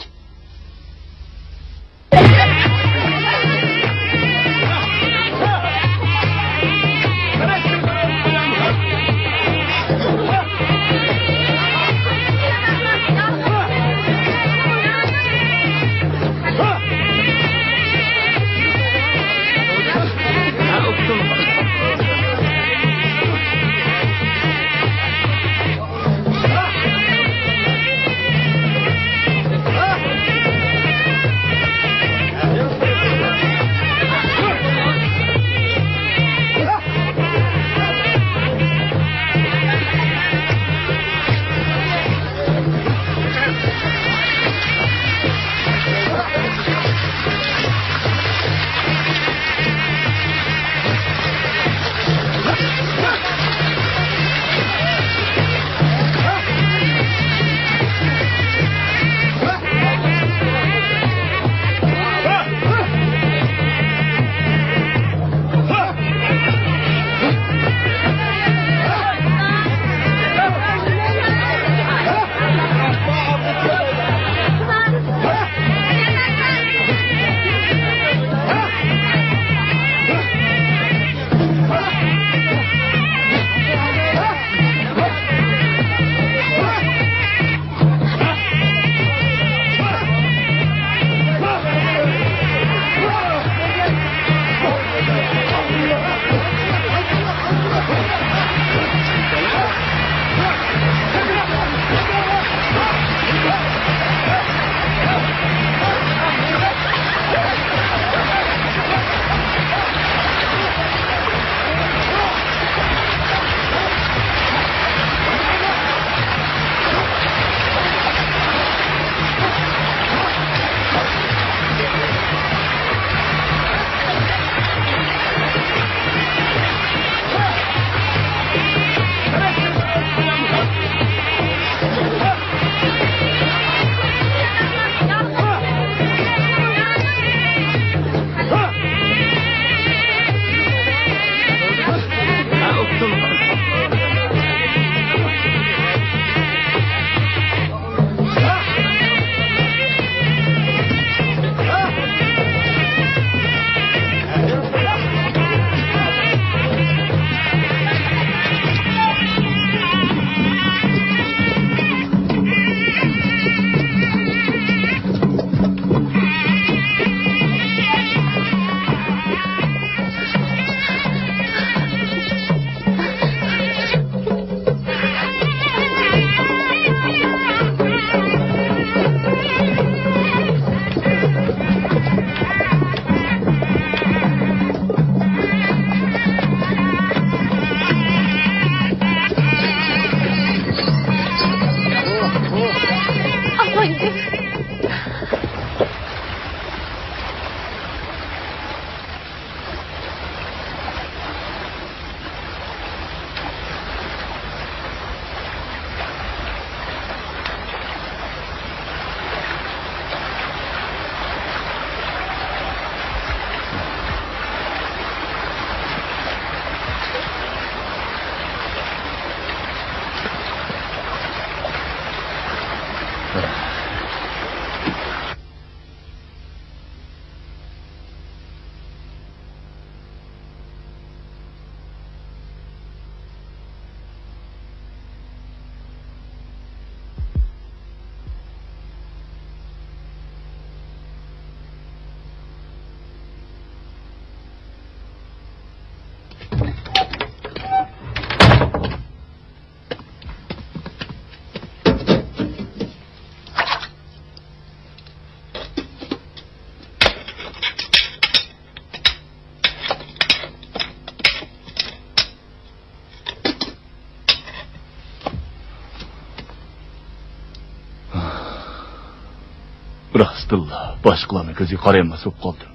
rostilla boshqalarning ko'ziga qaraymas bo'lib qoldim.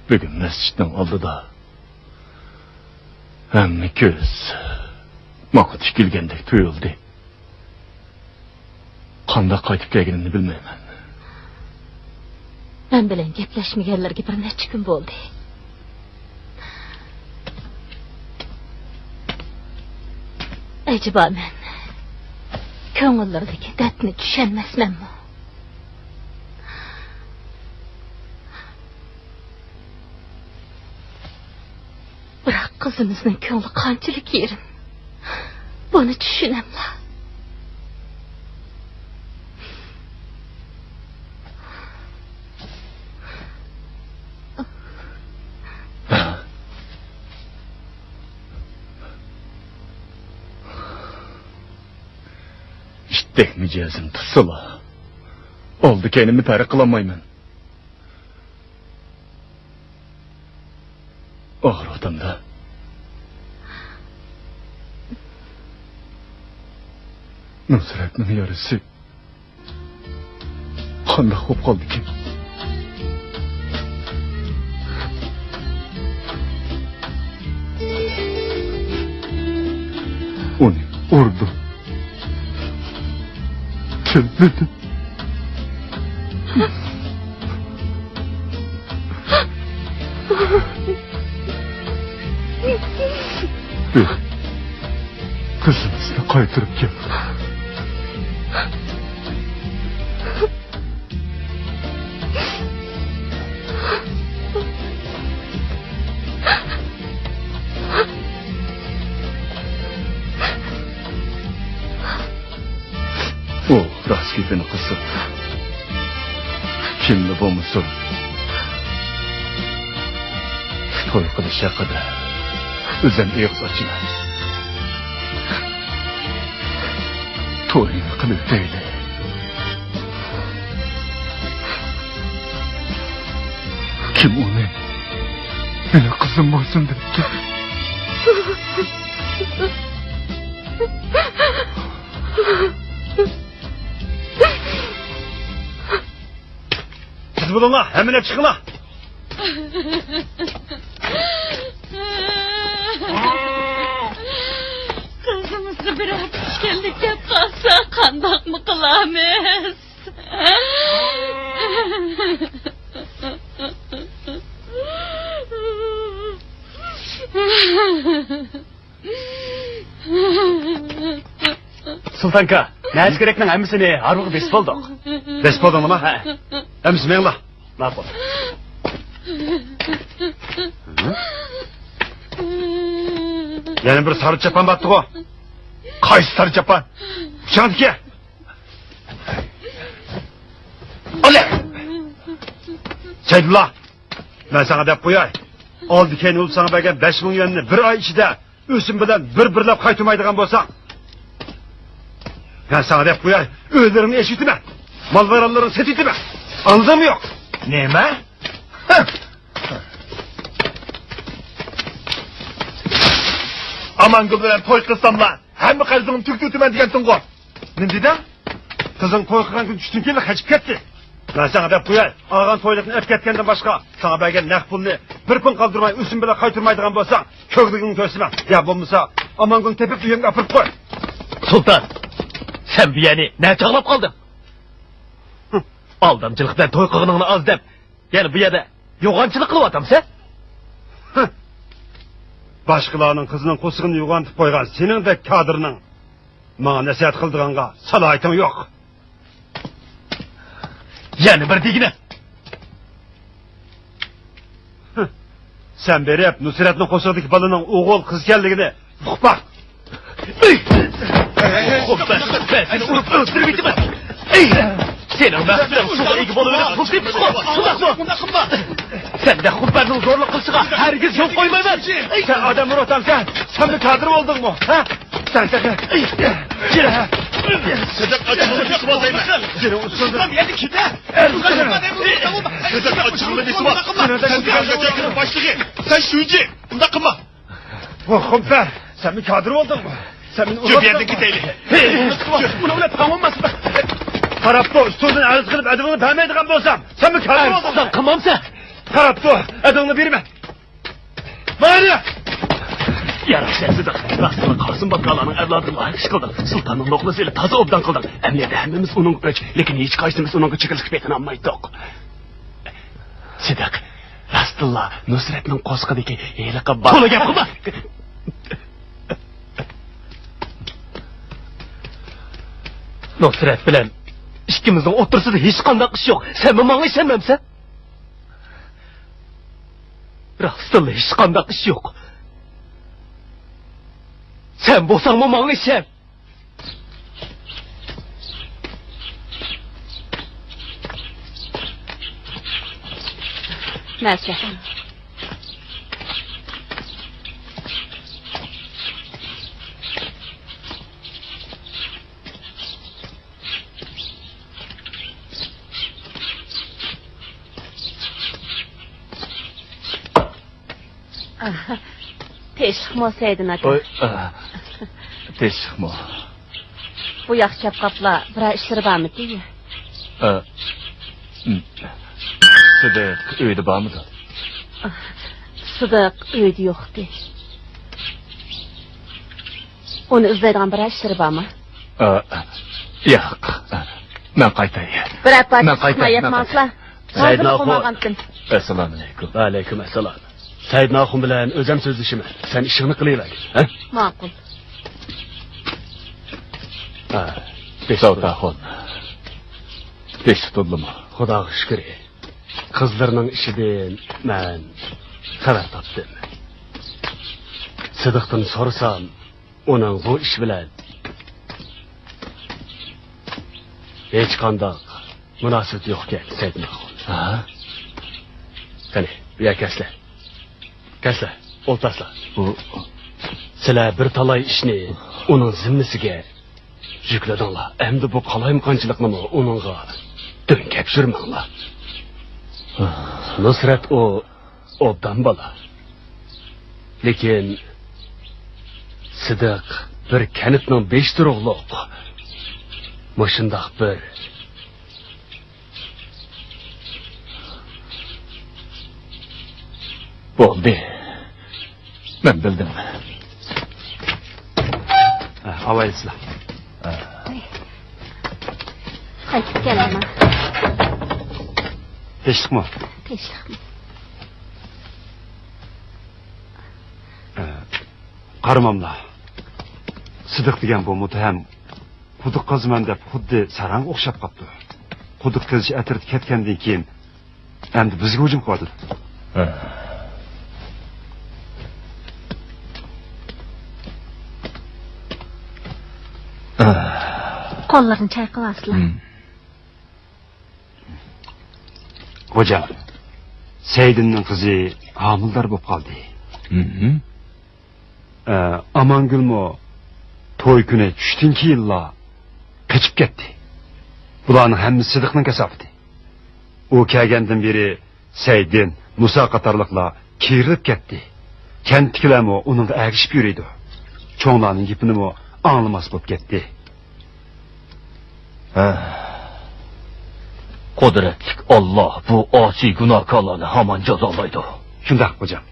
Bugun masjidning oldida hamma ko'z manga tikilgandek tuyuldi. Qanday qaytib kelganimni bilmayman.
Men bilan gaplashmaganlarga bir necha kun bo'ldi. Acaba men ko'ngillardagi dardni tushunmasmanmi? Biroq qizimizning ko'ngli qanchalik yerim. Buni tushunaman.
İşte mijazim tusula. Oldu kendimi fark kılamayman. Ağır odamda. Nusret'nin yarısı. Qanday hop kaldı ki? Onu urdu. Kendini. Kızımızla kaydırıp gel. O raskibini kızım. Kimli bu musun? Toy kılışa kadar özen eğiz açına. Toyunu kılıp değil. Kim onu? Benim kızım olsun dedi. Siz bulun la, hemen çıkın la.
Kızımızı bir hapishkenlik yapmazsa kandak mı kılamayız?
Sultanka, ne gerekten emmisini arvığı bes bulduk. Bes buldun mu? He. Emmis men la. Ne yapalım? Yani bir sarı çapan battı o. Kaysı sarı çapan? Uçan ki. Ole! Seydullah, ben sana dep koyay. Al dikeni olup sana belki 5.000 yuanını bir ay içinde üstün bilen bir-birlep kaytırmaydıgan bolsang. Ben sana dep koyay, öğlerini eşitime. Mal varalların setitime. Anladın mı yok?
Neme? Aman gülüren toy kılsam lan. Hem kızımın tüktütümen diyensin ko. Ne dedin?
Kızın toy kılgan gün düştün ki kaçıp gitti. Ben sana dep koyay, ağan toylıkını öp ketkenden başka. Sana belki nek pulunu bir pın kaldırmay, üstün bile kaytırmaydıgan bolsang, köklüğünü kösüme. Ya bulmasa, aman gün tepip üyenge apırıp koy.
Sultan, sen bir yani ne çağlap kaldın? Aldamcılıktan toy kılgınını az dep. Yani bu yerde yoğancılık kılıp atam sen?
Başkalarının kızının kusugunu yugantıp koygan senin de kadırının bana nasihat kıldıranga salayetın yok.
Yani bir digine.
Sen beri hep Nusret'in kosugudaki balının oğul kız geldiğini bak.
Ben seni unup öldürmeyeceğim ben. Senin mehbiden suda iyi gibi oluverip kılsayıp suda. Sen de hutbenin zorluk kılsığa herkes yok koymayı ver.
Sen adamın otan sen. Sen bir kadırım oldun mu? Ha? Sen. Gire ha.
Sıcak acımını bir sıvazayım ben.
Gire usuldu.
Tam yedik ki de. Sıcak acımını bir sıvaz. Sen kavgacakının başlığı. Sen şuyucu. Bunda kıma.
Oh komper. Sen bir kadırım oldun mu? Sen bir
Cübiyendeki deli.
Bunu öyle tamam olmasın. Qarab tur, ustundan arz qilib adımını vermeydigan bo'lsam, sen mi kalbi oldun?
Sen kımamsa?
Qarab tur, adımını verme. Mayli!
Yarak sensidir. Rastını Kasım Bakkalanın evladını layık iş kıldın. Sultanın lokmasıyla taze obdan kıldın. Emniyede hemmimiz onun öç. Lekin hiç kaçtığımız onun çıkırlık betini anmaydık. Sidik, Rastıllah Nusret'nin koskadaki iyiliğe bak. Kolu gap kılma! Nusret bilen ikimizin otursuz hiç kandak iş yok. Sen mi bana işememse? Rastıllah hiç kandak iş yok. Sen bolsan mı bana işem?
Neyse. Teşvik mi olsaydın aka?
Oy, teşvik mi?
Bu yakçap kapla bir işleri var mı diye?
Sıdık öyle var mıdır?
Sıdık öyle yoktu. Onu izleydiğin bir işleri var mı?
Yok. Ben kaytayım.
Bırak
Ben
bak,
kaytayım,
yapmazlar.
Said Nahu.
Esselamu aleyküm.
Aleyküm esselam. Said Nahum bilen özem sözleşimi. Sen işini kılayıver. He?
Makul.
Savtahon. Beş tutuldu mu?
Xudoga shukr. Qizlarning ishidan men xabar topdim. Sidiqdan so'rasam, uning bu ish bilan hech qanday munosabat yo'q ekan, Said Nahum.
Ha?
Qani, bu yerga keslar. Keslar, o'ltaslar.
Bu
Sizlar bir talay ishni uning zimmasiga yükledinglar. Endi bu qalayimqanchilikni uningga dönkep sürmanglar. Nusret o obdan bola. Lekin Sidiq bir kanitning 5 turug'liq. Mushundaq bir
bo'ldi. Men bildim.
avaysizlar.
Qaytib kelaman.
Tinchlikmi?
Tinchlikmi?
Qaramamlar. Sidiq degan bu muttaham quduq qaziman deb xuddi sarang o'xshab qopti. Quduq qazish atirib ketgandan keyin endi bizga hujum qildi.
Qo'llarini chayqalasizlar.
Hocam, Saidinning qizi homildor bo'lib qoldi. Amangulmo to'y kuni tushdan keyinla qochib ketdi. Bularning hammasi Sidiqning kasofati. U kelgandan beri Saidin, Musa qatorliqlar kerilib ketdi. Kentdagilarmo uningga agishib yuradi. Cho'nglarning gapini mo anglamas bo'lib ketdi.
Qudratli Alloh bu osiy gunohkorlarni hamon jazolaydi.
Shunday hocam.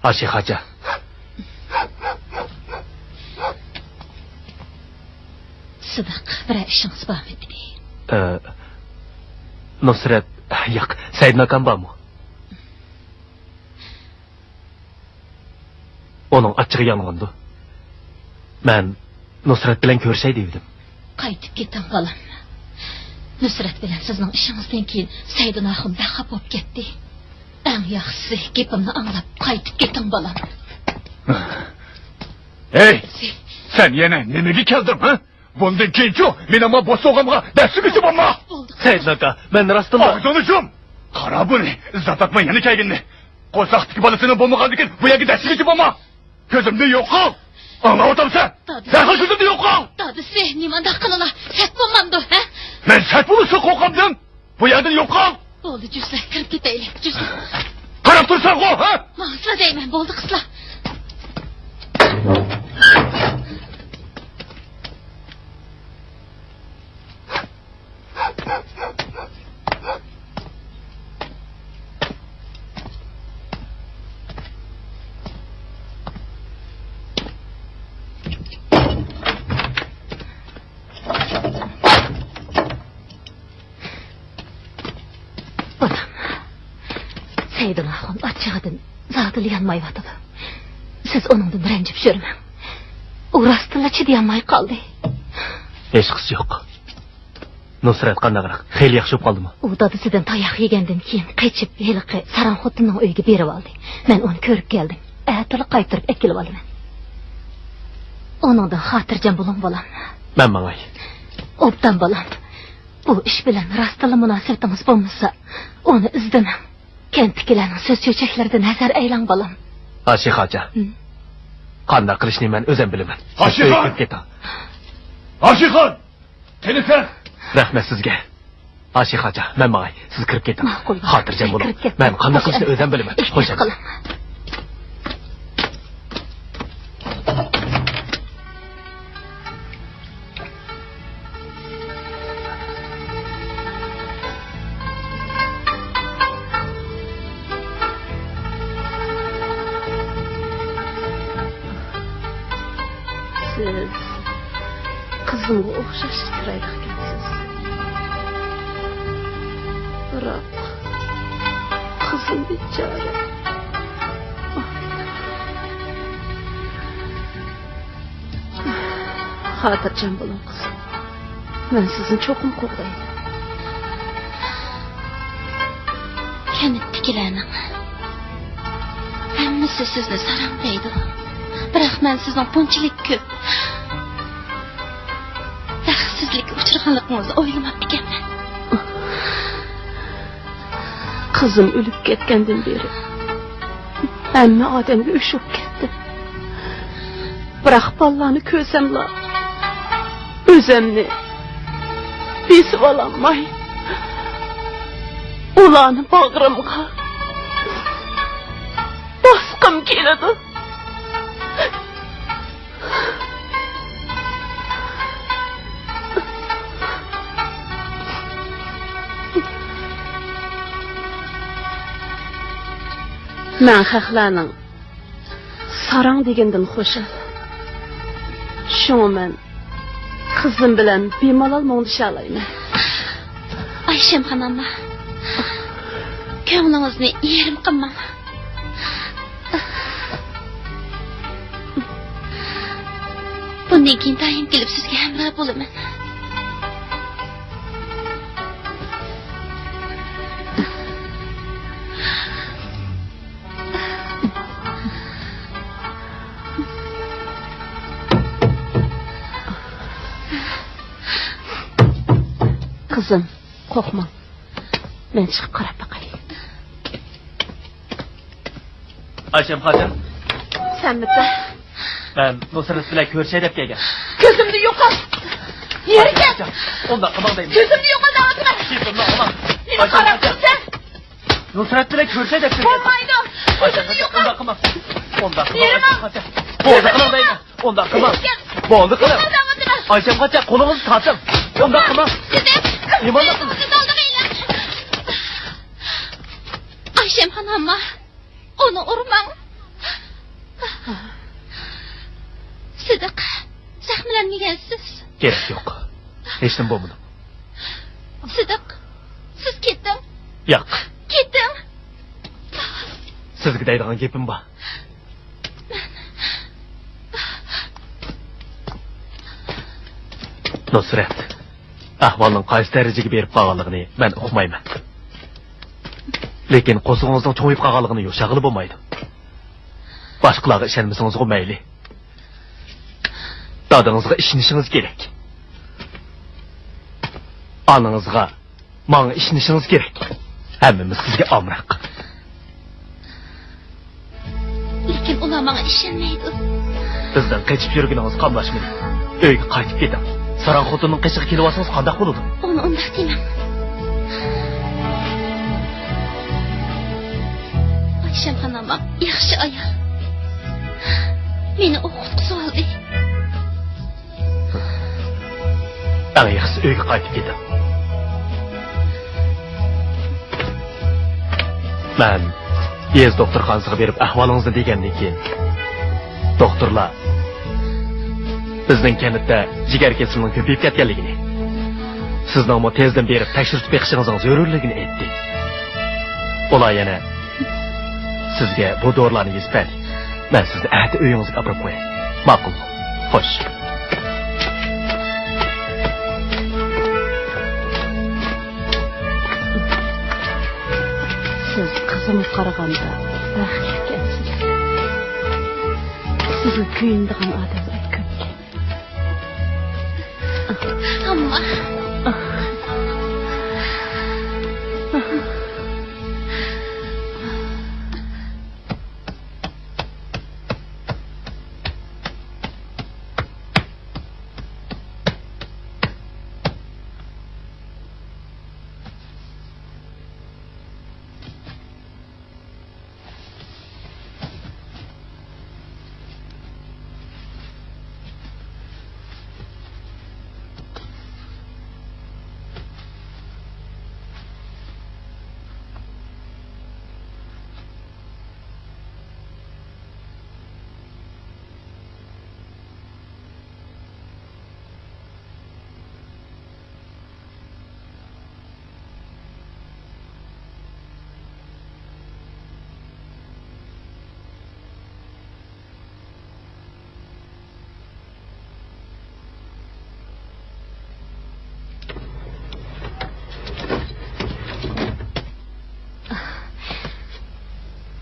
Aşık Hoca.
Sidiq, bir işiniz var mıydı?
Nusret, yok, Said Nakam var mı? Onun açığı yanğındı. Ben Nusret bilen körseydim.
Qaytib ketin balam. Nusret bilen sizning işinizdan keyin Said Nahum baxap bo'lib ketdi. Eng yaxshisi gapimni anglab qaytib ketin balam.
Hey, sen yine nimaga keldin, ha? Bundan keyin-chi, men ama bosh so'g'amga dastigisi bo'lma. Said Naka, men rostdan og'zini qara buni, izzat atma yana kelgindi. Qo'saqdagi bolasini bo'lmagandan keyin bu yerga dastigisi bo'lma. Ko'zimni yo'q qil. Anlamatamsan. Derhal sözümde yok kal.
Dadısı, nimanda kılına, sert bulmandı, he?
Ben sert bulursa korkamdım. Bu yerden yok kal.
Oldu cüzle, kırıp gideyle, cüzle.
Karap dursan ko, ha?
Mağazla değmen, boldu kısla.
Seydulahın açığıdın zatılı yanmayıvatıdı. Siz onundan rencip jürmem. Uğrastıla çıdayanmay kaldı.
Hiç kız yok. Nusret qandaqıрақ, xeyli yaxshi bo'lib qoldimi?
U dadisidan tayoq yegandan keyin qaychib heliqi Saran xotinning uyiga berib oldi. Men uni ko'rib keldim. Atili qaytirib ekilib olaman. Onundan xotirjam bo'lam.
Men mangay.
Obdan bo'lam. Bu ish bilan rostli munosabatimiz bo'lmasa, uni izdaman. Kentkilarning so'z cho'chaklarida nazar aylang bo'lam.
Ashixacha. Qanday qilishni men o'zim bilaman.
Ashixon! Ashixon! Telefon!
Rahmat sizga. Ashixacha, men mangay. Siz kirib keting.
Ma'qul.
Xotirjam bo'ling. Men qanday qilishni o'zim bilaman. Xo'sh.
Siz kızımga o'xshash chiroyli ekansiz. Biroq qizim bechora. Xotirjam bo'ling qizim. Men sizni cho'qim qo'g'dayman.
Kentkilarning hammasi sizni saranglaydi. Biroq men sizning bunchalik ko'p baxtsizlikka uchraganligingizni o'ylamab ekanman.
Qizim o'lib ketgandan beri hamma odamga ushib ketdi. Biroq bollarni ko'rsamla o'zimni besib ololmay ularni bag'rimga bosqim keladi. Men haqlarning sarang degandan xo'shal. Shunga men qizim bilan bemalol mo'ngdisha olayman.
Aysham xonamma, ko'nglingizni yerim qilmang. Bundan keyin doim kelib sizga hamroh bo'laman.
Kızım, korkma. Ben çıkıp qarab bakayım.
Ayşem Xacha,
Sen bitti.
men Nusret bilan ko'rshay deb kelgan.
Gözümde yok ol. Yeri gel.
Unda qimaldayman.
Gözümde yok ol dağıtma.
Ketimni olaman.
Nima qarabsın sen?
Nusret bilan ko'rshay deb kelgan.
Olmaydı. Gözümde yok ol.
Unda qilma. Unda qilma.
Yerim al.
Bo'ldi qimaldayman. Unda qilma. Bo'ldi qilib. Ayşem Xacha, qo'lingizni torting. Unda qilma. Nima qilib?
Ayşem xonamma, onu urmang. Sidiq, zahmlanmagansiz.
Kerak yo'q. Hech nima bo'lmadi.
Sidiq, siz keting.
Yo'q.
Keting.
Sizga deydigan gapim bor. Nusret, ahvolning qaysi darajaga berib qolganligini men uqmayman. Lekin qo'zg'ingizning cho'yib qolganligini yo'shag'ili bo'lmaydi. Boshqalarga ishonmasangiz mayli. Dadangizga ishonishingiz kerak. Onangizga, menga ishonishingiz kerak. Hammamiz sizga omroq.
Lekin ular menga ishonmaydi.
Bizden kaçıp yürgününüz qamlaşmayın. Öyge qaytib keting. Saran xotinning qishiga kelib olsangiz qanday bo'ladi?
Onu undaq demem. Ayşem hanımam yaxshi ayol. Meni o'qitib oldi.
Eng yaxshisi uyga qaytib keting. Men Yez doktorxonasiga berib ahvolingizni degandan keyin doktorlar bizning kanitda jigar kesimining ko'payib ketganligini, sizning mo tezdan berib tekshirib beqishingizning zarurligini aytdi. Ular yana sizga bu dorilarni yezib, men sizni ahdi uyingizga olib qo'yay. Ma'qul. Xo'sh.
Siz qizimiz qaraganda baxtli ekansiz. Sizni kuyindigan odamlar ko'p.
Amma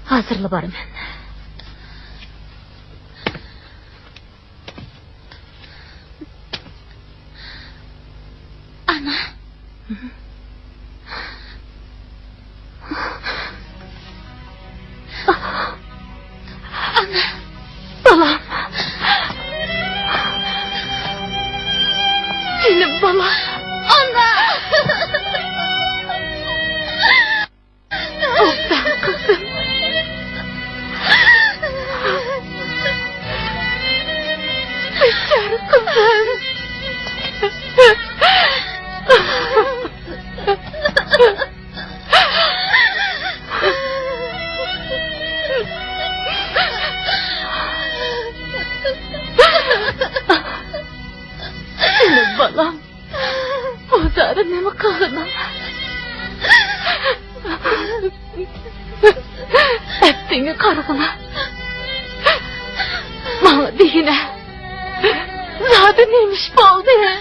hazırlı barım. Ana. Ana. Balam. Benim balam. Ana. Oh ben kızım. Beşer kızım. Senin balam. Bozarı ne mi kılına? Ettiğini kargına. Bana diyine. Zaten neymiş baldı ya?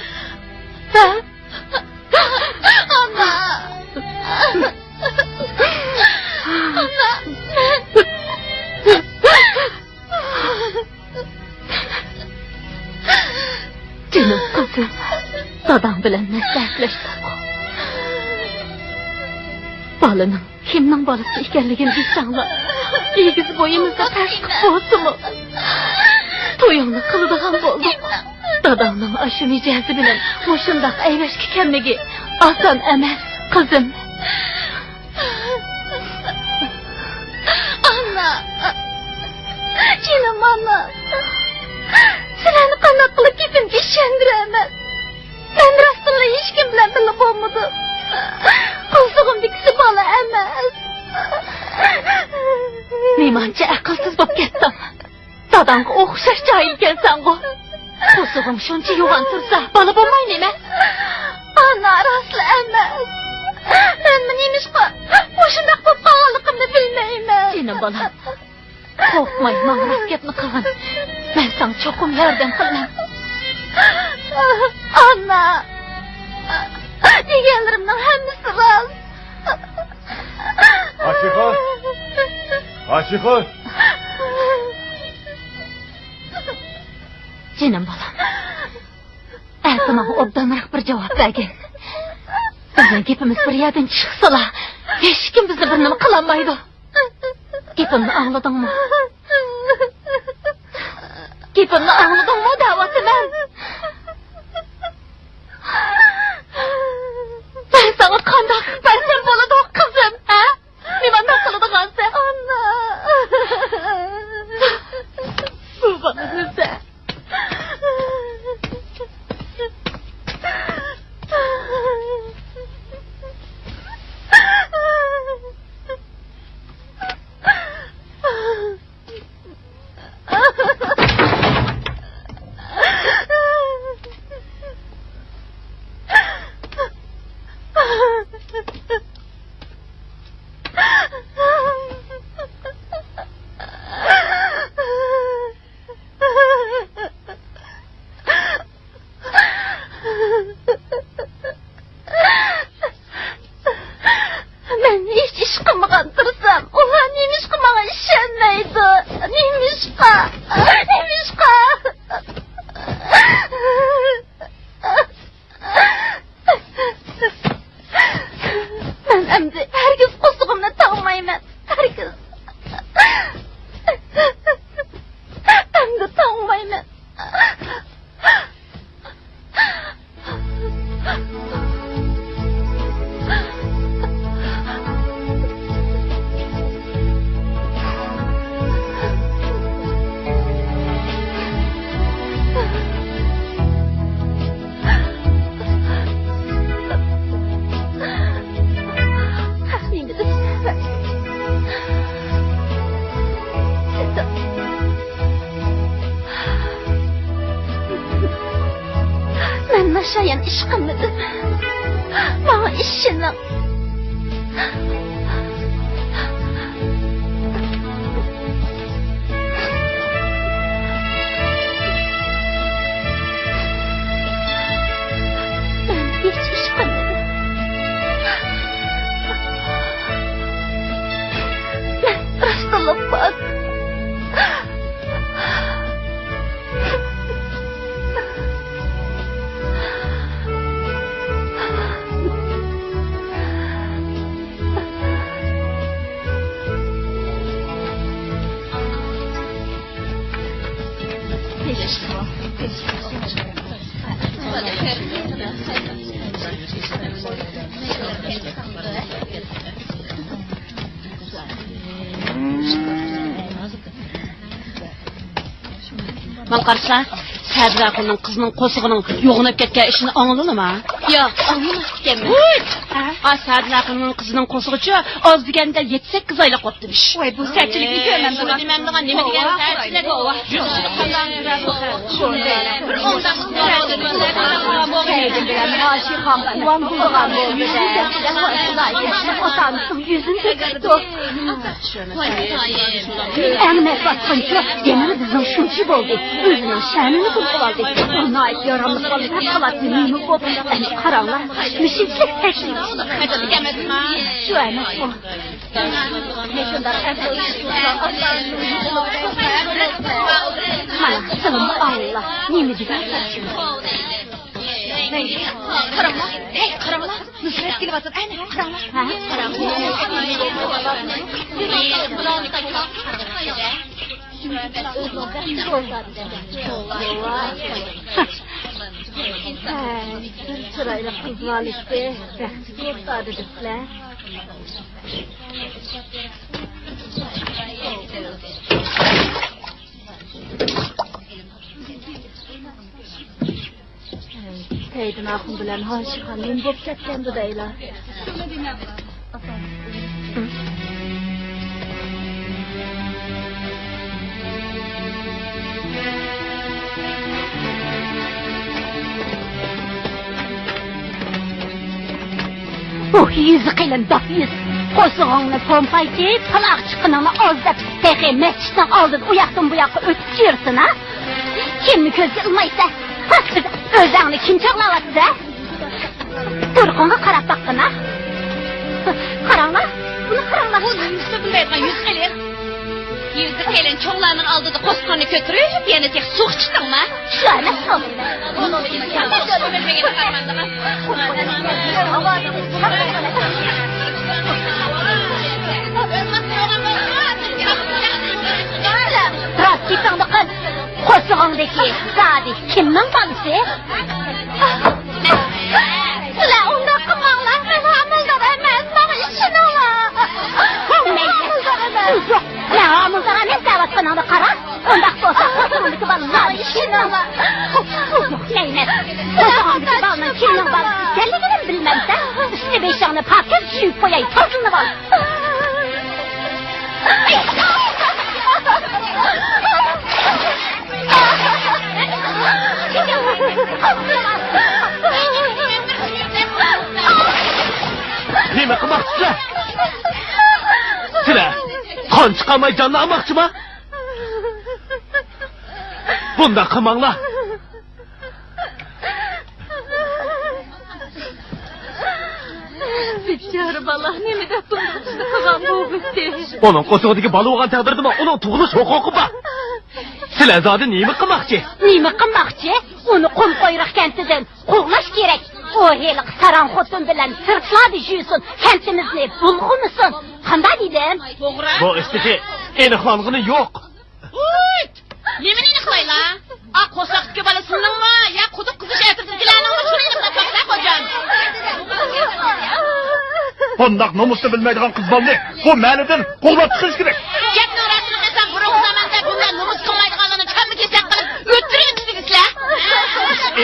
Ha? Ana. Ana. Canım kızım. Dadam bilen məsləhətləşdik. Balının kimnin balısı ekanligini bilsanglar, egiz boyimizda tashqi bo'lsinmi? To'yingni qiladigan bo'ldik. Dadamning ashu mijozi bilan mushundaq aylashga kelmagi oson emas, qizim. Ana. Canım ana. Sizlarni qanday qilib ketimga ishondiraman? Ben rastımla hiç kim bilen bilip olmadım. Kızlığım dikisi bana emez. Nemanca akılsız bak gittim. Dadanğa oxşaş cahilken sen bu. Kızlığım şunca yoğan sırsa bana bulmayın eme. Ana rastlı emez. Ben neymiş bu? Boşundak bu bağlılığımı bilmeyim. Canım bana. Korkmayın bana rasketini kılın. Ben sana çokum yardım kılmam. Ana. Digenlerimden hemmisi rast.
Aşıkı. Aşıkı.
Canım balam. Ertama obdanırıq bir cevap vergen. Bizden gepimiz bir yerden çıksala, hiç kim bizi bir nima kılamaydı. Gepimni anladın mı? Gepimni anladingmi, da'votiman? Ben sana qandoq qilsam bo'ladi, qizim, ha? Nima qiladigansan? Anna. Bu bana bilsa. Şayan iş qilmadi. Bana ishini. Ben hiç iş qilmadim. Ben rastlanıp bak.
Ben qarsa, Sadaqaning qizining qo'sig'ining yo'g'inib ketgan ishini angladingmi? Yo'q, anglamas ekanman. Sadaqaning qizining qo'sig'ichi oz deganda 7-8 oylik qoptimish. Voy, bu sachchilikni ko'rmam buni demamdigan nima degan sachchilik bu?
Özünün şənini qurquladı. Ona ait yaramız balı təqqilatı neymi bu? Qaranlar, müşiklik təşrik.
Hətta demədimə?
Şu əmək bu. Neşundar Mana, sılım Allah. Neymi digər təşrik.
Qaranlar, hey qaranlar. Nusret gelip atın. Aynen, qaranlar.
Sırayla kızlar işte. Kurtardıklar. Teydim akım bilen haşikan neyim bop ketken bu deyler. Yüzü kıyılın dap yüz. Kosuğunu pompaydı, talaq çıkınını ozdap, peki meçhten aldın, uyaktın bu yakı ötüp yırsın ha? Kimni közü ılmaysa, özağını kim çağlavatı da? Turkunga karap baktın ha? Karanlar, bunu karanlar.
Bu neyse bilmeyken yüz kıyılın. Yüzü kıyılın çoğlarının aldığı kosuğunu götürüyor, yani tek soğuk çıktın mı?
Şöyle sol. Rast gitsin de kız. Kosuğunu Başındaki zadi kimnin balısı? Sizler onda kımağlar, ben hamıldar emez, bana işin ola. Yok, ne hamıldar emez, davatkan onu kara. Ondak olsa, koşumundaki balınlar işin ola. Yok, neymet. Koşumundaki balının kimnin balısı, geldiğini bilmemse, üstüne beşağını parkez, şuyup koyayı, tozunu var.
Nima qilmoqchisizlar? Sizlar qon chiqarmay jonni olmoqchimi? Bunda qilmanglar.
Bichara bola, nima deb turibsiz? Qilgan bu bitti.
Onun qo'shig'idagi bola bo'lgan taqdirdimi, uning tug'ilish huquqi bor. Sizlar zodi nima qilmoqchi?
Nima qilmoqchi? Uni qum qo'yroq kentidan quvlash kerak. O heliq saran xotin bilan sirtladi juysun, kentimizni bulg'umisin. Qanday dedim?
Bu ishdagi aniqlang'ini yo'q.
Nemini aniqlayla? Qo'saqdagi bolasingmi? Ya quduq qizish ertasigilarningmi? Shuni aniqlab qo'ygan.
Bundoq nomusni bilmaydigan qiz bolni bu ma'nidan qo'llab chiqish kerak.
Gapni rasmini qilsam, burun zamanda bundan nomus qilmaydiganlarni kammi kesak qilib o'ttiribsizlar.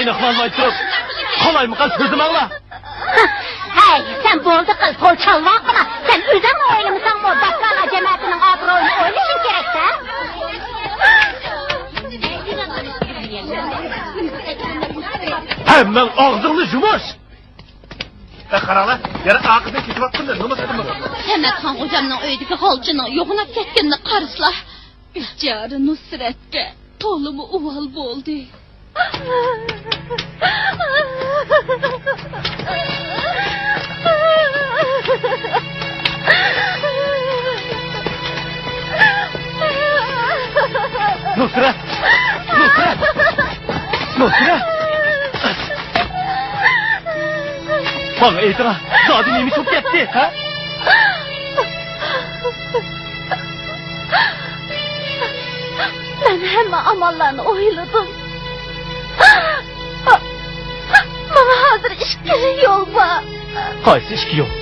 Aniqlanmay turib, qalaymiqal so'zimanglar.
Hey, sen bo'ldi qil, qo'l chalvoqma. Sen o'zing o'ylamasanmi, Bakkala jamoatining obro'yini o'ylashing kerak-da.
Hamma og'zingni yumish. Qaranglar, yana aqida ketyaptimi? Nima qildim?
Samatxon hocamning uyidagi holchining yo'qlab ketganini qaraslar. Bichora Nusratga to'limi uval bo'ldi.
Nusrat! Nusrat! Nusrat! Bana aytira, zodi nemi çok ketdi, ha?
Ben hamma amallarni o'yladim. Mana hozir ishga yo'l bor.
Qaysi ishga yo'l?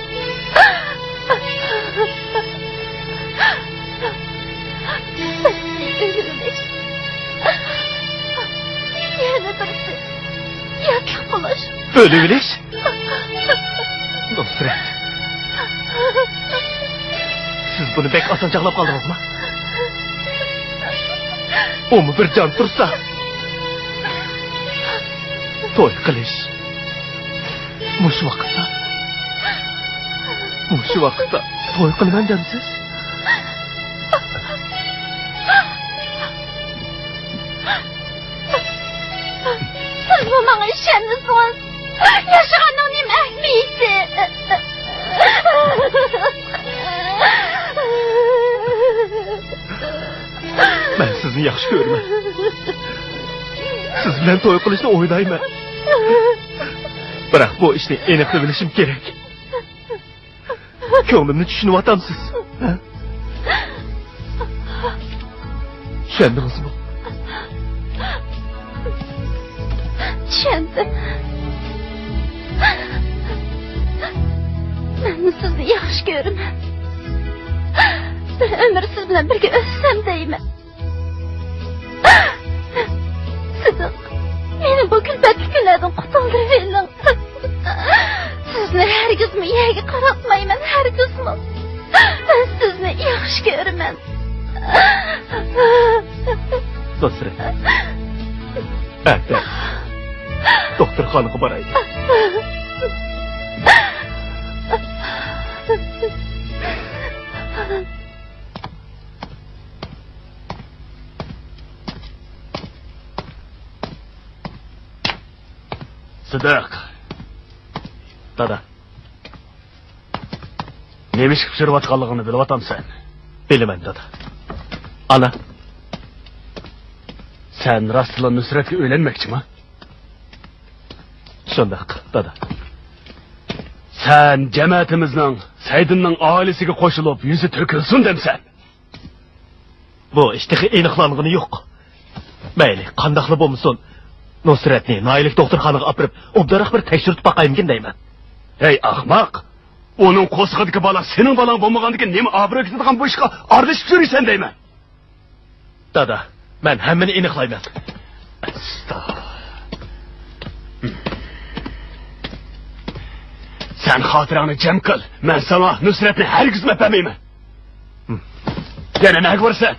Yana birisi yotib qolish. O'lib o'lish? Nusrat. Siz buni bek oson chaqlab qoldingizmi? Umri bir jon tursa, to'y qilish. Mush vaqtda to'y qilaman demsiz?
Siz bu menga ishonasiz? Yashaganning nima ahmiyati?
Ben sizni yaxshi ko'raman. Siz bilan to'y qilishni o'ylayman. Biroq bu ishni aniq bilishim kerak. Ko'nglimni tushunyapsiz. Tushundingizmi?
Tushundim. Men sizni yaxshi ko'raman. Bir ömür siz bilan birga o'ssam deyman. Sidiq, meni bu kulbatli kunlardan qutuldiring. Sizni hargizmi yerga qaratmayman, hargizmi. Ben sizni yaxshi ko'raman.
Nusrat. Erta doktorxonaga boraylik. Sıdık. Dada. Neymiş pişirvatkalığını bilvatam sen. Bilemen dada. Ana. Sen rastla Nusret'e öğlenmekçi mi? Şundak dada. Sen cemaatimizden, Saydın'ın ailesiga koşulup yüzü tökülsün demsen. Bu işteki eniqlanğını yok. Mayli, qandaqli bo'lmasin. Nusratni Noillik doktorxonaga olib, obdariq bir tekshirib baqaymikin deyman.
Ey ahmoq! Onun qo'sqidagi bola sening bolang bo'lmagandan keyin nima obro' ketadigan bu ishga aralashib yursan deyman.
Dada, men hammani aniqlayman.
Sen xotirangni jam qil. Men sana Nusratni hargiz mapamayman. Yana nima ko'rsan?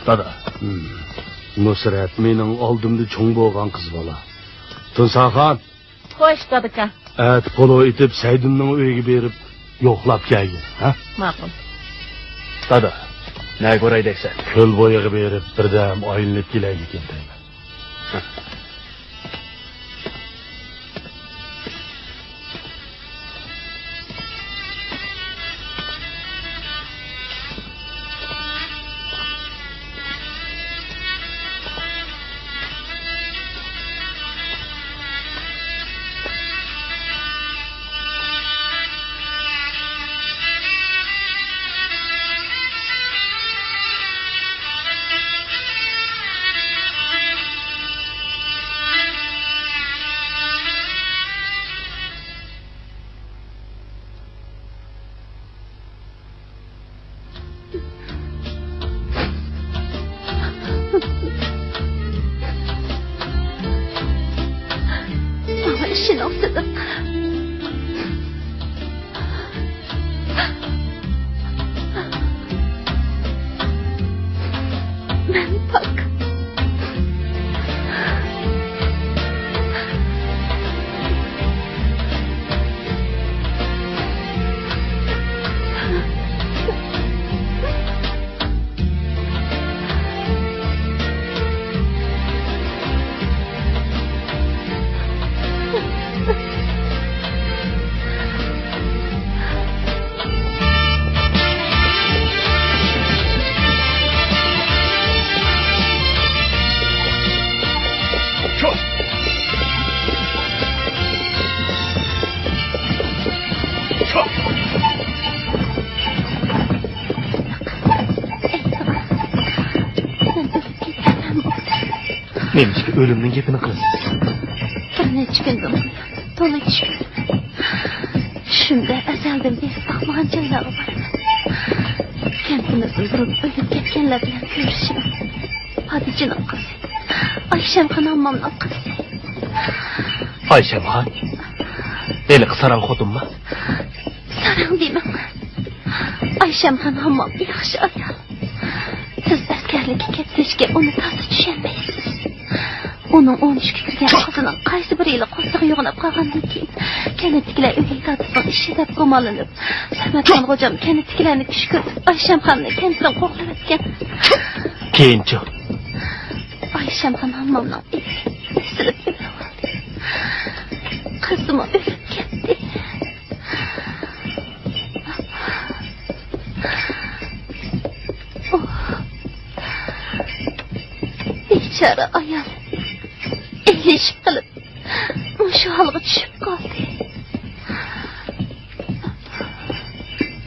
Dada,
Nusrat mening oldimda cho'ng bo'lgan qiz bola. Tunsaxon,
Xo'sh, dadaka.
at polo etib Saydinning uyiga berib yo'qlab kelgin, ha?
Ma'qul.
dada, nima ko'ray deysan?
Ko'l bo'yiga berib birdam oyinlab kelaylik deyman.
Ama işin olsadır. Ben bak.
Neymiş ki ölümün gepini kılsın.
Bir neçə gündür buyan, dolu düşkün. Düşümdə əzəldən beri baxmağın caylağı var. Kəndimizin durub ölüb ketkenlər bilən görüşüm. Hadice'nin kızı. Ayşem Xan ammamın kızı.
Ayşem Han. Eli kısaran xodun mu?
Sarang demem. Ayşem Xan ammam yaxşı ayal. Siz askerlikka ketishga uni tası düşenmeysiz. Onun 13 kirgan qizinin qaysi bir yili qo'stig'i yo'g'nab qolgandan keyin kanatdagilar uyga dadasining ishi deb go'monlanib Samatxon xo'jam kanatdagilarni tush ko'rib Ayşemxonni kantidan qo'g'layotgan.
Keyinchi.
Ayşemxon ammamning esilib yuraverdi. Qizim o'lib ketdi. Bechora ayol elishib qilib mushu holga tushib qoldi.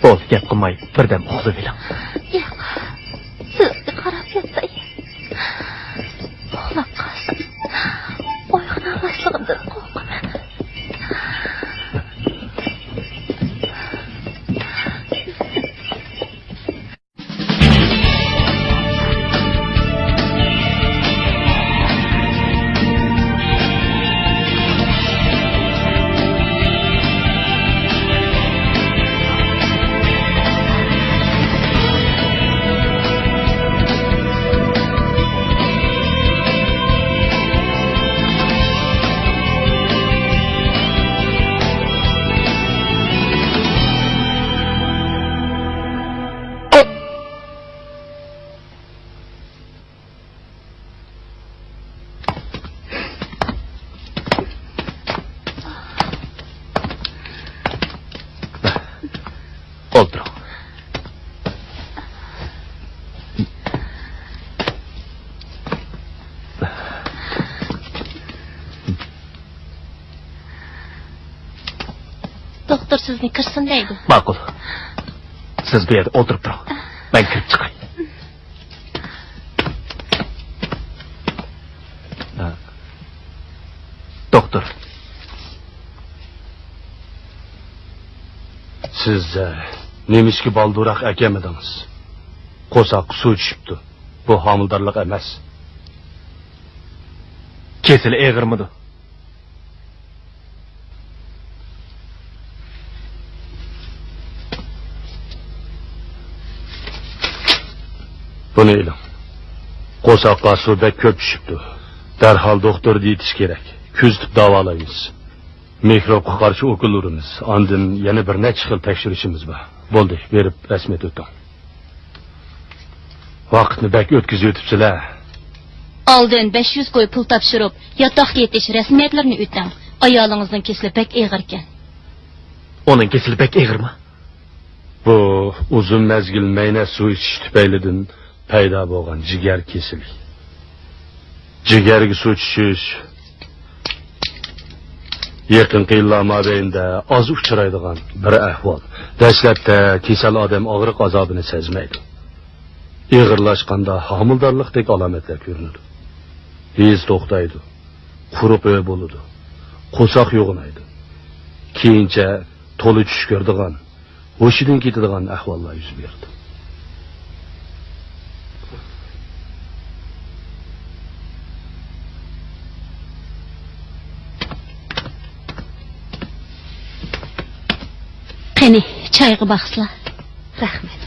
Bo'l, gap qilmay birdan uxlab oling.
Yo'q, sizga qarab yotay. Uxlab qolsin. Uyg'onmasligimdan qo'rqaman.
O'ldiring.
Doktor sizni kirsin deydi.
Ma'qul. Siz bu yerda o'tirib turing. Men kirib chiqay. Doktor.
Siz nemishki balduroq akamidingiz. Qo'saq suv tushibdi. Bu homildorlik emas.
Kesili eg'irmidi?
Buni ilim. Qo'saqqa suv bek ko'p tushibdi. Darhol doktor deytish kerak. Kuzatib davolaymiz. Mikrobga qarshi o'qilurimiz. Ondan yana bir necha xil tekshirishimiz bor. Bo'ldi, berib rasmiyat o'ting. Vaqtni bek o'tkazib o'tibsizlar.
Oldin 500 qo'y pul topshirib, yotoqqa yetish rasmiyatlarini o'ting. Ayolingizning kesili bek eg'ir ekan.
Uning kesili bek eg'irmi?
Bu uzun mezgil mayna suv ichish tufaylidan paydo bo'lgan jigar kesili. Jigarga suv tushish yaqinqi yillar mobaynida oz uchraydigan bir ahvol. Dastlabda kasal odam og'riq azobini sezmaydi. Ig'irlashganda homildorlikdek alomatlar ko'rinadi. Iz to'xtaydi. Quruq o'y bo'ladi. Qo'saq yo'g'inaydi. Keyincha to'li tush ko'rdigan, hushidan ketadigan ahvollar yuz berdi.
Qani, choyga baxsizlar.
Rahmat.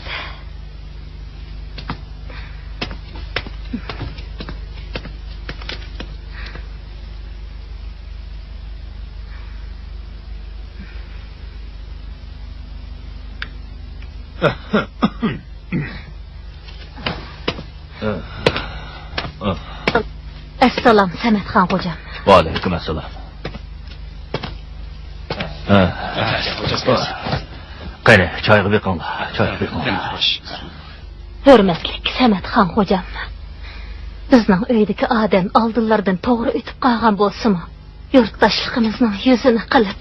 Assalom, Samatxon xo'jam.
Va alaykum assalom. Qani, choyga beqinglar, choyga beqinglar.
Hurmatli Samatxon xo'jam. Bizning uydagi odam oldinlardan to'g'ri o'tib qolgan bo'lsa-mu, yurtdoshligimizning yuzini qilib,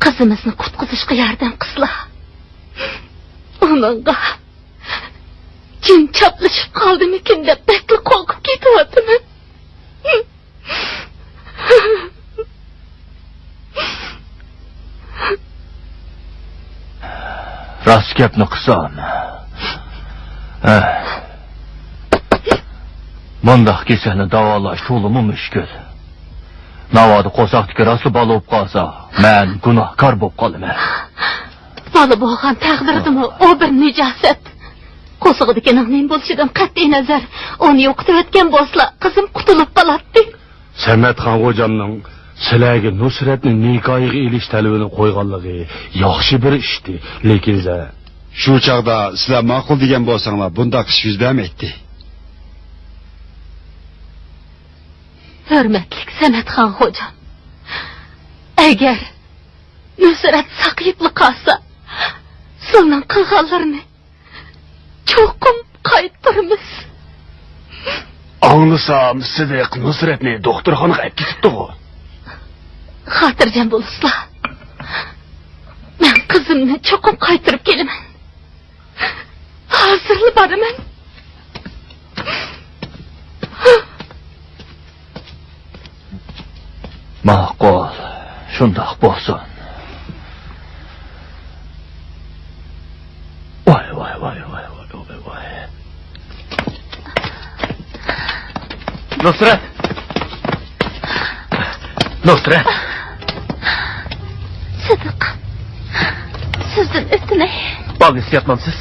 qizimizni qutqizishga yordam qilsizlar. Onunga jin chaplashib qoldimikin deb bekli qo'rqib ketyapman.
Rost gapni qilsam. Bundaq kasalni davolash to'limi mushkul. Navoda qo'saqdagi rostli bola bo'lib qolsa, men gunohkor bo'lib qolaman.
Bola bo'lgan taqdirdimi, o bir nijosat. Qo'sig'idikining nim bo'lishidan qat'iy nazar, uni yo'qotayotgan bo'lsa, qizim qutulib qoladi.
Samatxon xo'jamning sizlarga Nusratni nikohiga elish talabini qo'yganligi yaxshi bir ishdi, lekin
shu chaqda sizlar ma'qul degan bo'lsanglar, bundaq ish yuz bermaydi.
Hurmatli Samatxon xo'jam. Agar Nusrat saqiyib qolsa, sizning qilganlarini cho'qim qaytaramiz.
Anglasam, Sidiq Nusratni doktorxonaga olib ketibdi-ku.
Xotirjam bo'lasizlar. Men qizimni cho'qim qaytarib kelaman. Hozirli boraman.
Ma'qul, shundoq bo'lsin. Voy. Nusrat.
Sidiq. Sizdan o'tinay.
Bal istayapmamsiz?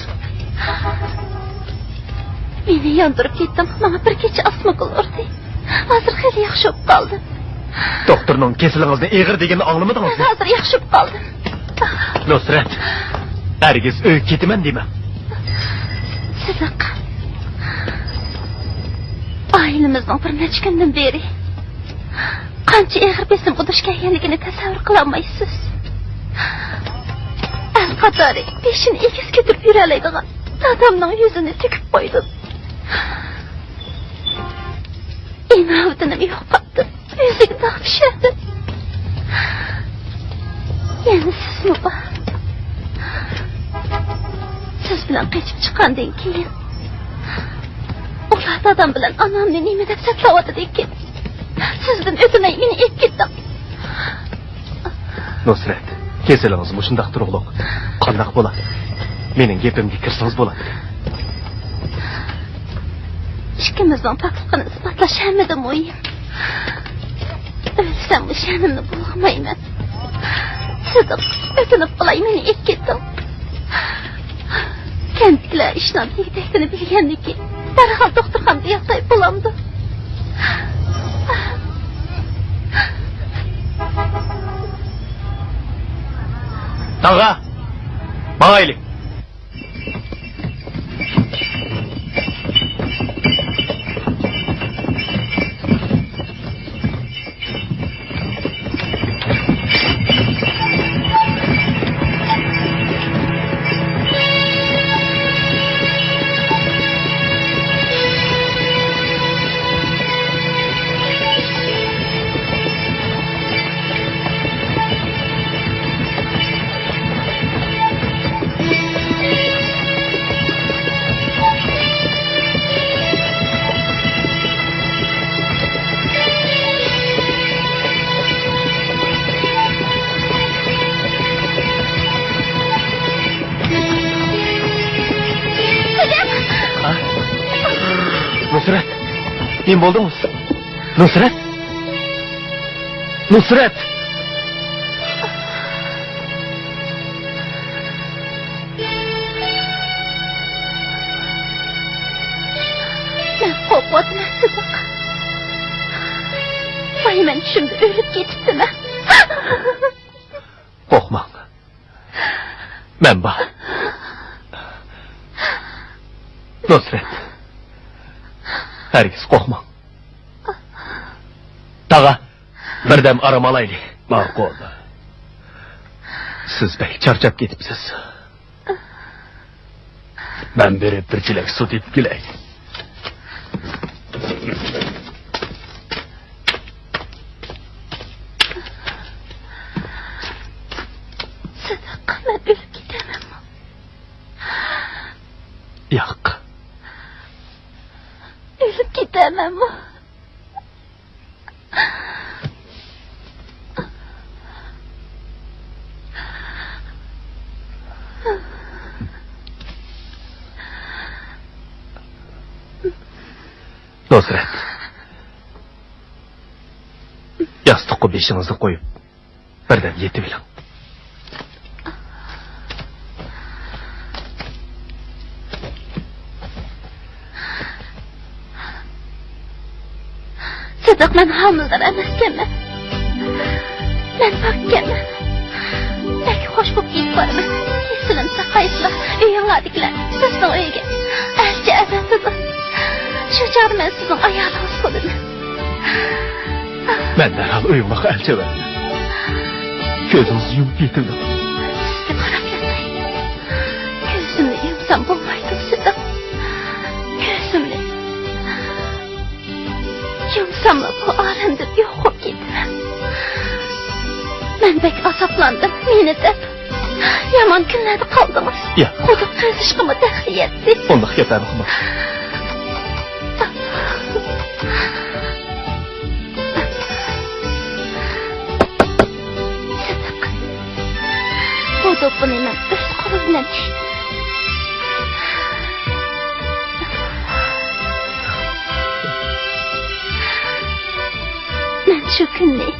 Meni yondirib ketdim. Mana bir kecha asma qilurdi. Hozir xeyli yaxshi bo'lib qoldim.
Doktorning kesilingizni eg'ir deganini anglamadingizmi?
Hozir yaxshi bo'lib qoldim.
Nusrat. Hargiz uy ketaman deyman.
Sidiq. Ailemizning bir necha kundan beri qancha eg'ir besim udishga ekanligini tasavvur qila olmaysiz. Al-Qadari peshin egiz ketirib yuralaydigan dadamning yuzini tikib qo'ydi. Inavdinim yo'q qoldi. Yuziga dog' tushadi. Yana sizmi bor? bilan qechib chiqqandan keyin ular dadam bilan onamni nima deb saklayotdi ekan. Sizdan o'tinay meni ep ketdim.
Nusrat, keselingiz mushundaqdir o'g'lim. Qandaq bo'ladi? Mening gapimga kirsangiz bo'ladi.
Ikkimizning pokligini isbotlash hamida muhim. O'lsam o'shanimni bulg'amayman. Sidiq, o'tinib qolay meni ep ketdim. Kentliklar ishdan tegdekini bilgandiki, darhol doktorxonada yotay bo'lamdi.
Tag'a, mangaylik. Nusrat, kim bo'ldingiz? Nusrat? Nusrat!
Men qo'rqyapman, Sidiq. Voy, men tushimda o'lib ketibdiman.
Qo'rqmang. Men bor. Nusrat. Herkes qo'rqmang. Tag'a, birdam aram olaylik.
Ma'qul.
Siz bek charchab ketibsiz.
Ben berib bir chelak sut ip kelay.
Sidiq, men o'lib ketamanmi?
Yo'q.
O'lib ketamanmi?
Nusrat. Yostiqqa beshingizni qo'yib, birdan yetib oling.
Sidiq, men homildor emaskanman. Men pokkanman. Balki xo'sh bo'lib ketib qo'yaman. Kesilimsa qayslar, uyinglardikilar, bizning uyga. Ascha azasidir. Shu chog'da men sizning ayolingiz bo'laman.
Men darhol uyimga elchaman. Ko'zingizni yumib yetildim.
Sizga qarab yotay. Ko'zimni yumsam bo'lmaydi, Sidiq. Ko'zimni yumsamla bu olamda yo'q bo'lib ketaman. Men bek azoblandim, meni deb. Yomon kunlarda qoldingiz. Xudo qazishqimni taxliyatdi.
Ondoq yetarli.
Bu do'ppini men o'z qo'lim bilan tushdim. Men shu kunni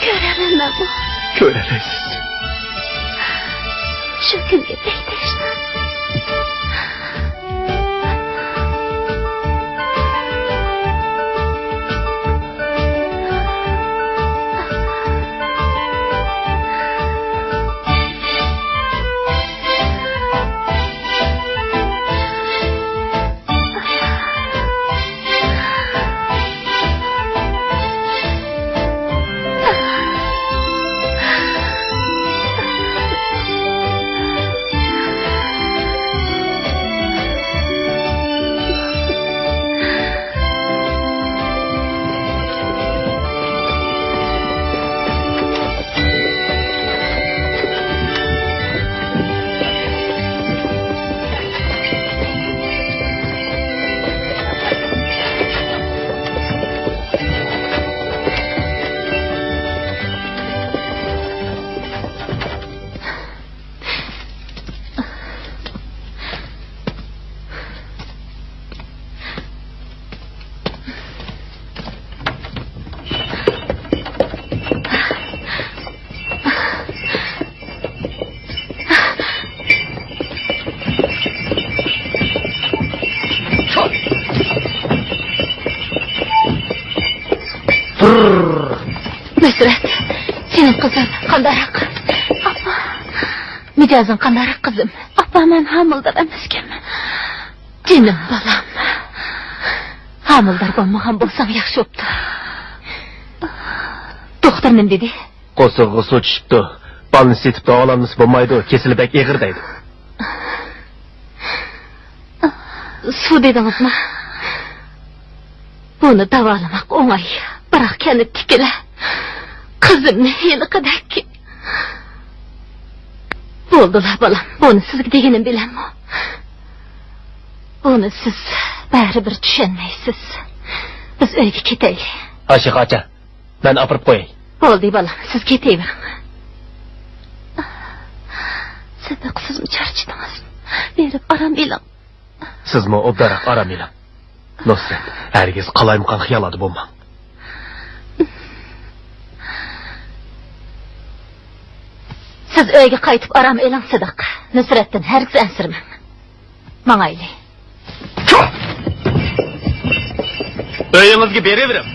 ko'ramanmi?
Ko'rasiz.
Shu kunga bektashdim. Nusret, senin kızın kandarak. Apa, mijazın kandarak kızım. Apa, ben hamildar emaskenmi. Canım balam. Hamildar bolmagan bolsam yaxshi bo'pti. Doktor nim dedi?
Qo'sig'i suv tushibdi. Balni setib davolanmasi bo'lmaydi, kesilibak eg'ir deydi.
Suv dedingizmi? Buni davolamak o'ng'ay. Biroq kendi tikila. Qizimni heliqidaki. Bo'ldilar balam. Buni sizga deganim bilanmi? Buni siz baribir tushunmaysiz. Biz uyga ketaylik.
Ashi qacha. Ben apirib qo'yay.
Bo'ldi balam, siz ketavering. Sidiq, sizmi charchadingiz? Berib aram eling.
Sizmi obdaroq aram eling. Nusret, hargiz qalayimqan xiyolada bo'lmang.
Siz uyga qaytib aram eling Sidiq. Nusratdan hargiz ansirmang. Mangayli.
Uyingizga beraverim.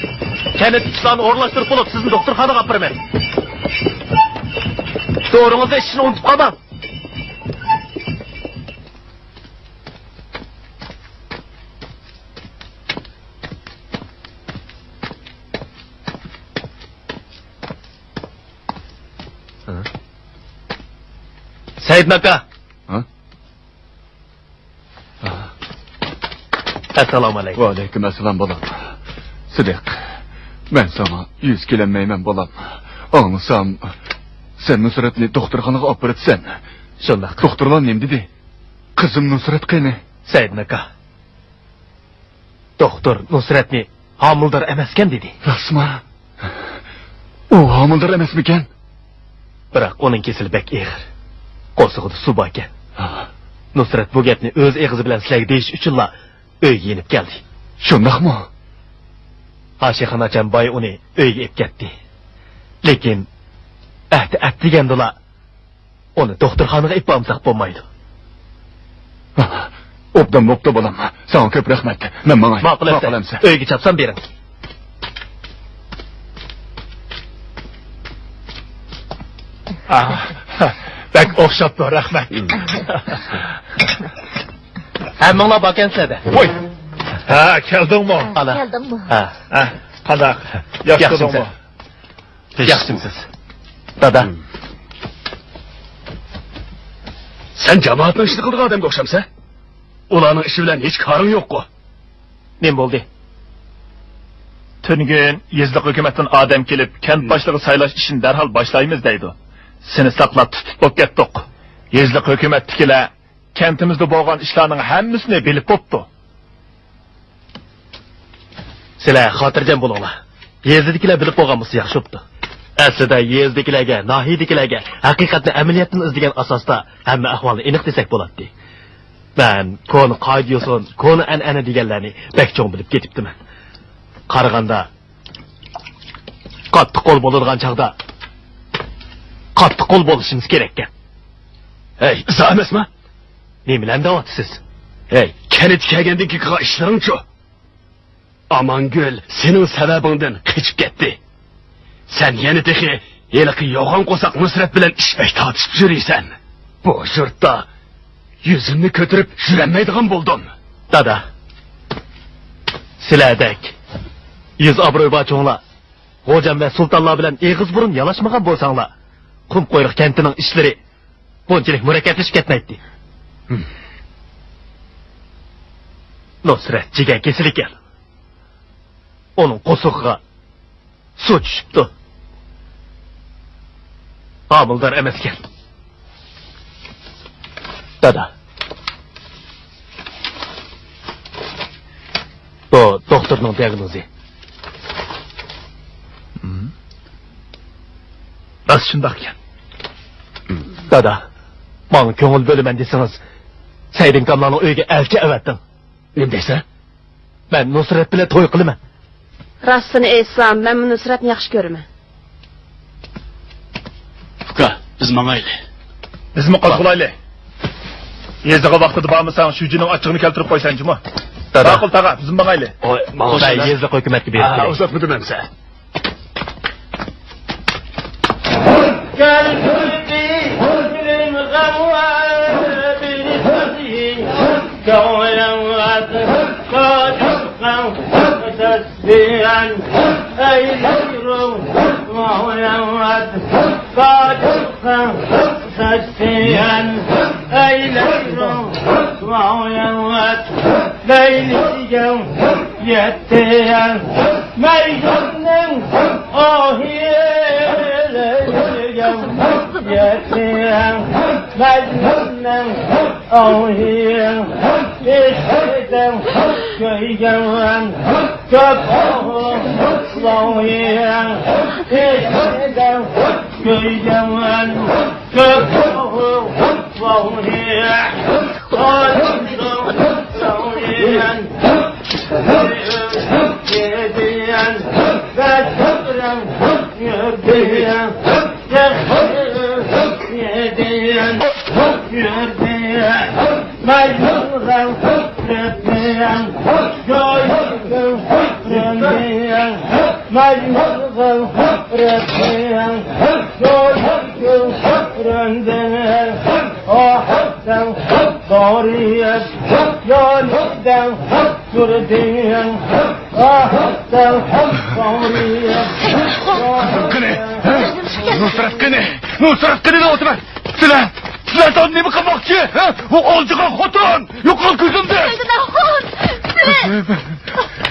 Kendi işlerini orlaştırıp bulup sizin doktorxonaga olib beraman. Doğrunuzda işini unutib qolmang. Said aka. Assalomu alaykum.
Va alaykum assalom bolam. Sidiq, ben sana 100 kelenmeymen bolam. Anlasam, sen Nusret'ni doktorxonaga olib beretsen.
Şundaq.
Doktorlar nem dedi? Kızım Nusret qani?
Said aka. Doktor Nusret'ni hamildar emasken dedi.
Rasma. O hamildar emasmikan?
Biroq uning kesilbak eg'ir. Qo'sig'ida suv bor ekan. Nusret bu gapni o'z eg'izi bilan sizlarga deyish uchunla uyga yenib keldi.
Shundaqmi?
Ashixonacham boy uni uyga olib ketdi. Lekin ahd degandilar uni doktorxonaga olib bormasak bo'lmaydi.
Obdan bo'pti bolam. Sana ko'p rahmat. Men mangay.
Ma'qulamsan. Uyga chapsam bering. Bak o'xshabdi, rahmat. Hammanglar borgansizlar.
Voy. Ha, keldingmi?
Keldimmi?
Ha.
Qanday? Yaxshimi?
Yaxshimisiz. Dada.
Sen cemaatning ishini qilgan odamga o'xshamsa? Ularning ishi bilan hech koring yo'q-ku.
Nim bo'ldi? Tüngün yezliq hukumatdan odam kelib, kent boshlig'i saylash ishini darhol boshlaymiz deydi. Seni saqlab tutib bo'lib ketdik. Yezliq hukumatdagilar kentimizda bo'lgan ishlarning hammasini bilib bo'pti. Sizlar xotirjam bo'linglar. Yezdikilar bilib bo'lgan bo'lsa yaxshi bo'pti. Aslida yezdikilarga, nohiydikilarga haqiqatni amaliyotdan izlagan asosda hamma ahvolni aniq desak bo'ladi. Ben konu qoidiyoson, konu an'ana deganlarni bek cho'ng bilib ketibdiman. Qaraganda qattiq qo'l bo'ladigan chaqda qattiq qo'l bo'lishimiz kerak ekan.
Hey, izo emasmi?
Ne bilan deyapsiz?
Hey, kanit kelgandan keyin qilgan ishlaring-chi. Amangul, sening sababingdan qichib ketdi. Sen yana texi yeliqi yo'g'on qo'saq Nusrat bilan ishbak tortishib yuriysan. Bu yurtda yuzimni ko'tarib yurolmaydigan bo'ldim.
Dada, sizlardek yüz obro'y bachonglar, xo'jam va sultonlar bilan eg'iz burun yalashmagan bo'lsanglar, qum qo'yriq kentining ishlari bunchalik murakkablashib ketmaydi. Nusrat jigar kesil ekan. Onun qo'sig'iga suv tushibdi. Amildor emas ekan. Dada. Bu doktorning diagnozi. Rost shundoq ekan. Dada, men ko'ngil bo'laman desangiz, Saidin kamlarning uyiga elchi avatdim.
Nima deysan?
Men Nusrat bilan to'y qilaman.
Rostini aytsam, men Nusratni yaxshi ko'raman.
Uka, biz mangayli.
Bizmi qo'zg'alaylik. Yeziga vaqtida bormasang, shu jining ochig'ini keltirib qo'ysanchimi? Ma'qul taqa, bizim mangayli.
Oy,
Xudoy yezliq hukumatga berdi.
Uzatmadim hamsa.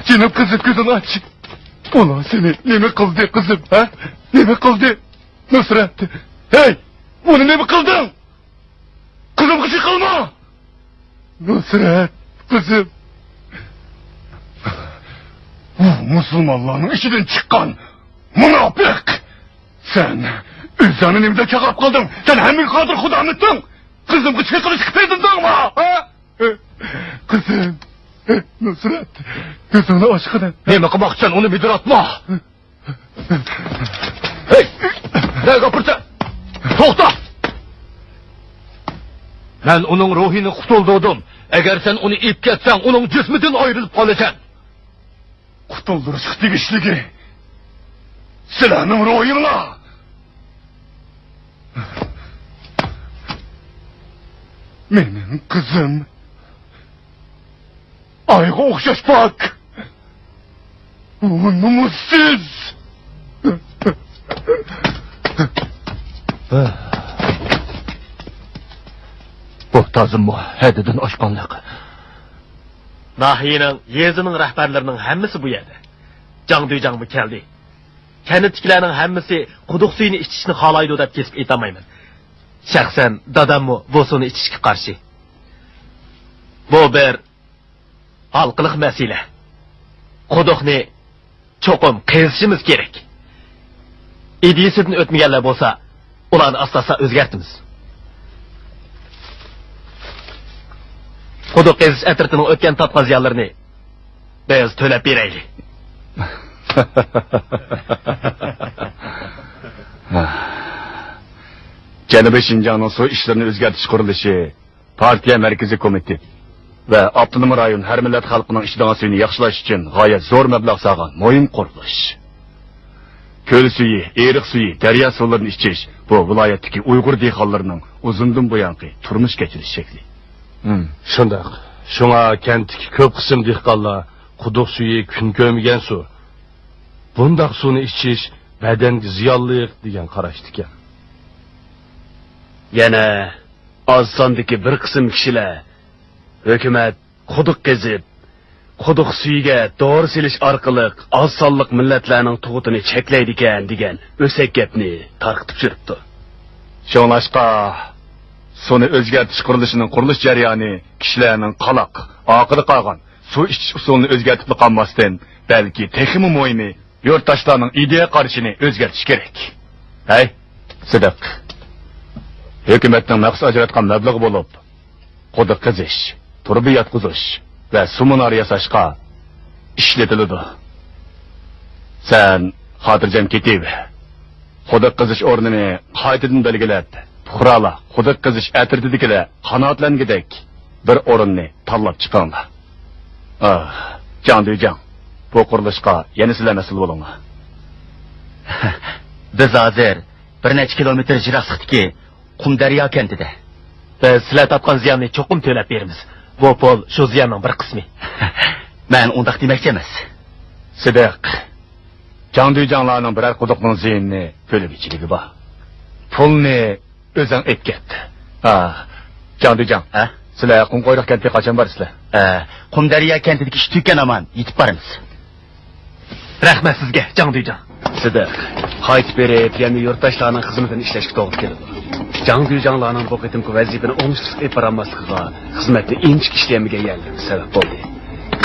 Canım kızım kızını aç. Ulan seni ne mi kıldı kızım ha? Ne mi kıldı? Nusret. Hey! Bunu ne mi kıldın? Kızım kızı kılma! Nusret kızım. Bu Müslümanların içinden çıkan münafık. Sen üzerinin evde çakap kaldın. Sen hemen kadir Huda anlattın. Kızım kızı kılıç kıpırdın mı? Ha? Kızım. Nusret. Kızını aşkına.
Neme kılmakçan onu müdür atma. Hey! Ne kapırsa? Toxta! Ben onun ruhini kutuldurdum. Eğer sen onu ip ketsen onun cisminden ayrılıp kalacaksın.
Kutulduruş degişligi. Silahının ruhuyla. Benim kızım. Ayga okşaş bak. O namussuz.
Bu tazım bu, hedidin aşkanlık.
Nahiyenin, yezinin rahbarlarının hemmisi bu yerde. Can duycan mı keldi? Kenetkilerinin hemmisi quduq suyunu içishni xohlaydi deb kesib aytamayman. Shaxsan dadammi bu suvni ichishga qarshi. Bu bir halqiliq masala. Quduqni cho'qim qazishimiz kerak. Idisidan o'tmaganlar bo'lsa, ularni asosda o'zgartimiz. Quduq qazish atritining o'tgan topqa ziyonlarini biz to'lab beraylik.
Janubiy Şinjan'ın su işlerini özgertiş kuruluşu, partiya merkezi komite ve Abdunum rayon her millet halkının iştigan suyunu yaxşılaş için gayet zor meblağ sağan moyun kuruluş. Köl suyu, erik suyu, derya sularını içiş bu vilayetteki Uygur dehqonlarining uzundan buyanqi turmuş geçiriş şekli.
Shundoq. Shunga kentdagi ko'p qism dehqonlar quduq suyi kun ko'migan suv. Bundaq suvni ichish badanga ziyonli degan qarashdi ekan.
Yana az sondagi bir qism kishilar hukumat quduq qazib, quduq suyiga dori selish orqali oz sonliq millatlarning tug'utini cheklaydi ekan degan o'sak gapni tarqitib yuribdi.
Şoňlaşqa suni özgertiş kuruluşunun kuruluş jarayoni kishilarning qalaq, aqili qalgan su ichish usulini o'zgartib qolmasdan, balki texmi mo'yimi yurtdoshlarning ideya qarashini o'zgartish kerak. Hay, Sidiq. Hukumatning maqsad ajratgan mablag'i bo'lib, quduq qazish, turbi yotqizish va sumunar yasashqa ishlatiladi. Sen xotirjam ketaver. Quduq qazish o'rnini qaytadan belgilab, fuqarolar quduq qazish atritidagilar qanotlangidek bir o'rinni tanlab chiqinglar. Can, bu qurilishqa yana sizlar mas'ul bo'linglar.
Biz hozir
bir necha kilometr jiroqlikdagi Qumdaryo kentida.
Biz sizlar topgan ziyonni cho'qim to'lab beramiz. Bu pul shu ziyonning bir qismi.
Men undaq demoqchi emas.
Sidiq. Jangduyjanglarning biror quduqning ziyinni to'lab ichiligi bor. Pulni o'zing etgetdi. Ha, Jangduyjang.
Ha?
Sizlar Qumqo'yroq kentga qachon borsizlar?
Qumdaryo kentidagi ish tukan aman yetib boramiz.
Rahmat sizga, Jangduyjang.
Sidiq, qaytib berib, yana yurtdoshlarning xizmatini ishlashga to'g'ri keladi. Jangduyjanglarning bu qitimki vazifani o'ngishsiz eparammasligiga xizmatni inchik ishlamagan sabab bo'ldi.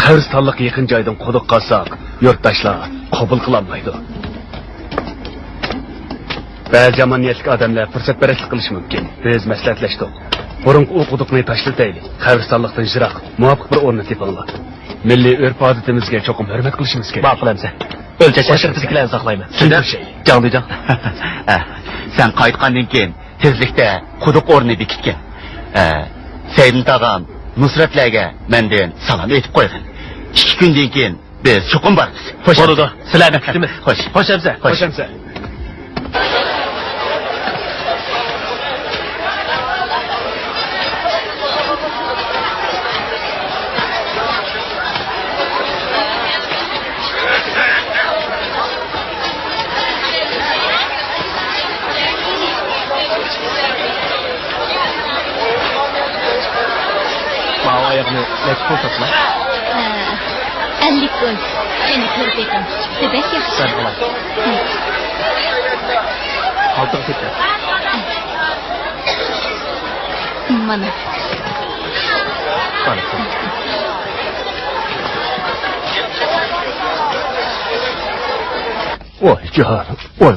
Qabristonlik yaqin joydan quduq qazsaq, yurtdoshlar qabul qilolmaydi. Ba'zi amoniyatli odamlar fursat baraslik qilishi mumkin. Biz maslahatlashdik. Burungi u quduqni tashlataylik. Qabristonlikdan yiroq, muvofiq bir o'rni tepinglar. Milliy urf-odatimizga cho'qim hurmat qilishimiz kerak.
Bor qilamsan. O'lchashib bizlarni saqlayman.
Sidiq,
Jangduyjang.
Sen qaytgandan keyin tezlikda quduq o'rni bekitgan. Saydin tog'am Nusratlarga mendan salom aytib qo'ygan. 2 kundan keyin biz cho'qim boramiz.
Bo'ladi. Sizlarni kutamiz. Xo'sh. Xo'shamsa.
Xo'shamsa.
Ayağını net koysatma.
50 kun. Seni körpetim. Sebep yaxshi.
Sen olay. Altın tekrar.
Mana.
Oy can, oy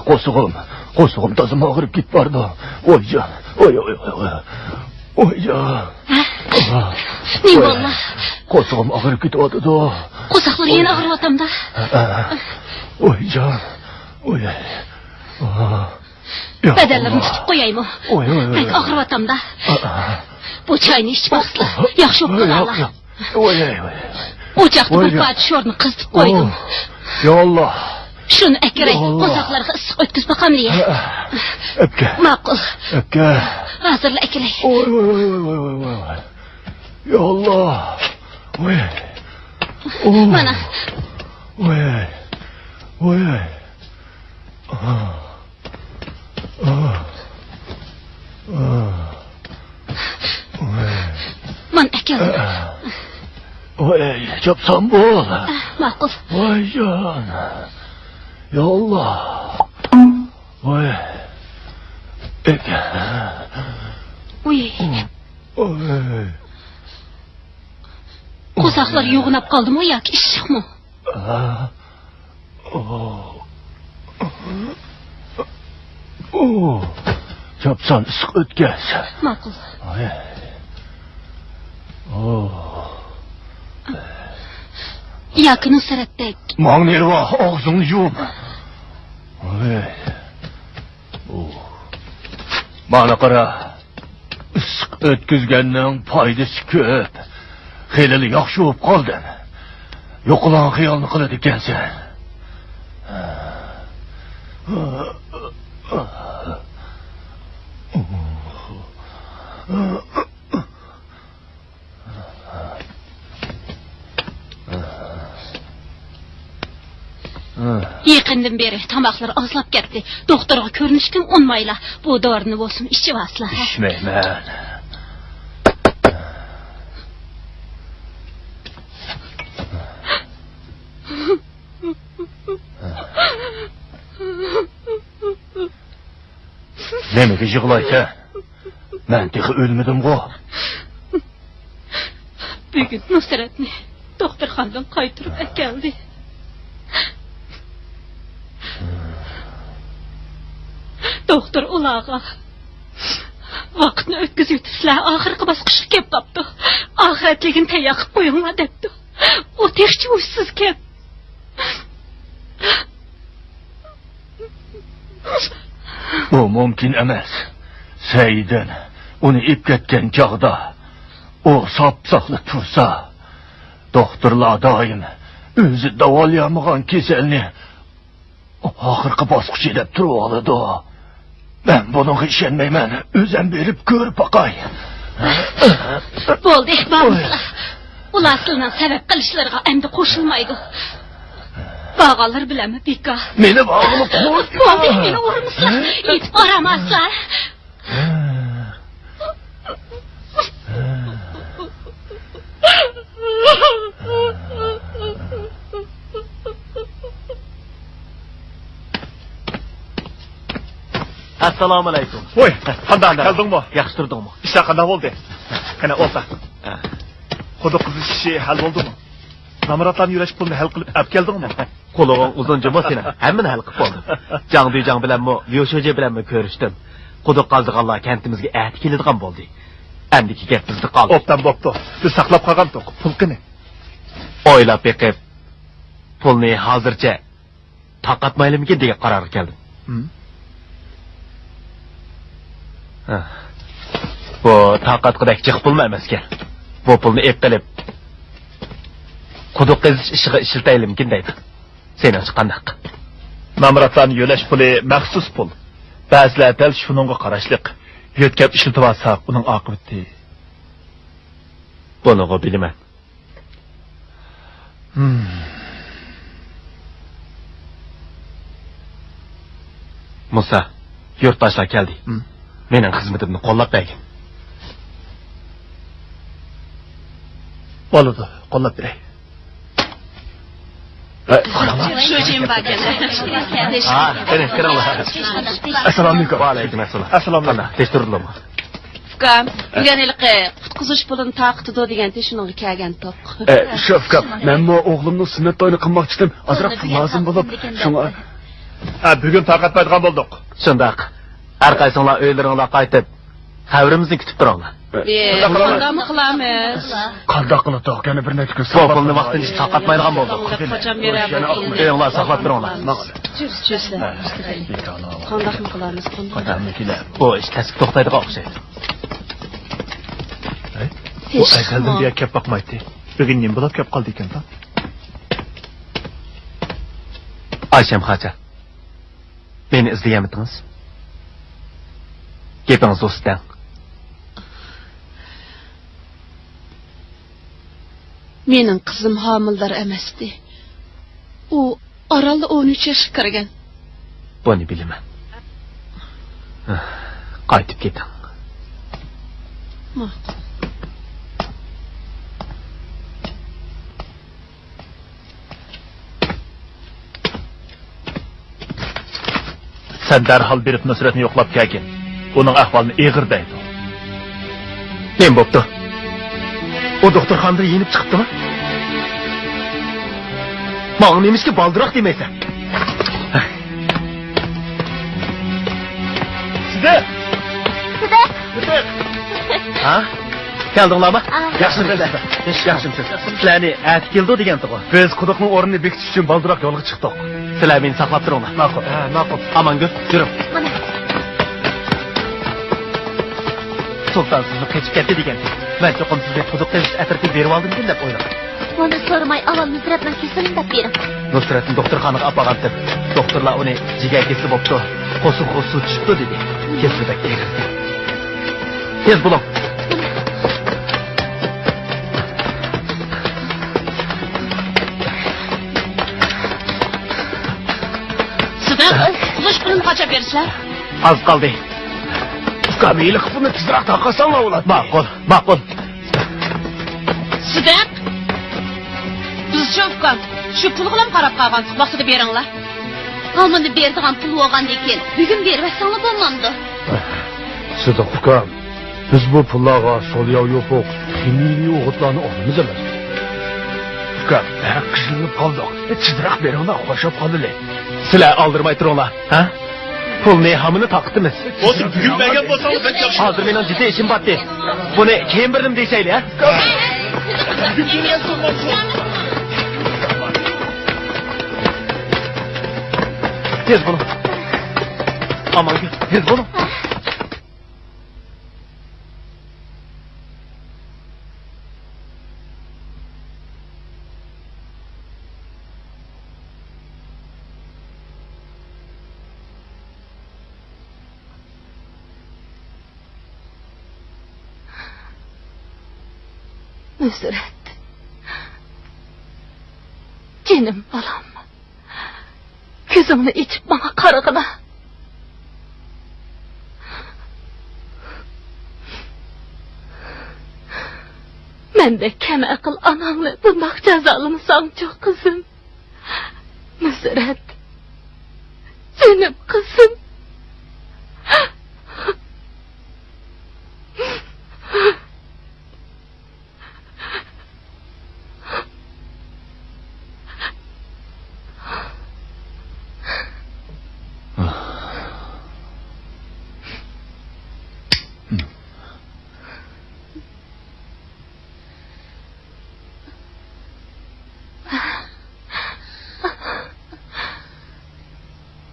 qo'sug'im tozim og'rib ketib bordi. Oy can, oy. Oy can.
Ne bo'ldi?
Qo'sug'im og'rib ketyapti-da.
Qo'saqlar yana og'riyotamda.
Oy can, oy.
Badallarimni tutib qo'yaymi?
Oy.
Pek og'riyotamda. Bu choyni ichib boqsizlar. Yaxshi o'qilganlar.
Oy.
O'choqda bir parcha sho'rni qizitib qo'ydim.
Ya Allah.
Shuni akiray, qo'saqlarga issiq o'tkazib boqamli.
Öpke.
Ma'qul.
Öpke.
Hozirla akiray.
Oy. Ya Allah. Oy.
Mana.
Oy.
Man akil.
Oy, yapsam bu.
Ma'qul.
Oy can. Ya Allah. Oy. Öpke.
Uy.
Oy.
Qo'saqlar yo'g'inab qoldimi yoki ishiqmi?
Yapsan ısık ötkez.
Ma'qul.
Oy.
Yoki Nusratdek.
Mağnerva ağzını yum. Oy. Bana qara. Isık ötkizgenning foydasi ko'p. Xeyli yaxshi bo'lib qoldin. Yo'qolgan xiyolni qiladi ekansan.
Yaqindan beri tomoqlar ozlab ketdi. Doktorga ko'rinishkim unmayla. Bu dorini bo'lsin ichib asla.
İçmeymen. Nimaga yig'laysan? Men texi o'lmadim go.
Bugun Nusratni doktorxonadan qaytirib keldi. Doktor ularga vaqtni o'tkazib sizlar oxirgi bosqichga kelib qopdi. Oxiratligini tayyor qilib qo'yinglar debdi. U texchi usiz kelib.
Bu mumkin emas. Saidin uni ip ketgan chog'da u sop-sog'lik tursa, doktorlar doim o'zi davolamagan kasalni oxirgi bosqichi deb turib oladi.
Ben bunun işenmeymen. Özem verip görüp bakay.
Bo'ldi, barmizlar. Ular sizning sabab qilishlariga endi qo'shilmaydi. Bağalır bilemi beka.
Meni bağımı koy.
Bo'ldi, meni urmizlar. Yetib boramazlar.
Assalomu alaykum.
Voy, qanday keldingmi?
Yaxshi turdingmi?
İşler qanday bo'ldi? Qana olsa. Quduq qizishi hal bo'ldimi? Namaratlarni yurash pulni hal qilib olib keldingmi?
Qo'lig'ing uzunjimi seni? Hammani hal qilib bo'ldim. Jangduyjang bilanmi, Yo'shoje bilanmi ko'rishdim. Quduq qazig'anlar kantimizga ati keladigan bo'ldi. Andiki gap bizda qoldi.
Obdan bo'pti. Biz saqlab qolgan to'q. Pul qani?
O'ylab beqib pulni hozircha taqatmaylimki degan qarorga keldim. Bu taqatqidek jiq pulmi emaskan. Bu pulni ep qilib quduq qazish ishiga ishlataylimkin deydi. Sening chiqqandaq.
Namaratlarni yo'lash puli maxsus pul. Ba'zilar dal shuningga qarashliq. Yo'tkab ishlatib olsak, uning oqibati.
Buni bilaman. Musa, yurtdoshlar keldi. Mening xizmatimni qo'llab bergin.
Bo'ladi, qo'llab beray.
Sho'jim bagada.
Qani, kiringlar.
Assalomu alaykum.
Va alaykum assalom.
Assalomu alaykum.
Tekshirdingmi?
Ukam, deganilqi qutqizish pulini taqtidi deganda shuningga kelgan to'q.
Shofkam, men bu o'g'limning sunnat to'yini qilmoqchi edim. Azroq pul lozim bo'lib, shunga
Bugun taqatmaydigan bo'ldik.
Shundaq. Har qaysinglar uylaringizga qaytib, xabarimizni kutib turinglar.
Qanday qilamiz?
qanday qilib to'g'ani bir necha kun
Bu pulni vaqtincha taqatmaydigan bo'ldik.
Qachon beramiz?
Uyinglar saqlab turinglar.
Qanday qilamiz?
Qadamnikilar.
Bu ish tasib to'xtaydigan o'xshaydi.
Bu aykaldim diye kep bakmaydı. Bugün nim bulab kep kaldı ekan da.
Ayşem Haca. Beni izleyemediniz. Gepiniz ustidan.
Mening qizim homildor emasdi. U oralda 13 yoshga kirgan.
Buni bilaman. Qaytib keting.
Sen derhal berip Nusret'ni yoklap kelgin. Onun ahvalini eğir deydi.
Ne bo'pti? O doktorxonada yenib chiqibdimi? Ma'lum nemishki baldiroq demaysan.
Sidet!
Ha? Keldinglarmi?
yaxshimisiz?
Yaxshimisiz. Sizlarni ati keldi degan-ku.
Biz quduqning o'rnini bekitish uchun baldiroq yo'lga chiqdik.
Sizlar meni saqlab turinglar.
Ma'qul. Ma'qul.
Amangul, yuring. Sultan sizni qechib ketdi degan. Men cho'qim sizga quduq qazish atirki berib oldim deb o'yladim.
Buni so'ramay avval Nusratning kesilini deb bering.
Nusratni doktorxonaga olib borgan deb. Doktorlar uni jigar kesib bo'pti. Qo'suq chiqdi dedi. Kesildak egirdi. Tez bo'ling.
Quduq pulini qachon bersizlar?
Az qoldi.
Kamili qilibni tezroq taqasanglar bo'ladi.
Ma'qul.
Sidet. Biz cho'pkan. Shu pul bilan qarab qolgan vaqtida beringlar. Homini berdigan pul bo'lgan ekan. Bugun bermasanglar bo'lmamdi.
Sidiq ukam, biz bu pullarga solyav yo'q, kimiyli o'g'itlarni olamiz emas.
Ukam, qiziqib qoldik. Tezroq beringlar, qo'shib qoldilar.
Sizlar oldirmay turinglar, ha? Pulni hamini taqdimiz.
Olsun bugün bergen bolsanız ben yapışım.
Hozir mening jiddiy ishim botdi. Buni keyin berdim deyshayli, ha? Tez bo'ling. Amalga, tez bo'ling.
Nusret. Canım balam. Gözümü içip bana karıgına. Men de kem akıl anamla bulmak cezalımsan çok kızım. Nusret. Canım kızım.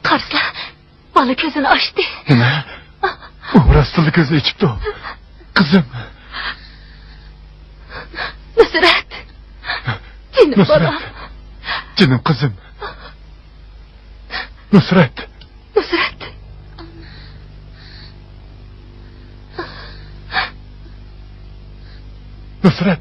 Karsla, balı gözünü açtı.
Ne? O hastalık gözü içipti o. Kızım.
Nusret. Canım
Nusret.
balam.
Canım kızım. Nusret.
Nusret.
Nusret.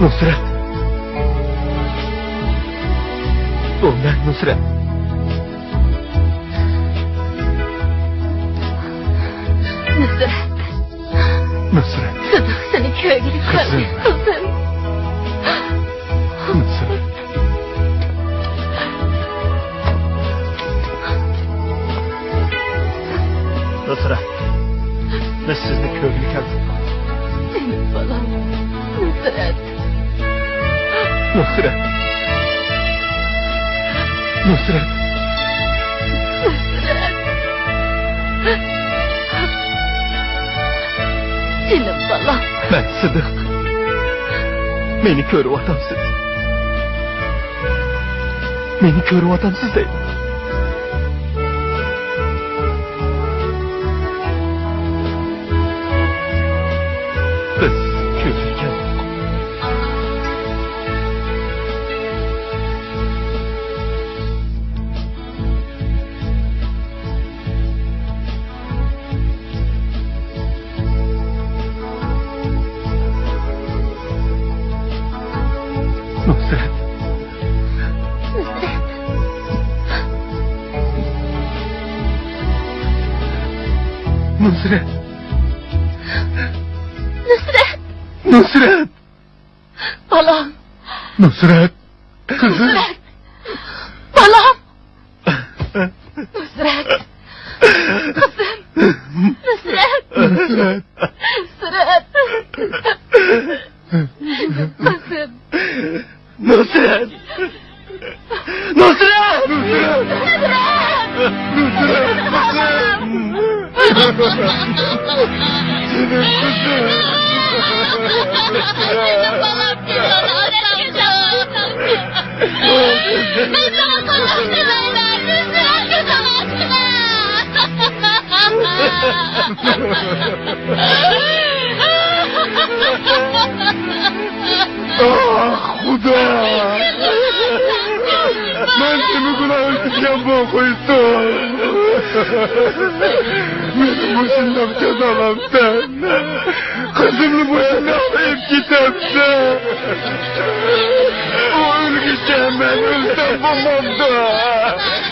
Nusret. Bu ben Nusret.
Nusret.
Nusret.
Sıdık seni köylü
Kızım.
kızım.
Nusret. Nusret. Ben sizde köylü kaldım.
Senin balam. Nusret.
Nusret. Nusret.
Senin balam.
Ben Sıdık. Beni körü vatansız. Meni ko'ryapsiz deydi. Biz ko'rgan. Nusret. Nusret.
Nusret.
Nusret.
Balam.
Nusret. Kızım.
Nusret. Balam. Nusret. Kızım. Nusret.
Nusret.
Nusret. Kızım.
Nusret. Nusret. Ah Xudo! Men seni gunoh etgan qo'ydim. Meni mushundoq jazolamsan. Qizimni mushundoq qo'yib ketabsan. O'lguncha men o'lsam bo'lmabdi.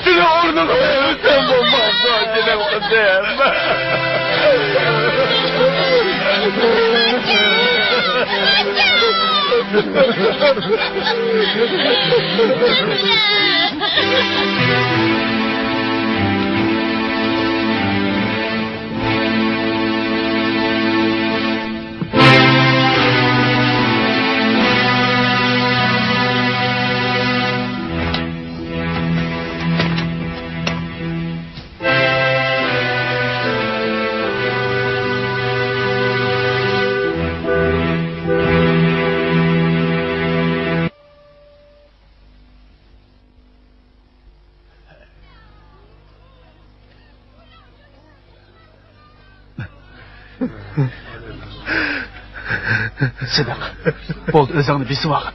Seni o'rniga o'lsam bo'lmabdi, jinim qizim. Sıdıq, bol özünü bir sıvaqın.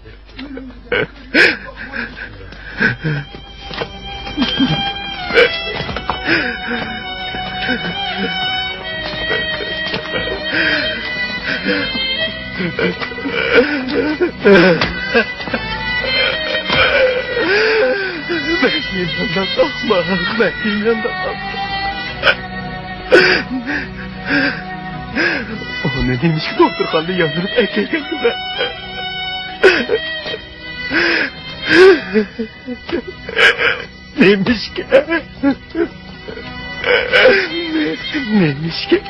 Benim yandan kalkma, benim yandan kalkma. O ne demiş ki doktorxanada yandırıp erkeklendi be. Neymiş ki? Neymiş ki?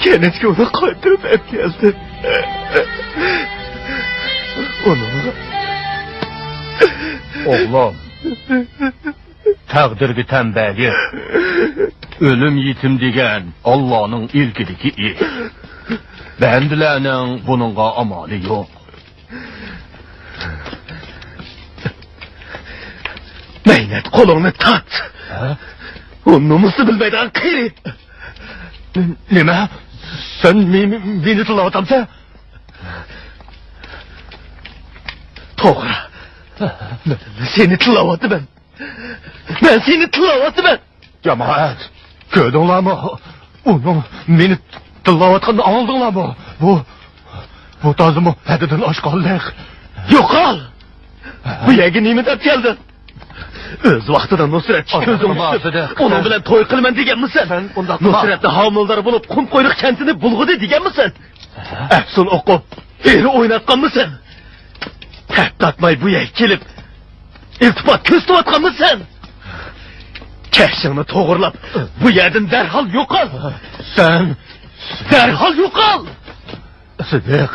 Kenetki onu kaydırıp hep geldi. Onu...
Oğlum, takdir biten belge. Ölüm yetim degen Allah'ın ilgiliki iş. Bendilerinin bununla amali yok.
Meynet kolunu tat. Onu musu bilmeden kıyır. Nime? Sen beni tulavatımsa? Doğru. Seni tulavatı ben. Ben seni tulavatı ben. Cemaat. Gördünler mi? Onu beni tulavatını aldınlar mı? Bu tazımı hededen aşkallık. Yok al. Bu yerge nimet geldin. Öz vaqtida Nusret ko'zim tushib, onun bilan to'y qilman deganmisan? Nusretni homildor bo'lib, qum qo'yliq kentini bulg'udi deganmisan? Afsun o'qib, eri o'ynatganmisan? Tatmay bu yerga kelib, iltifot ko'rsatayotganmisan? Kashingni to'g'irlab, bu yerdan darhol yo'qol. Sen darhol yo'qol. Sidiq,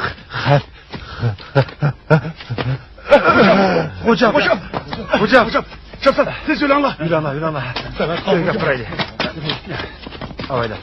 Hocam. Çapsana, siz yürü anla. Yürü anla. Sana kalın burayı. Öyle.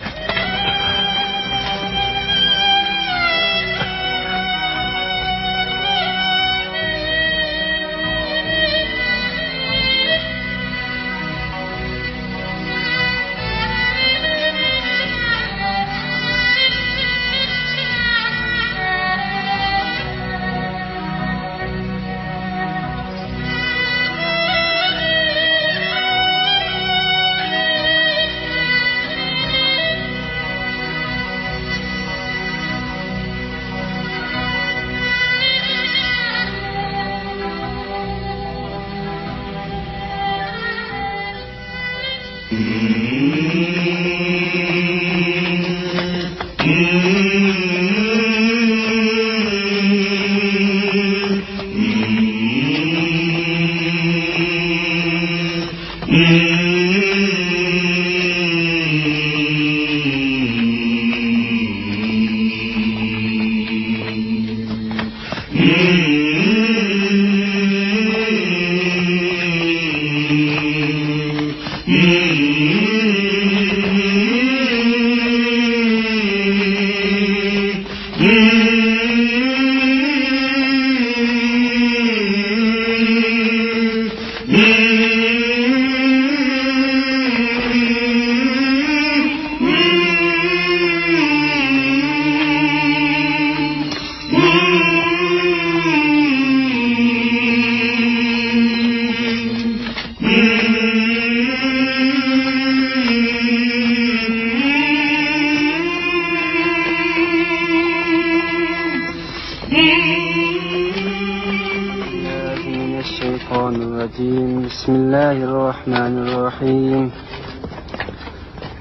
من الشيطان الرجيم بسم الله الرحمن الرحيم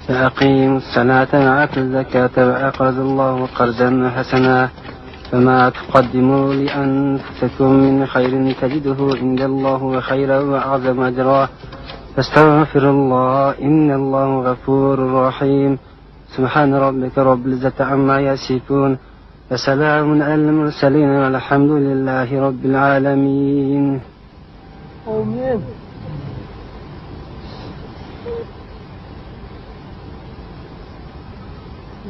فأقيموا الصلاة وآتوا الزكاة وأقرضوا الله قرضا حسنا فما تقدموا لأنفسكم من خير تجده عند الله خيرا وأعظم أجرا فاستغفروا الله إن الله غفور رحيم سبحان ربك رب العزة عما يصفون وسلام على المرسلين والحمد لله رب العالمين. آمين.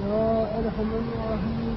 يا أرحم الراحمين.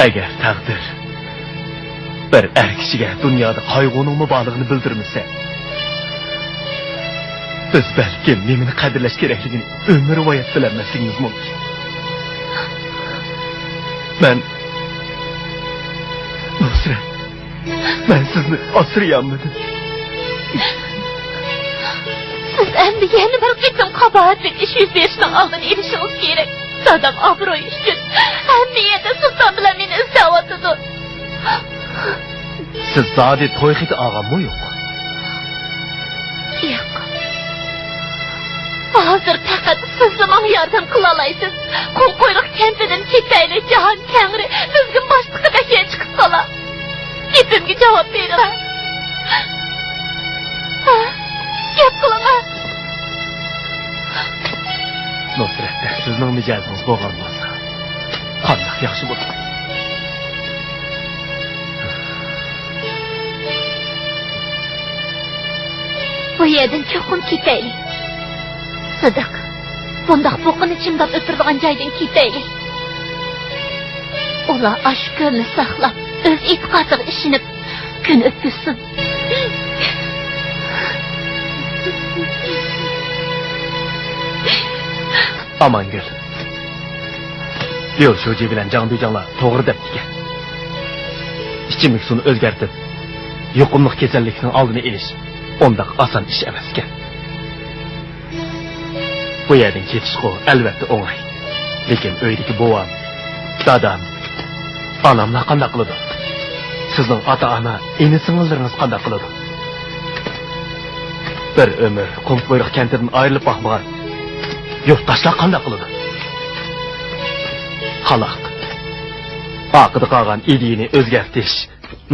Agar taqdir bir er kishiga dunyoda qayg'uning mubolig'ini bildirmasa, biz balki nemini qadrlash kerakligini umrvoyat bilmasligimiz mumkin. Nusrat, men sizni asrayammadim.
Siz endi yana bir qitim qabohatlik ish yuz berishning oldini olishingiz kerak. Dadam obro'y uchun hamma yerda sulton bilan meni izlayotdi.
Siz zodi to'y hidi olganmi yo'q?
Yo'q. Hozir faqat siz menga yordam qila olasiz. Qo'yliq kentidan ketaylik, jahon kangri bizga boshliqqa chiqib qola. Gapimga javob bering. Gap qilaman.
Nusratda sizning mijozingiz bo'lgan bo'lsa, qanday yaxshi bo'ladi.
Bu yerdan cho'qim ketaylik. Sidiq, bundoq bo'qini chimdab o'tiradigan joydan ketaylik. Ular ashkonni saqlab, o'z e'tiqodiga ishinib, kun o'tkazsin.
Amangul. Yo'l sho'ji bilan Jangdujanlar to'g'ri deb ekan. Ichimlik suvni o'zgartib, yuqumli kasallikning oldini olish undaq oson ish emas ekan. Bu yerdan ketishqo albatta o'ng'ay. Lekin uydagi bovam, dadam, onamlar qanday qiladi? Sizning ota-ona, ini-singillarıngiz qanday qiladi? Bir umr Qumqo'yliq kentidan ayrilib boqmagan yurtdoshlar qanday qiladi? Xalaq. Aqida qolgan ideyani o'zgartirish,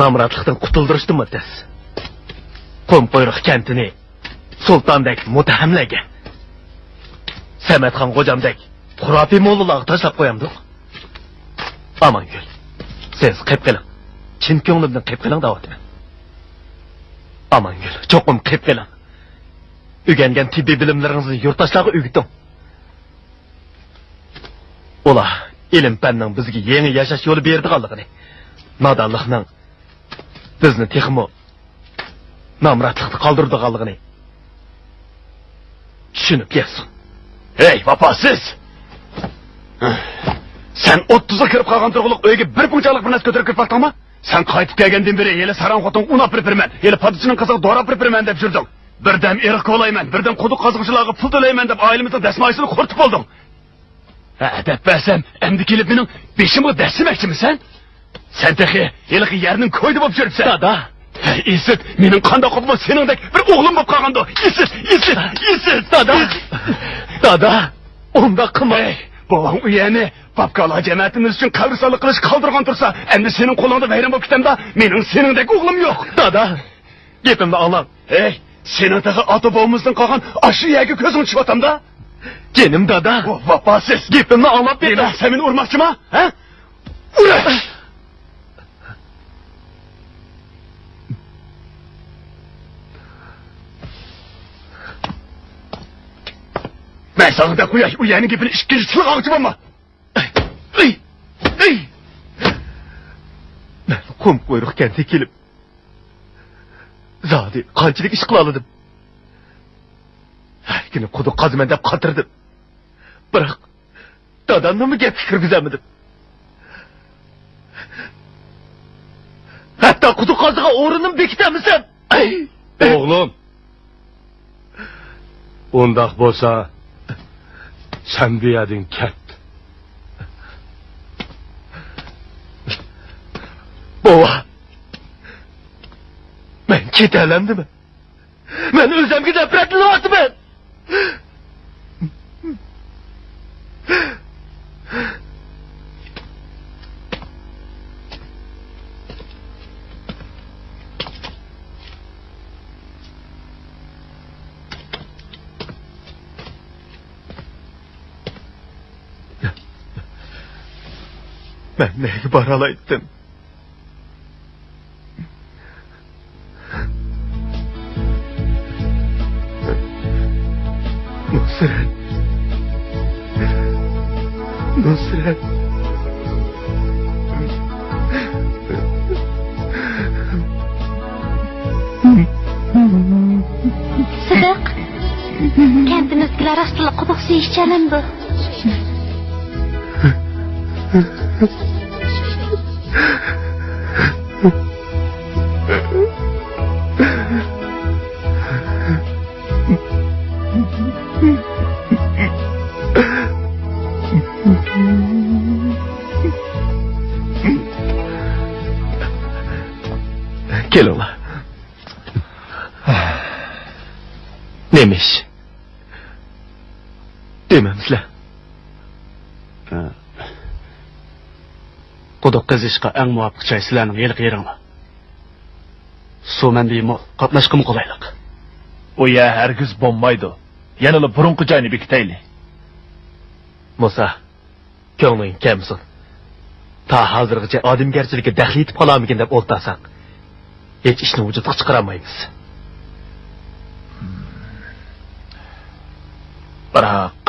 namratlikdan qutuldirishdan mutas. Qumqo'yliq kentini sultondek mutahamlaga, Samatxon xo'jamdek xurafiy mo'llalarga tashlab qo'yamdik. Amangul, siz qilib qiling. Chin ko'nglimdan qilib qiling da'vatman. Amangul, cho'qim qilib qiling. O'rgangan tibbiy bilimlaringizni yurtdoshlarga o'rgating. Ular ilm-fanning bizga yangi yashash yo'li berdiganligini, nodonlikning bizni texmo namratlikda qoldirdiganligini tushunib yetsin.
Hey, vafasız!
Sen 30'a kirib qolgan turg'uliq uyga bir bunchalik bir narsa ko'tarib kirib vaqtingmi? Sen qaytib kelgandan beri yeli saran xotin un olib berman, yeli padishining qiziga dori olib berman deb yurding. Birdan eriq ko'layman, birdan quduq qazg'uvchilarga pul to'layman deb oilamizning dasmoyisini qo'rtib olding. Deb bersam, endi kelib mening beshimga dasmamoqchimisan? Sen texi yeliqi yerning ko'ydi bo'lib yuribsan. Dada. Isit, mening qanday qilib seningdek bir o'g'lim bo'lib qolgandi. Isit, dada. Unda qilma. Bolang uyani Papkalar cemaatimiz uchun qabristonlik qilish qoldirgan tursa, endi sening qo'lingda vayron bo'lib ketamda, mening seningdek o'g'lim yo'q. Dada, gapimni angla. Sening tag'i ota bobomizdan qolgan ashi yerga ko'zim chiqatamda. Kenim dada. Vafosiz. Gapimni anglab ber. Sen meni urmoqchimi? Ha? Ura! Ben sana da koyay, uyanın gibini işkili çılıq ağacım ama. Ben kum kuyruk kenti kelip. Zadi, qanchalik iş qilaladım. Her günü quduq qazıman deb qatırdım. Biroq, dadamni mi gap kirgizamidim? Hatta quduq qazıga o'rnini bekitamisan.
Oğlum. Undaq bo'lsa, sen bu yerden ket.
Baba. Ben ketelemdim. Ben özlemge nefretli vardı ben. Ben neye baralaydım? Nusret. Nusret.
Sıdık. Kentimizgiler aslında quduq suyishchanim bu.
Gel ola. Neymiş? Dememizle.
Quduq qazishga eng muvofiq joy sizlarning yeliq yeringlar. Suv manbimi qatnashqim qulaylik.
O ya hergiz bo'lmaydi. Yanıla burunqi joyni bekitayli. Musa, ko'ngling kamsin. Ta hozirgacha odamgarchilikka daxl yetib qolarmikin deb o'ltasan. Hech ishni vujudga chiqaramaymiz. Biroq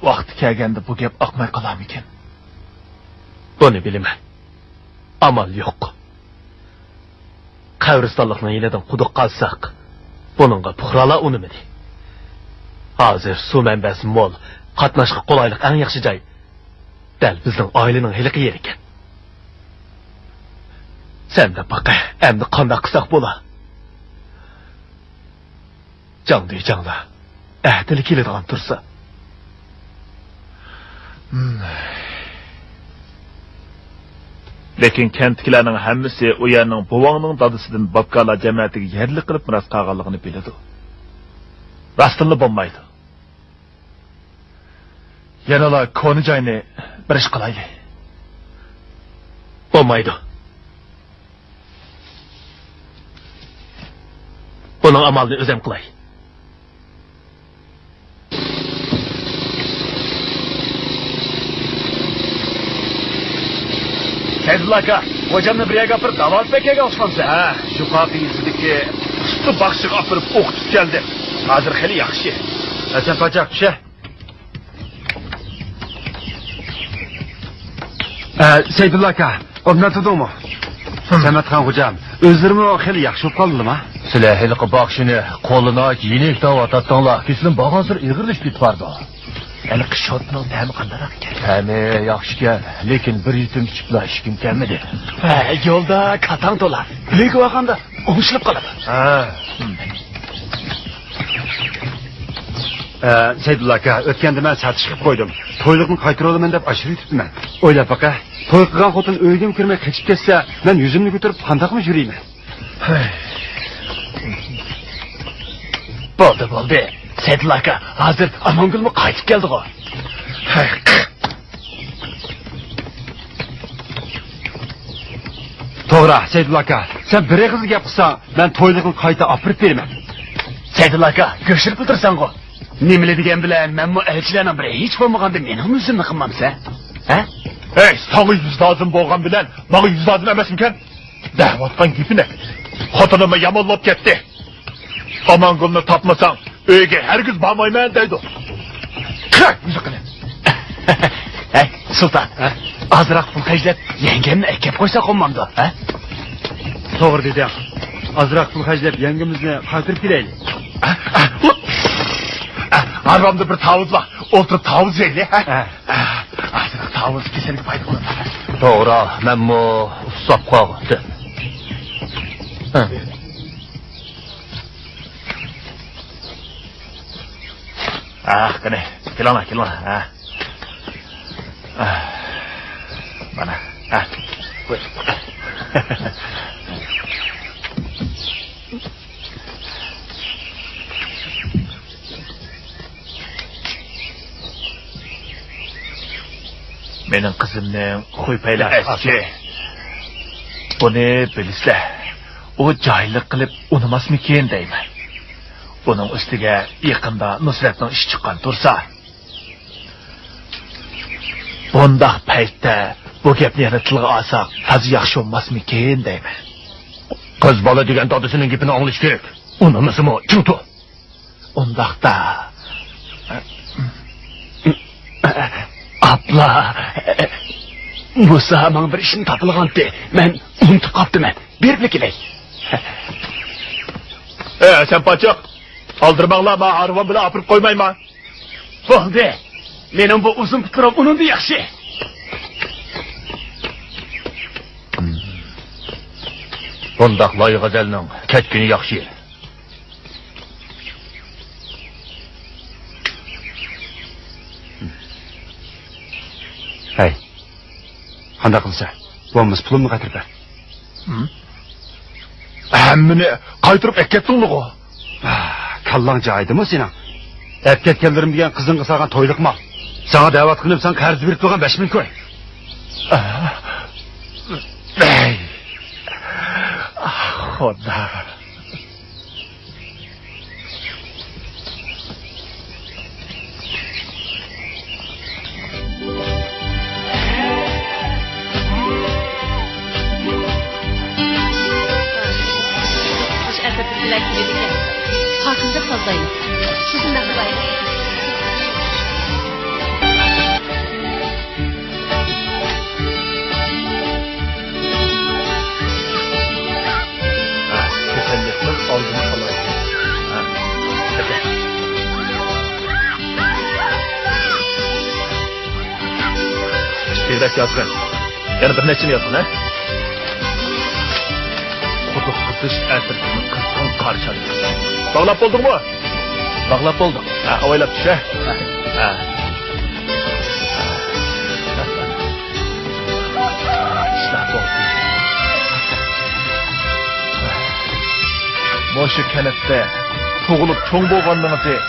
vaqti kelganda bu gap oqmay qolarmikin? Buni bilaman. Amal yo'q. Qabristonlikni yenidan quduq qazsak, buningga puhralar unimidi. Hozir suv manbasi mo'l, qatnashga qulaylik eng yaxshi joy. Dal bizning oilaning hiliqi yer ekan. Sen de baqa, endi qanday qilsak bo'lar? Jangdi jangla, ahdili keladigan tursa. Lekin kentkilarning hammasi u yerning buvangning dadasidan babkalar jamiyatiga yerli qilib miras qolganligini biladi. Rastini bo'lmaydi. Yanala koni joyni bir ish qilayli. Bo'lmaydi. Buning amalini o'zim qilay. Tezlaka, hocamni bir yerga apirib davolat bekaga o'xshamsa. Ha, shu qafiysidagi usti baxshiga apirib o'qitib keldi. Hozir xili yaxshi. Hasan Pachaq tusha.
Seydulla aka, o'rnatdingmi? Samatxon xo'jam, o'zlarini xili yaxshi bo'lib qoldimi?
Sizlar hiliqi baxshini qo'lini yenik davotatdinglar. Kesin bag'ozir ig'irlashib ketib bordi.
Eli kış otunun temi kandarak ekan.
Tami yaxshi-kan, lekin bir yutum ichibla ishkim kelmadi.
Yo'lda katang to'lar. Lekin vaqanda o'ngishilib qoladi.
Seydulla aka, o'tganda men satish qilib qo'ydim. To'yliqni qaytarib olaman deb ashir yutibman. O'ylab baqa, to'y qilgan xotin uyga kirmay qochib ketsa, men yuzimni ko'tarib qandaqmi yurayman?
Bo'ldi. Seydulla aka, hozir Amongulmi qaytib keldi-ku.
To'g'ri, Seydulla aka, sen bir qiz gap qilsang, men to'yliqni qayta olib beraman.
Seydulla aka, ko'shirib o'tirsan-ku. Nimali degan bilan men bu elchilarning biri hech bo'lmaganda mening o'zimni qilmamsa? Ha?
Ey, sana yüzdazım bo'lgan bilan, bana yüzdazım emasmikan? Da'vatgan gapini. Xotinimni yomonlab ketdi. Amangulni topmasang, uyga hargiz bormayman deydi. Qaq, yuziqini.
Hey, sultan, azroq pul xajlab, yangamni akab qo'ysa qolmamdi, ha?
To'g'ri deding. Azroq pul xajlab yangamizni qaytarib kelaylik.
Arvamda bir tavuz var. Oturup tavuz yeyli, ha? Azroq tavuz kesilib paydo bo'ladi.
To'g'ri, men bu usab qoldi.
Qani, kelana. Mana, buyur. Mening qizimning qo'ypayli eski. Buni bilsa, u joylik qilib unumasmikin deyman. Buning ustiga yaqinda Nusratning ishi chiqqan tursa, bundaq paytda bu gapni yana tilga olsak, tozi yaxshi bo'lmasmikin deyman.
Qiz bola degan dadasining gapini anglish kerak. Unamasimi, chutu.
Undaqda abla, bu sahamang bir ishni topilgandi. Men unutib qolibman. Berib kelay.
Sen paçak. Aldırmaqlar ma arvan bilan apirib qo'ymayman.
Bo'ldi. Mening bu uzun puturim unindi yaxshi.
Bundaq loy g'azalning ketgini yaxshi.
Hey. Qanday qilsa? Bo'lmas pulimni qaytarib ber.
Hammani qaytarib ketdingmi?
Kallang joyidimi sening? Ketganlarim degan qizingga salgan to'yliq mal. Sana da'vat qilib, sen qarz berib qo'ygan 5000 ko'y.
Ey. Xudo.
Hakkında fazlayım. Sizinle kılayım.
Kesinlikle aldığını kalayım. Şiirdek yazgın. Yani bir neçini yazgın, ha? Kuduq kızış ertirtini kızgın karşıladı. Bağlap buldun mu?
Bağlap buldum.
Oylap düş, ha?
İşler oldu.
Moşu kenette tuğulup çoğun boğanlığınızı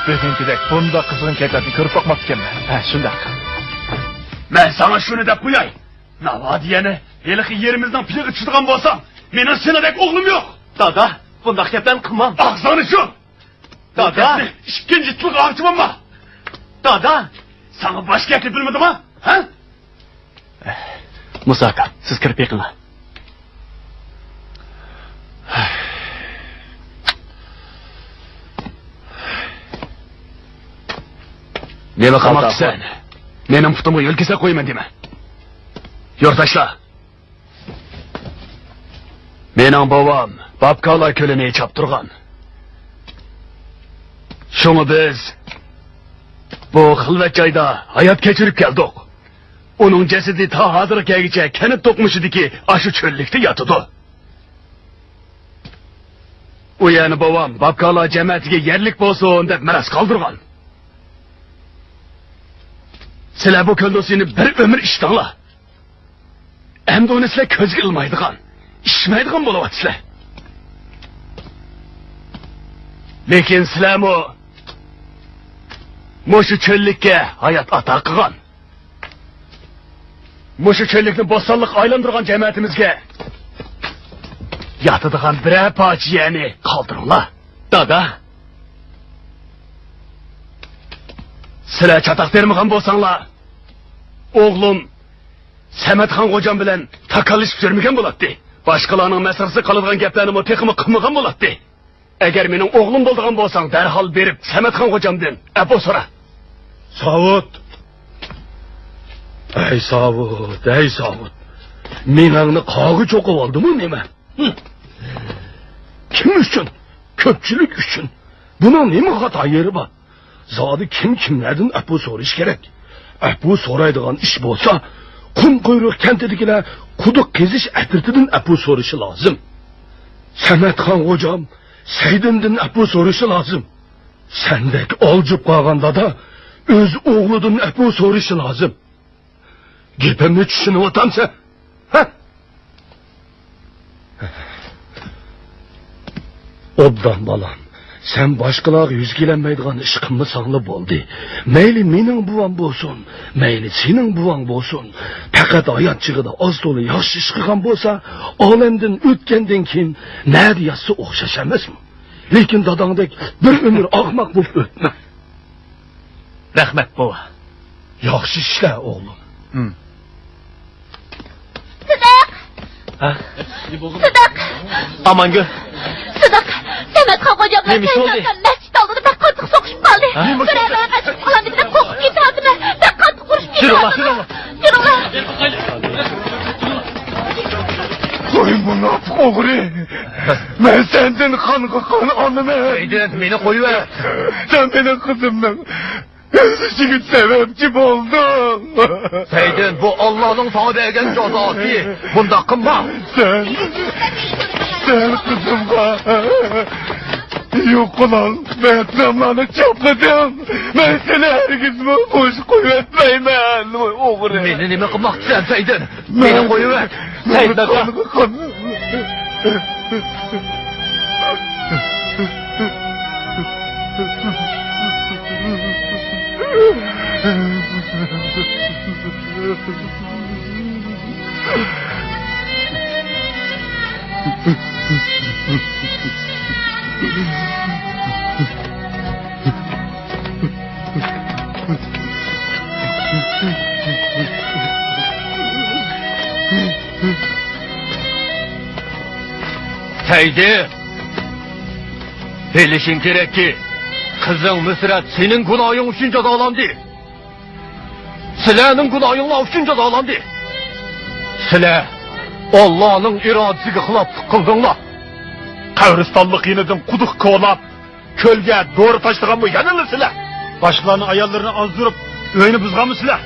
bugünkidek bunda kızgın keyfiyatını körüp bakmaz ikenmen.
Şundak. Ben sana şunu da koyay. Nava diyene, eliki yerimizden piliği çıtıgan bolsam, benim senedek oğlum yok. Dada, bundak gepten kılmam. Ağzını şu. Dada, işkincitlik avcımam mı? Dada, sana başka yakıp bilmedim ha? Ha? Musa aka, siz kirip yakınla. Nemi kalmak sen? Benim putumu yölkese koyman deme. Yurttaşlar. Mening babam babkalar köleni çaptırgan. Şunu biz bu xilvat joyda hayot kechirib keldik. Uning jasadi ta hozirgacha kanit to'qmishidiki, ashu cho'llikda yotidi. U yana bovam babkalar jamiyatiga yerlik bo'lsin deb miras qoldirgan. Sizlar bu ko'ldosini bir umr ishdinglar. Endi uni sizlar ko'zga ilmaydigan, ishmaydigan bo'lyapsizlar. Lekin sizlarmi mushu cho'llikka hayot ato qilgan. Mushu cho'llikni bo'stonliq aylantirgan jamiyatimizga yotadigan biror pojiyani qoldiringlar. Dada, sizlar chatoq bermagan bo'lsanglar, o'g'lim Samatxon xo'jam bilan takallishib yurmagan bo'ladi. Boshqalarning masrasi qiladigan gaplarni texmi qilmagan bo'ladi. Agar mening o'g'lim bo'ladigan bo'lsang, darhol berib Samatxon xo'jamdan apo so'ra.
Savut. Ey Savut, ey Savut. Meningni qog'i cho'qib oldimi nima? Kim uchun? Ko'pchilik uchun. Buning nima xato yeri bor? Zodi kimlardan apo so'rash kerak? Apo so'raydigan ish bo'lsa, qum quyruq kantidagilar quduq kezish atirtidan apo so'rashi lozim. Samatxon xo'jam Saydimdan apo so'rashi lozim. Sendek oljib qolgan dada o'z o'g'lidan apo so'rashi lozim. Gapimni tushunib o'tamsan? Ha? Obdan balam, sen boshqalarga yuz kelanmaydigan ish qilmasanglar bo'ldi. Mayli mening buvam bo'lsin, mayli sening buvang bo'lsin. Faqat hayot chig'ida oz to'la yaxshi ish qilgan bo'lsa, olamdan o'tgandan keyin nari yotsa o'xshash emasmi? Lekin dadangdek bir umr ahmoq bo'lib o'tma.
Rahmat bova.
Yaxshi ishla o'g'lim.
Sidiq!
Ha?
Sidiq!
Amangul.
Sidiq! Samatxon xo'jam bilan
Nima bo'ldi?
masjid oldida bir qattiq so'qishib qoldi. Birovlar qochib qoldi deb qo'rqib ketadimi? Bir qattiq urishib ketadimi? Yuringlar.
Qo'y buni o'g'ri. Men sendan qonga qon olmayman.
Saydin, meni qo'yver.
Sen mening qizimning o'zishiga sababchi bo'lding.
Saydin, bu Allohning sana bergan jazosi. Bunda qilma.
Sen qizimga yo'q qilol Vietnamlarni choplading. Men seni hargizmi qo'shib qo'ymayman, o'g'ri.
Meni nima qilmoqchisan, Saydin? Meni qo'yver. Saydin aka. Saydin, bilishing kerakki, qizing Nusrat sening gunohing uchun jazolandi. Sizlarning gunohinglar uchun jazolandi. Sizlar Allohning irodasiga xiloflik qildinglar.
Qabristonlik yinidan quduq ko'lab, ko'lga doğru tashlagan bu yanılı sizlar. Boshqalarning ayollarini ozdurib, o'yini buzganmisizlar?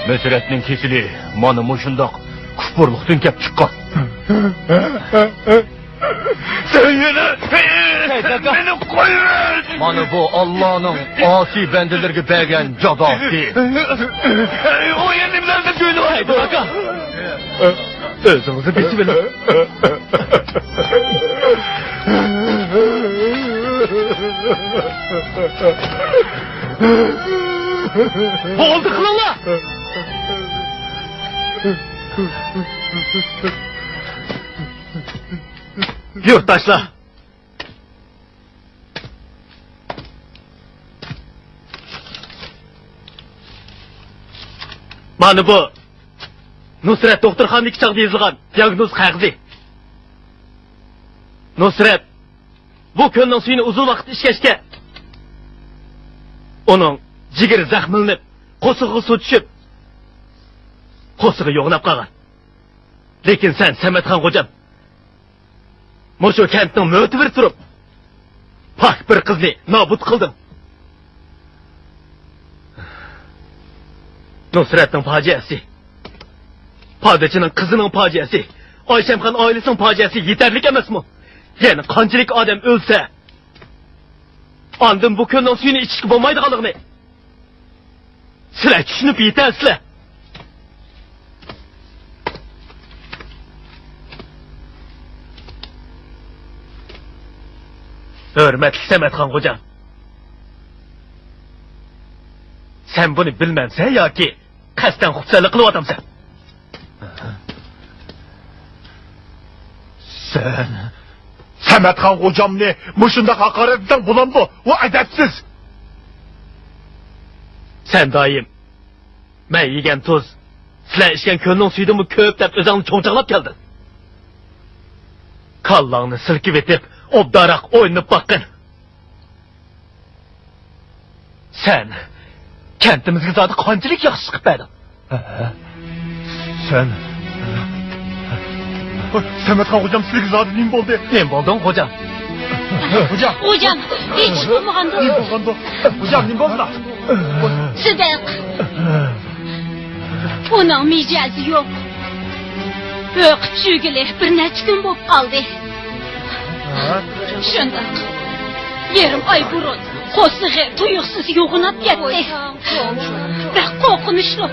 Nusratning kesili mana mushundoq kufurlikdan kelib chiqqan.
Sen yana meni qo'yver.
Mana bu Allohning osiy bandalarga bergan jazosi.
O endi bilan jo'yni
Haydi aka. O'zingizni besib oling.
Bo'ldi qilinglar. Yurtdoshlar, mana bu Nusrat doktorxonadagi chaqda yozilgan diagnoz qog'ozi. Nusrat bu ko'lning suyini uzun vaqt ishkashga, uning jigari zaxmlanib, qo'sig'i suv tushib, qo'sig'i yo'qlab qolgan. Lekin sen Samatxon xo'jam Mo'shu kentning mo'tibir turib, pak bir qizni nobud qilding. Nusret'in faciası. Padişahın kızının faciası. Ayşemxan ailesinin faciası yeterlik emas mı? Yani qanchalik adam ölse, andın bu köyün suyunu içki bo'lmaydiganligini sizlar tushunib yetasizlar. Hürmetli Sametxon hocam. Sen bunu bilmemsen yoki qasddan xursandlik qilyapsan. Sen Sametxon hocamni mushunda haqorat etsan bo'lamdi? U adabsiz. Sen doim men yegan tuz, sizlar ichgan ko'lning suyidimi ko'p deb o'zingni cho'nchaqlab kelding. Kallangni silkib etib, obdaroq o'ynab boqqin. Sen kentimizga zodi qanchalik yaxshi chiqib berding. Sen Sametxon hocam sizga zodi nim bo'ldi? Nim bo'lding hocam?
Hocam, hech bo'lmaganda.
Nim bo'lganda? Hocam nim bo'ldi?
Sidiq. Uning mijazi yo'q. O'qib chugili bir necha kun bo'lib qoldi. Shunda yerim oy burun qo'sig'i tuyuqsiz yo'g'inab ketdi. Bir qo'rqinchli.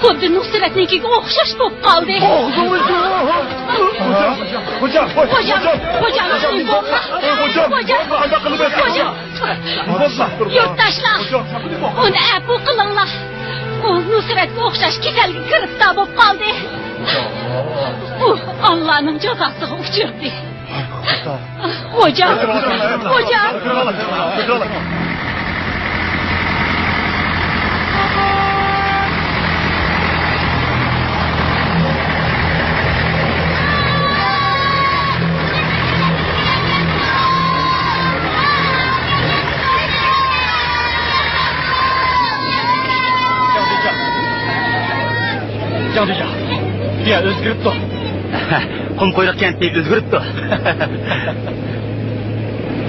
Xuddi Nusratnikiga o'xshash bo'lib qoldi. Hocam, yurtdoshlar, uni afu qilinglar. U Nusratga o'xshash kasalga giriftor bo'lib qoldi. U Allohning jazosiga uchirdi. Hocam.
Canlıca, ya özgürüptü.
Qum qo'yliq kentni o'zgaribdi.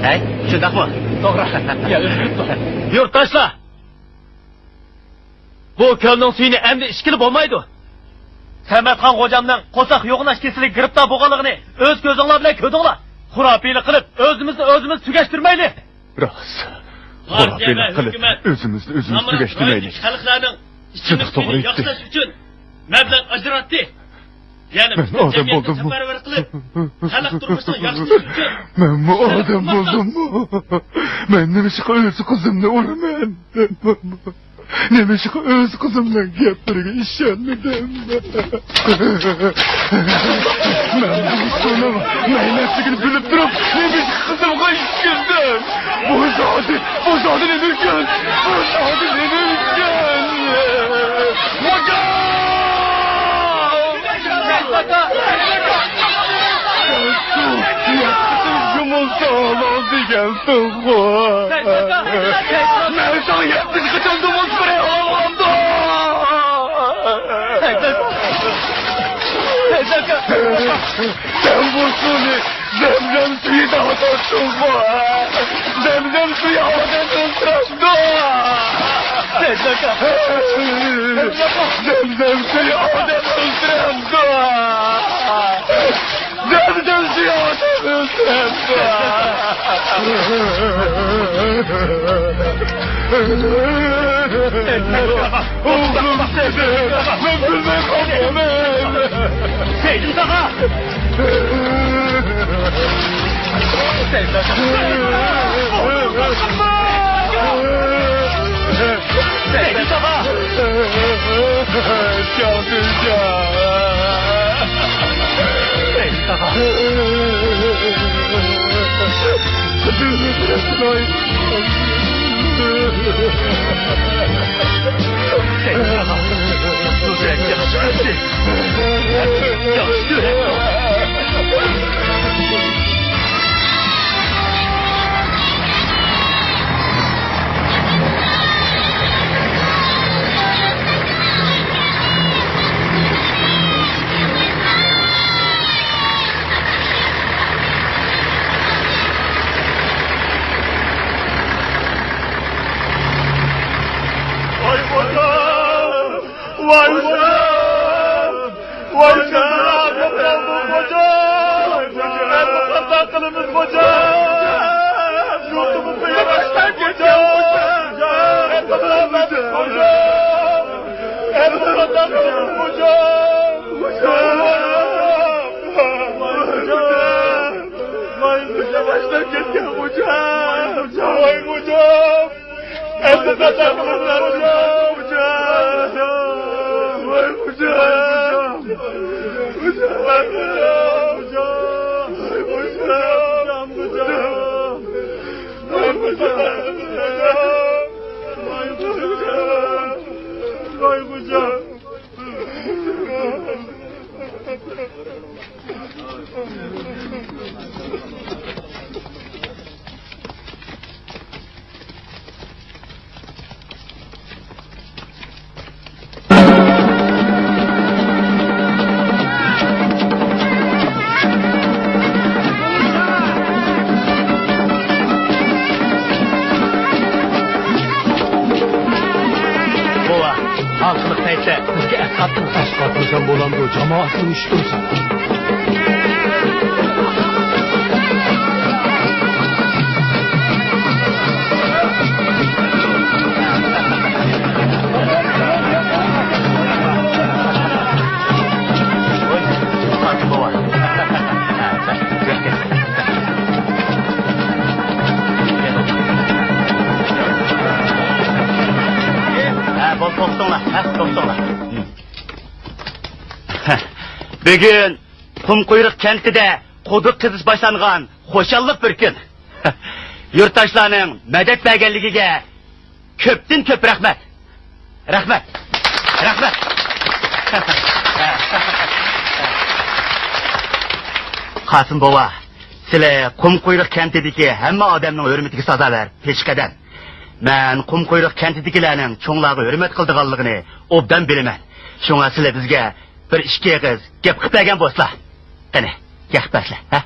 Hay, shundaqmi?
To'g'ri. Ya o'zgaribdi. Yurtdoshlar. Bu ko'lning suyini endi ishkili bo'lmaydi. Sametxon hocamning qo'saq yo'g'inash kesili giribtor bo'lganligini o'z ko'zinglar bilan ko'rdinglar. Xurofiylik qilib, o'zimiz tugashtirmaylik.
Rost. Xurofiylik qilib, o'zimiz tugashtirmaylik.
Xalqlarning ichimlik suyini yaxshilash uchun mablag' ajratdi. Yani
ben adam oldum mu? Ben mi adam oldum mu? Ben demiş ki öz kızımla uğramayın. Demiş ki öz kızımla geplerine işenmedim. Ben bu sonu meylesini bilip durup demiş kızımla işendim. Bu zadi ne mümkün? Bu zadi ne mümkün? Hocam! Yumurta olan diyensin bu. Ben sana 70 kaçan dumuz buraya ağlamda. Sen bu suni zemzem suyu da atarsın bu. Zemzem suyu havadan ısırdı. Zemzem suyu havadan ısırdı. Zemzem suyu havadan ısırdı. Oğlum seni, ben bilmem kapımım. Seydim sana. Seydim sana. Seydim sana. Çaldıcağım. Seydim sana.
Sen bolandı cemaatın iştirsin.
Bugün Kumkuyruk kentide quduq qizish boshlangan xo'shallik bir kun. Yurtdoshlarning madad berganligiga ko'pdan ko'p rahmat. Rahmat. Rahmat. Qosim bova, sizlar Kumkuyruk kentidagi hamma odamning hurmatiga sazolar peshqadam. Men Kumkuyruk kentidagilarning cho'nglarga hurmat qildiganligini obdan bilaman. Shunga sizlar bizga bir ikki og'iz gap qilib bergan bo'lsa, qani, gap qilsizlar, ha?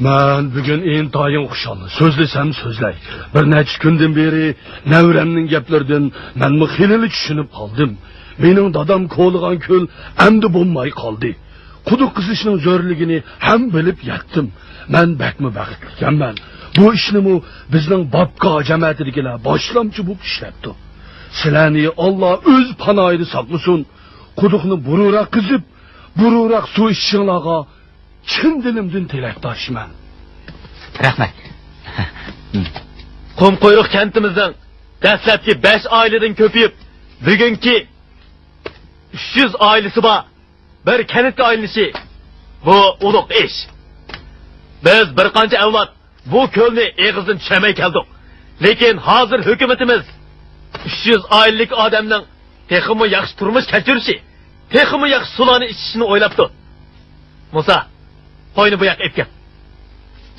Men bugun intayin xushal. So'zlasam so'zlay. Bir necha kundan beri navramning gaplaridan menmi xilili tushunib qoldim. Mening dadam qo'ligan ko'l endi bo'lmay qoldi. Quduq qizishning zo'rligini ham bilib yetdim. Men bakmi baxtli ekanman. Bu ishni bizning babqa jamoatidagilar boshlamchi bo'lib ishlabdi. Sizlarni Alloh o'z panoyida saqlasin. Quduqni bururoq qizib, bururoq suv ichishinglarga chin dilimdan tilakdoshman.
Rahmat. Kumkuyruk kentimizning dastlabki 5 oiladan ko'payib, bugungi 300 oilasi bor. Bir kenetga aylanishi bu ulug' ish. Biz bir qancha avlod bu ko'lni eg'izdan tushmay keldik. Lekin hozir hukumatimiz 300 oilelik odamning texmi yaxshi turmush kechirishi, texmi yaxshi suvlarni ichishini o'ylabdi. Musa, qo'yni bu yoqqa epgan.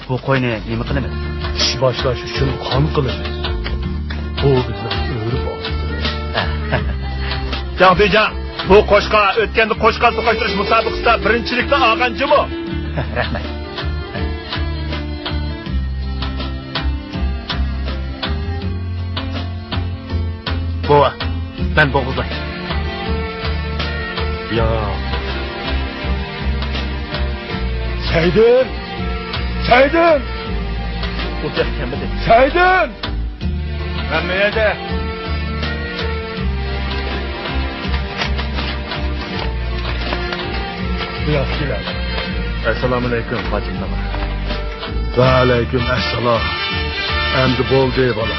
Bu qo'yni nima qilamiz?
Ish boshlash uchun qon qilamiz. Bu bizning o'ri bo'ldi.
Janobijon, bu qo'shqa o'tganda qo'shqa to'qashtirish musobaqasida birinchilikda olganjimi?
Rahmat.
Bova, ben boğuzay.
Ya. Saydın! Saydın!
Ocak kemedi.
Saydın!
Ben meyede.
Biraz girer.
Esselamu aleyküm Fatih Baba.
Ve aleyküm esselam. Emdi bol deyip ala.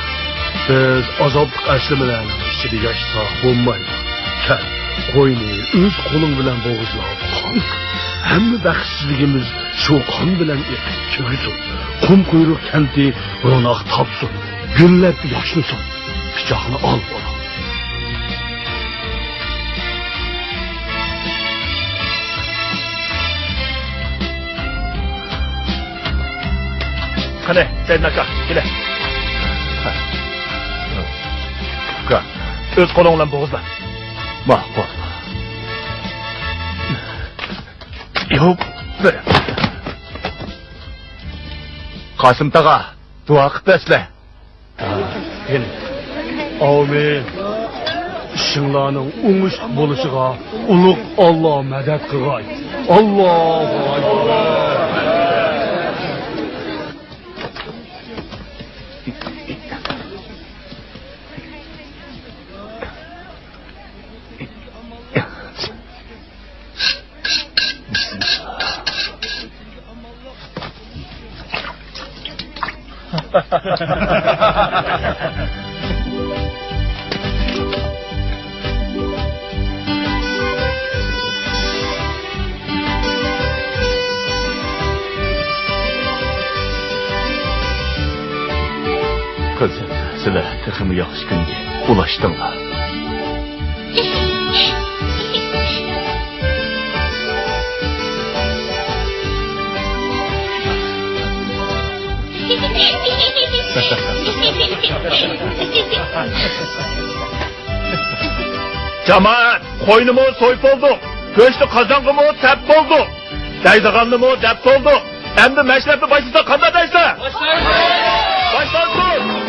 Biz azaplık əslimələrlə içidi yaşta olmaydı. Kel, qoyunu öz kolun bilen boğuzla kan. Həmmi bəxtsizligimiz şu kan bilen çöğüsün. Kumkuyruk kenti ronak tapsın. Güllep yaşlısın. Bıçağını al ona.
Hadi, Seydin Aka, gile. Öz kolonla boğuzla. Bak, bak. Yok, böyle. Kasım Tağa, dua kıt besle.
Amin.
işinglarning uңushli bo'lishiga ulug' Alloh madad qilg'ay. Allohu akbar.
Kızım, sizler tıkımı yaxşı günge ulaştınlar. Cemaat, koynumu soyup oldu. Köşlü kazangımı tep oldu. Daydıganımı dep oldu. Hem de meşrefi başlasa kanda daysa. Başlansın.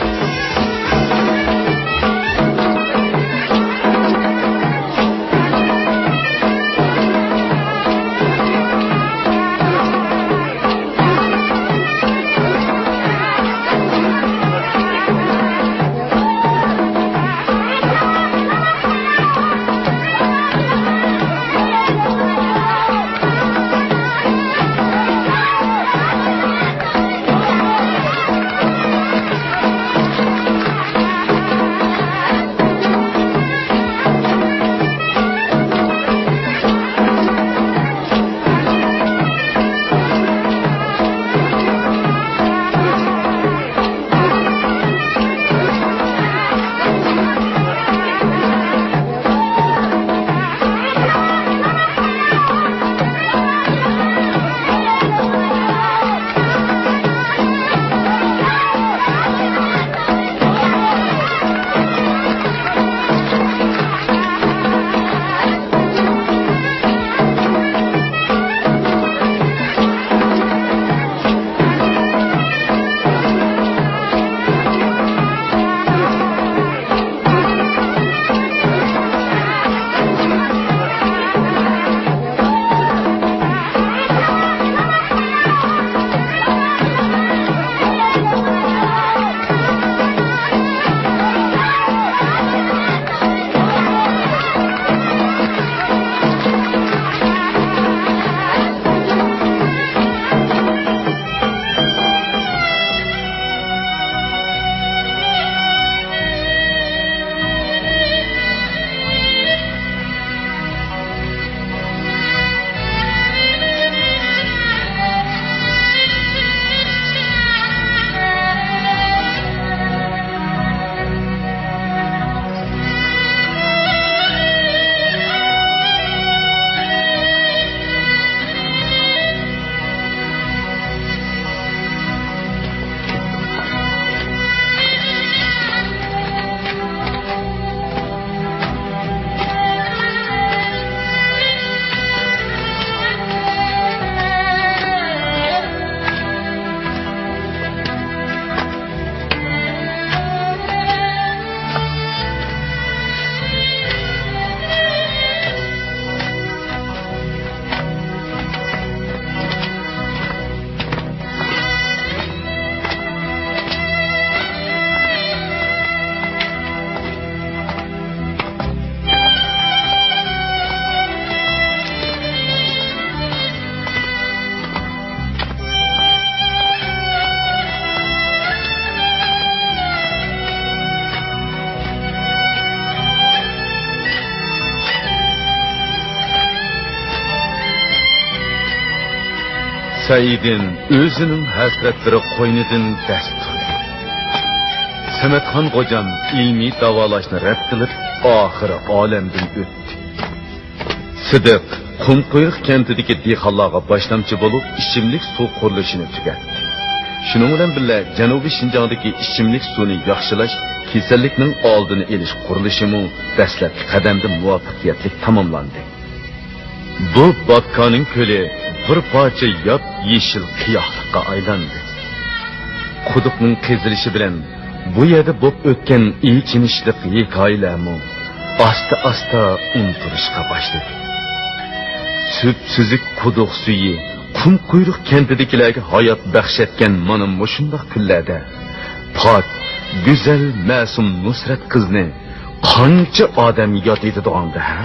Saidin özünün hasretleri qo'ynidan dast tutdi. Samatxon xo'jam ilmiy davolashni rad qilib, oxiri olamdan o'tdi. Sidiq Qumquyiq kentidagi dehqonlarga boshlamchi bo'lib, ichimlik suv qurilishini tugatdi. Shuning bilan birga Janubiy Shinjongdagi ichimlik suvini yaxshilash, kasallikning oldini olish qurilishimi dastlabki qadamda muvaffaqiyatli tamomlandi. Bu Bakkaning ko'li bir parça yap yeşil qiyoqlikqa aylandi. Quduqning qezilishi bilan bu yerda bo'p o'tgan ichinishlik hikoyalarmi asta unutilishga boshladi. Süt süzük quduq suyi, qum quyruq kentidagilarga hayot baxsh etgan mana mushundoq kunlarda pok, go'zal, ma'sum Nusrat qizni qancha odam yod etadi onda, ha?